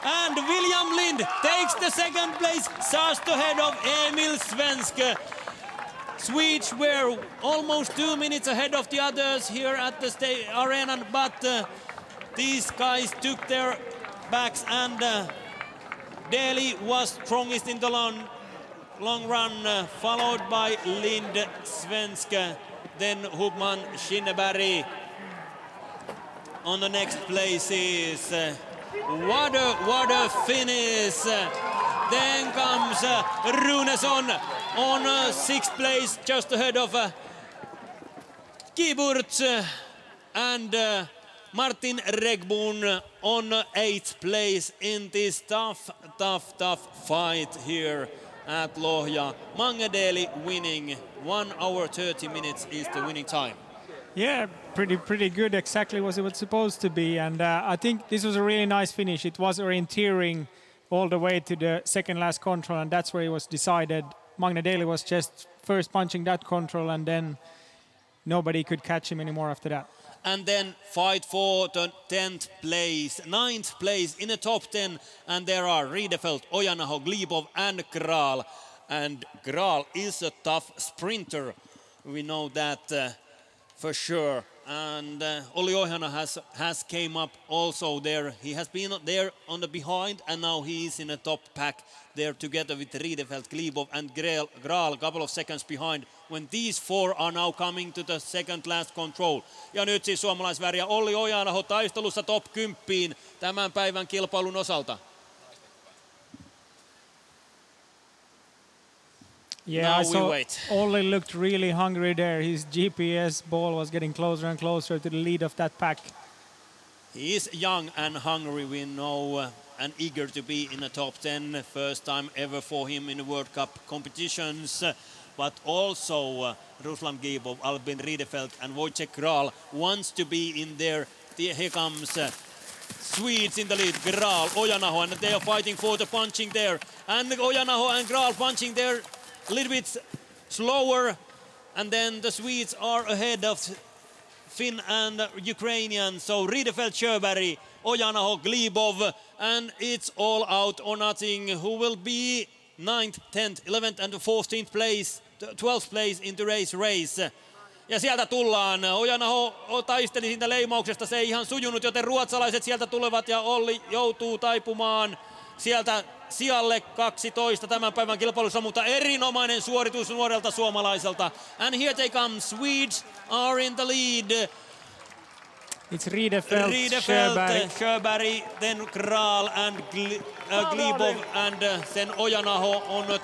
And William Lind takes the second place, just ahead of Emil Svensk. Swedes were almost 2 minutes ahead of the others here at the arena, but these guys took their backs and Deli was strongest in the long run, followed by Lind, Svensk, then Hubman, Skinneberg. On the next place is what a finish. Then comes Runesson on sixth place, just ahead of Kiburt, and Martin Regbun on eighth place in this tough fight here at Lohja. Mange Deli winning. 1 hour 30 minutes is the winning time. Yeah, pretty good, exactly what it was supposed to be. And I think this was a really nice finish. It was orienteering all the way to the second last control, and that's where it was decided. Magne Deli was just first punching that control, and then nobody could catch him anymore after that. And then fight for the 10th place, 9th place in the top 10. And there are Riedefeld, Ojanaho, Glebov and Kral. And Kral is a tough sprinter. We know that for sure. And Olli Ojana has came up also there. He has been there on the behind, and now he is in the top pack there together with Riedefeld, Glebov and Kral, a couple of seconds behind, when these four are now coming to the second last control. Ja nyt siis suomalaisväriä Olli Ojanaho taistelussa top 10 tämän päivän kilpailun osalta. Yeah, I saw Olli looked really hungry there. His GPS ball was getting closer and closer to the lead of that pack. He is young and hungry, we know, and eager to be in the top 10. First time ever for him in the World Cup competitions. But also Ruslan Glebov, Albin Riedefeld and Wojciech Kral wants to be in there. Here comes Swedes in the lead, Kral, Ojanaho, and they are fighting for the punching there. And Ojanaho and Kral punching there a little bit slower, and then the Swedes are ahead of Finn and Ukrainian. So Riedefeld, Sjöberg, Ojanaho, Glebov, and it's all out or nothing. Who will be 9th, 10th, 11th and 14th place, 12th place in the race. Ja sieltä tullaan. Ojanaho taisteli siitä leimauksesta, se ei ihan sujunut, joten ruotsalaiset sieltä tulevat ja Olli joutuu taipumaan sieltä sijalle 12 tämän päivän kilpailussa, mutta erinomainen suoritus nuorelta suomalaiselta. And here they come, Swedes are in the lead. It's Riedefeld, Sjöberg, then Kral and Glebov, and then Ojanaho on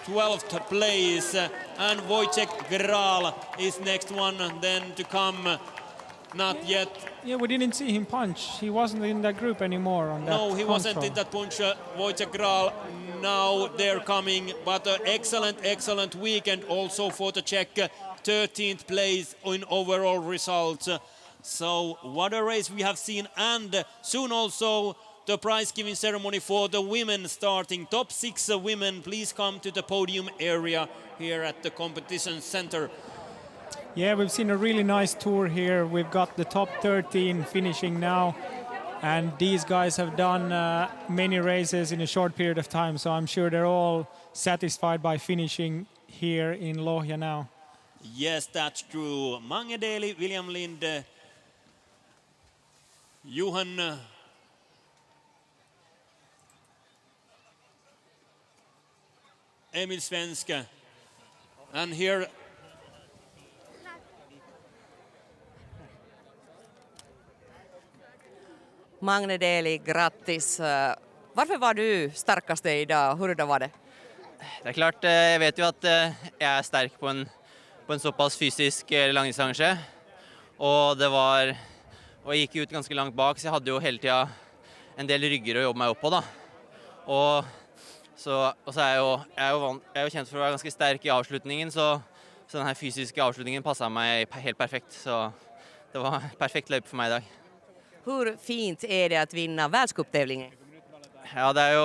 12th place. And Wojciech Kral is next one, then to come. Not yet. Yeah, we didn't see him punch. He wasn't in that group anymore on that No, he control. wasn't in that punch. Wojciech Kral, now they're coming. But excellent weekend also for the Czech. 13th place in overall results. So what a race we have seen. And soon also the prize giving ceremony for the women starting. Top 6 women, please come to the podium area here at the competition center. Yeah, we've seen a really nice tour here. We've got the top 13 finishing now, and these guys have done many races in a short period of time, so I'm sure they're all satisfied by finishing here in Lohja now. Yes, that's true. Mange Deli, William Lind, Johan Emil Svenske. And here Magne Deli, grattis. Varför var du starkaste idag? Hur var det? Det er klart, jeg vet jo at jeg er sterk på en såpass fysisk langdistanse. Og og jeg gikk jo ut ganske langt bak, så jeg hadde jo hele tida en del rygger å jobbe meg opp på, da. Og så er jeg jo kjent for å være ganske sterk i avslutningen, så den her fysiske avslutningen passet meg helt perfekt. Så det var perfekt løype for meg i dag. Hur fint är det att vinna världscuptävlingen? Ja, jeg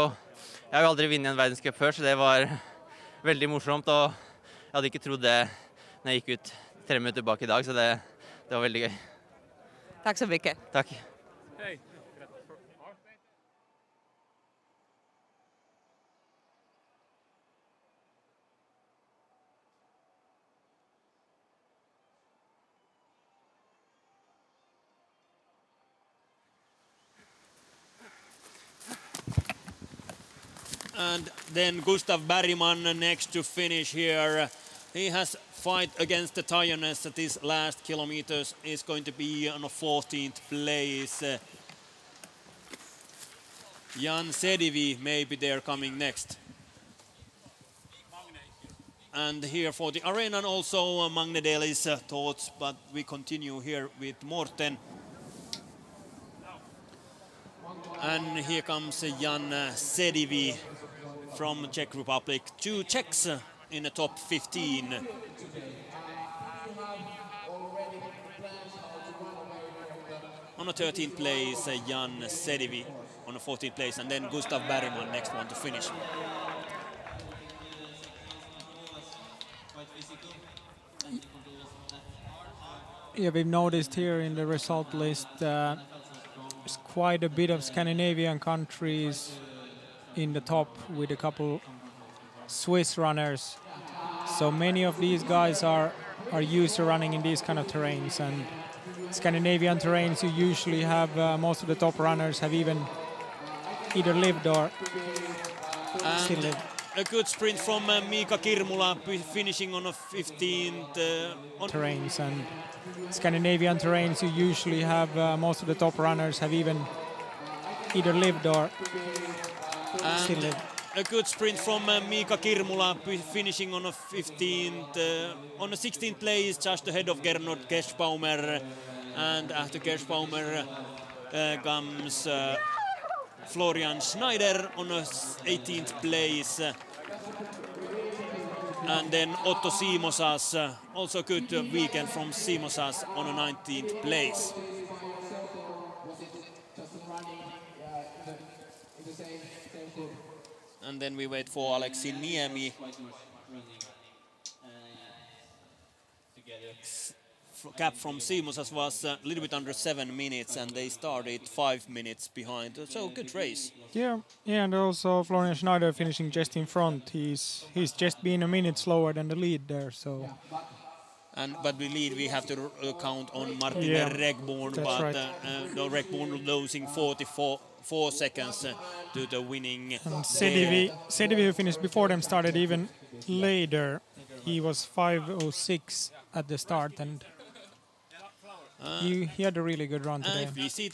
har jo aldri vunnet en verdenscup før, så det var veldig morsomt. Og jeg hadde ikke trodd det når jeg gikk ut 3 minutter bak i dag, så det var veldig gøy. Tack så mycket. Takk. and then Gustav Bergman next to finish here. He has fight against the tiredness that these last kilometers is going to be on a 14th place. Jan Sedivi maybe they're coming next. And here for the arena and also Magne Deli's thoughts, but we continue here with Morten. And here comes Jan Sedivi from Czech Republic. 2 Czechs in the top 15. On the 13th place, Jan Sedivi on the 14th place, and then Gustav Bergman next one to finish. Yeah, we've noticed here in the result list there's quite a bit of Scandinavian countries in the top with a couple Swiss runners. So many of these guys are used to running in these kind of terrains, and Scandinavian terrains you usually have most of the top runners have either lived or still live. A good sprint from Mika Kirmula finishing on a 15th terrains, and Scandinavian terrains you usually have most of the top runners have either lived or still live. A good sprint from Mika Kirmula finishing on a 15th on the 16th place, just ahead of Gernot Kerschbaumer, and after Kerschbaumer comes Florian Schneider on a 18th place, and then Otto Simosas, also good weekend from Simosas on a 19th place. And then we wait for Aleksi Niemi. Cap from Simosas was a little bit under 7 minutes, and they started 5 minutes behind. So good race. Yeah, and also Florian Schneider finishing just in front. He's just been a minute slower than the lead there. So. But we lead, we have to count on Martin Regborn, but right. No, Regborn losing 4 seconds to the winning. And Sedivi, who finished before them, started even later. He was 5:06 at the start, and he had a really good run today. If we see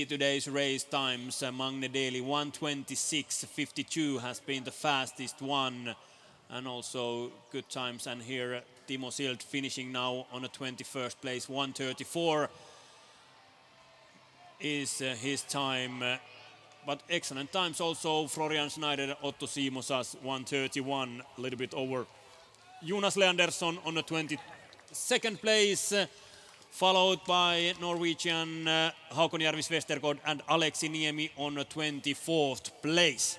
today's race times, Magne Deli 1:26.52 has been the fastest one, and also good times. And here Timo Sild finishing now on a 21st place, 1:34 is his time. But excellent times also Florian Schneider, Otto Simosas 1:31, a little bit over Jonas Leandersson on the 22nd place, followed by Norwegian Haakon Järvis Vestergaard and Aleksi Niemi on the 24th place.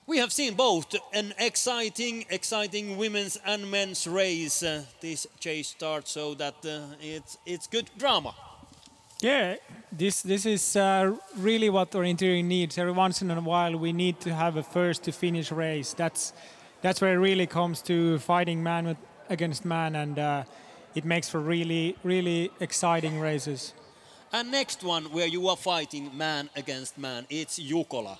We have seen both an exciting women's and men's race. This chase starts so that it's good drama. Yeah, this is really what orienteering needs. Every once in a while we need to have a first to finish race. That's where it really comes to fighting man against man, and it makes for really exciting races. And next one where you are fighting man against man, it's Jukola.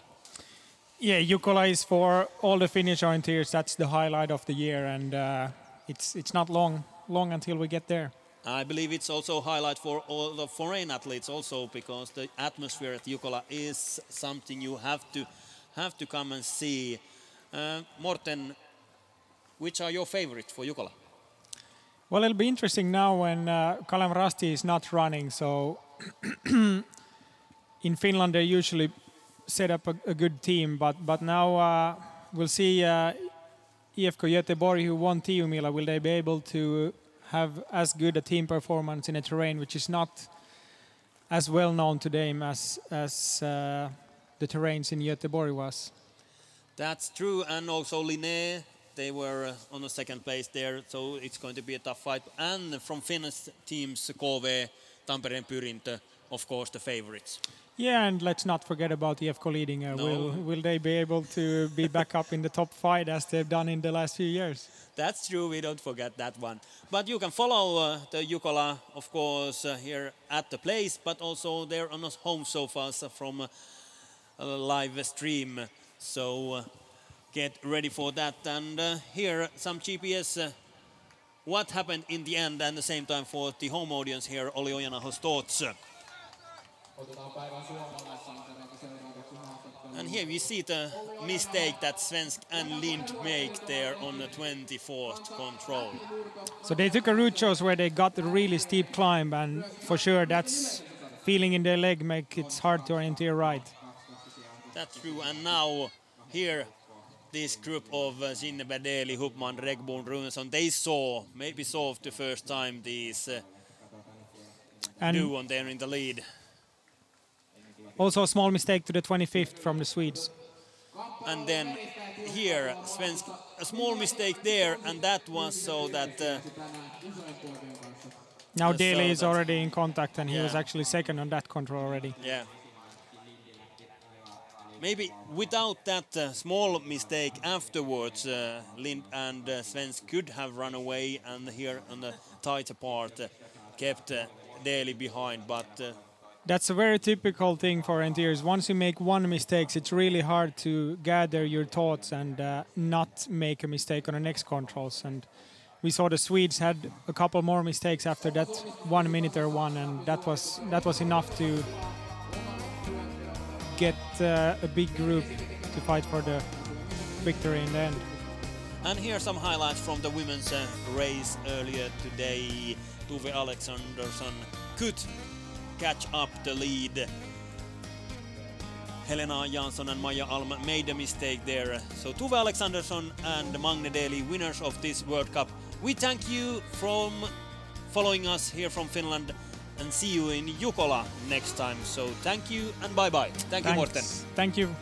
Yeah, Jukola is for all the Finnish orienteers. That's the highlight of the year, and it's not long until we get there. I believe it's also a highlight for all the foreign athletes also, because the atmosphere at Jukola is something you have to come and see. Morten, which are your favorites for Jukola? Well, it'll be interesting now when Kalev Rasti is not running. So in Finland they usually set up a good team, but now we'll see IFK Göteborg, who won Tiomila, will they be able to have as good a team performance in a terrain which is not as well known today as the terrains in Göteborg was. That's true, and also Linné, they were on the second place there, so it's going to be a tough fight. And from Finnish teams, KV, Tampereen Pyrintö, of course, the favorites. Yeah, and let's not forget about IFK Lidingö. No. Will they be able to be back up in the top 5 as they've done in the last few years? That's true, we don't forget that one. But you can follow the Jukola, of course, here at the place, but also there on the home sofas from a live stream. So get ready for that. And here some GPS, what happened in the end, and the same time for the home audience here, Olli Ojanaho's thoughts. And here we see the mistake that Svensk and Lind make there on the 24th control. So they took a route choice where they got a really steep climb, and for sure that's feeling in their leg make it hard to orienteer right. That's true, and now here this group of Sinne Berdeli, Hupman, Regborn, Runesson, they maybe saw the first time these duo there in the lead. Also a small mistake to the 25th from the Swedes. And then here, Svensk, a small mistake there, and that was so that... now Daly is already in contact, and he was actually second on that control already. Yeah. Maybe without that small mistake afterwards, Lind and Svensk could have run away, and here on the tighter part kept Daly behind, but... That's a very typical thing for orienteers. Once you make one mistake, it's really hard to gather your thoughts and not make a mistake on the next controls. And we saw the Swedes had a couple more mistakes after that 1 minute or one, and that was enough to get a big group to fight for the victory in the end. And here are some highlights from the women's race earlier today. Tuve Alexandersson could catch up the lead. Helena Jansson and Maja Alm made a mistake there. So Tuve Alexandersson and Magne Daly, winners of this World Cup. We thank you from following us here from Finland, and see you in Jukola next time. So thank you and bye-bye. Thank you, Morten. Thank you.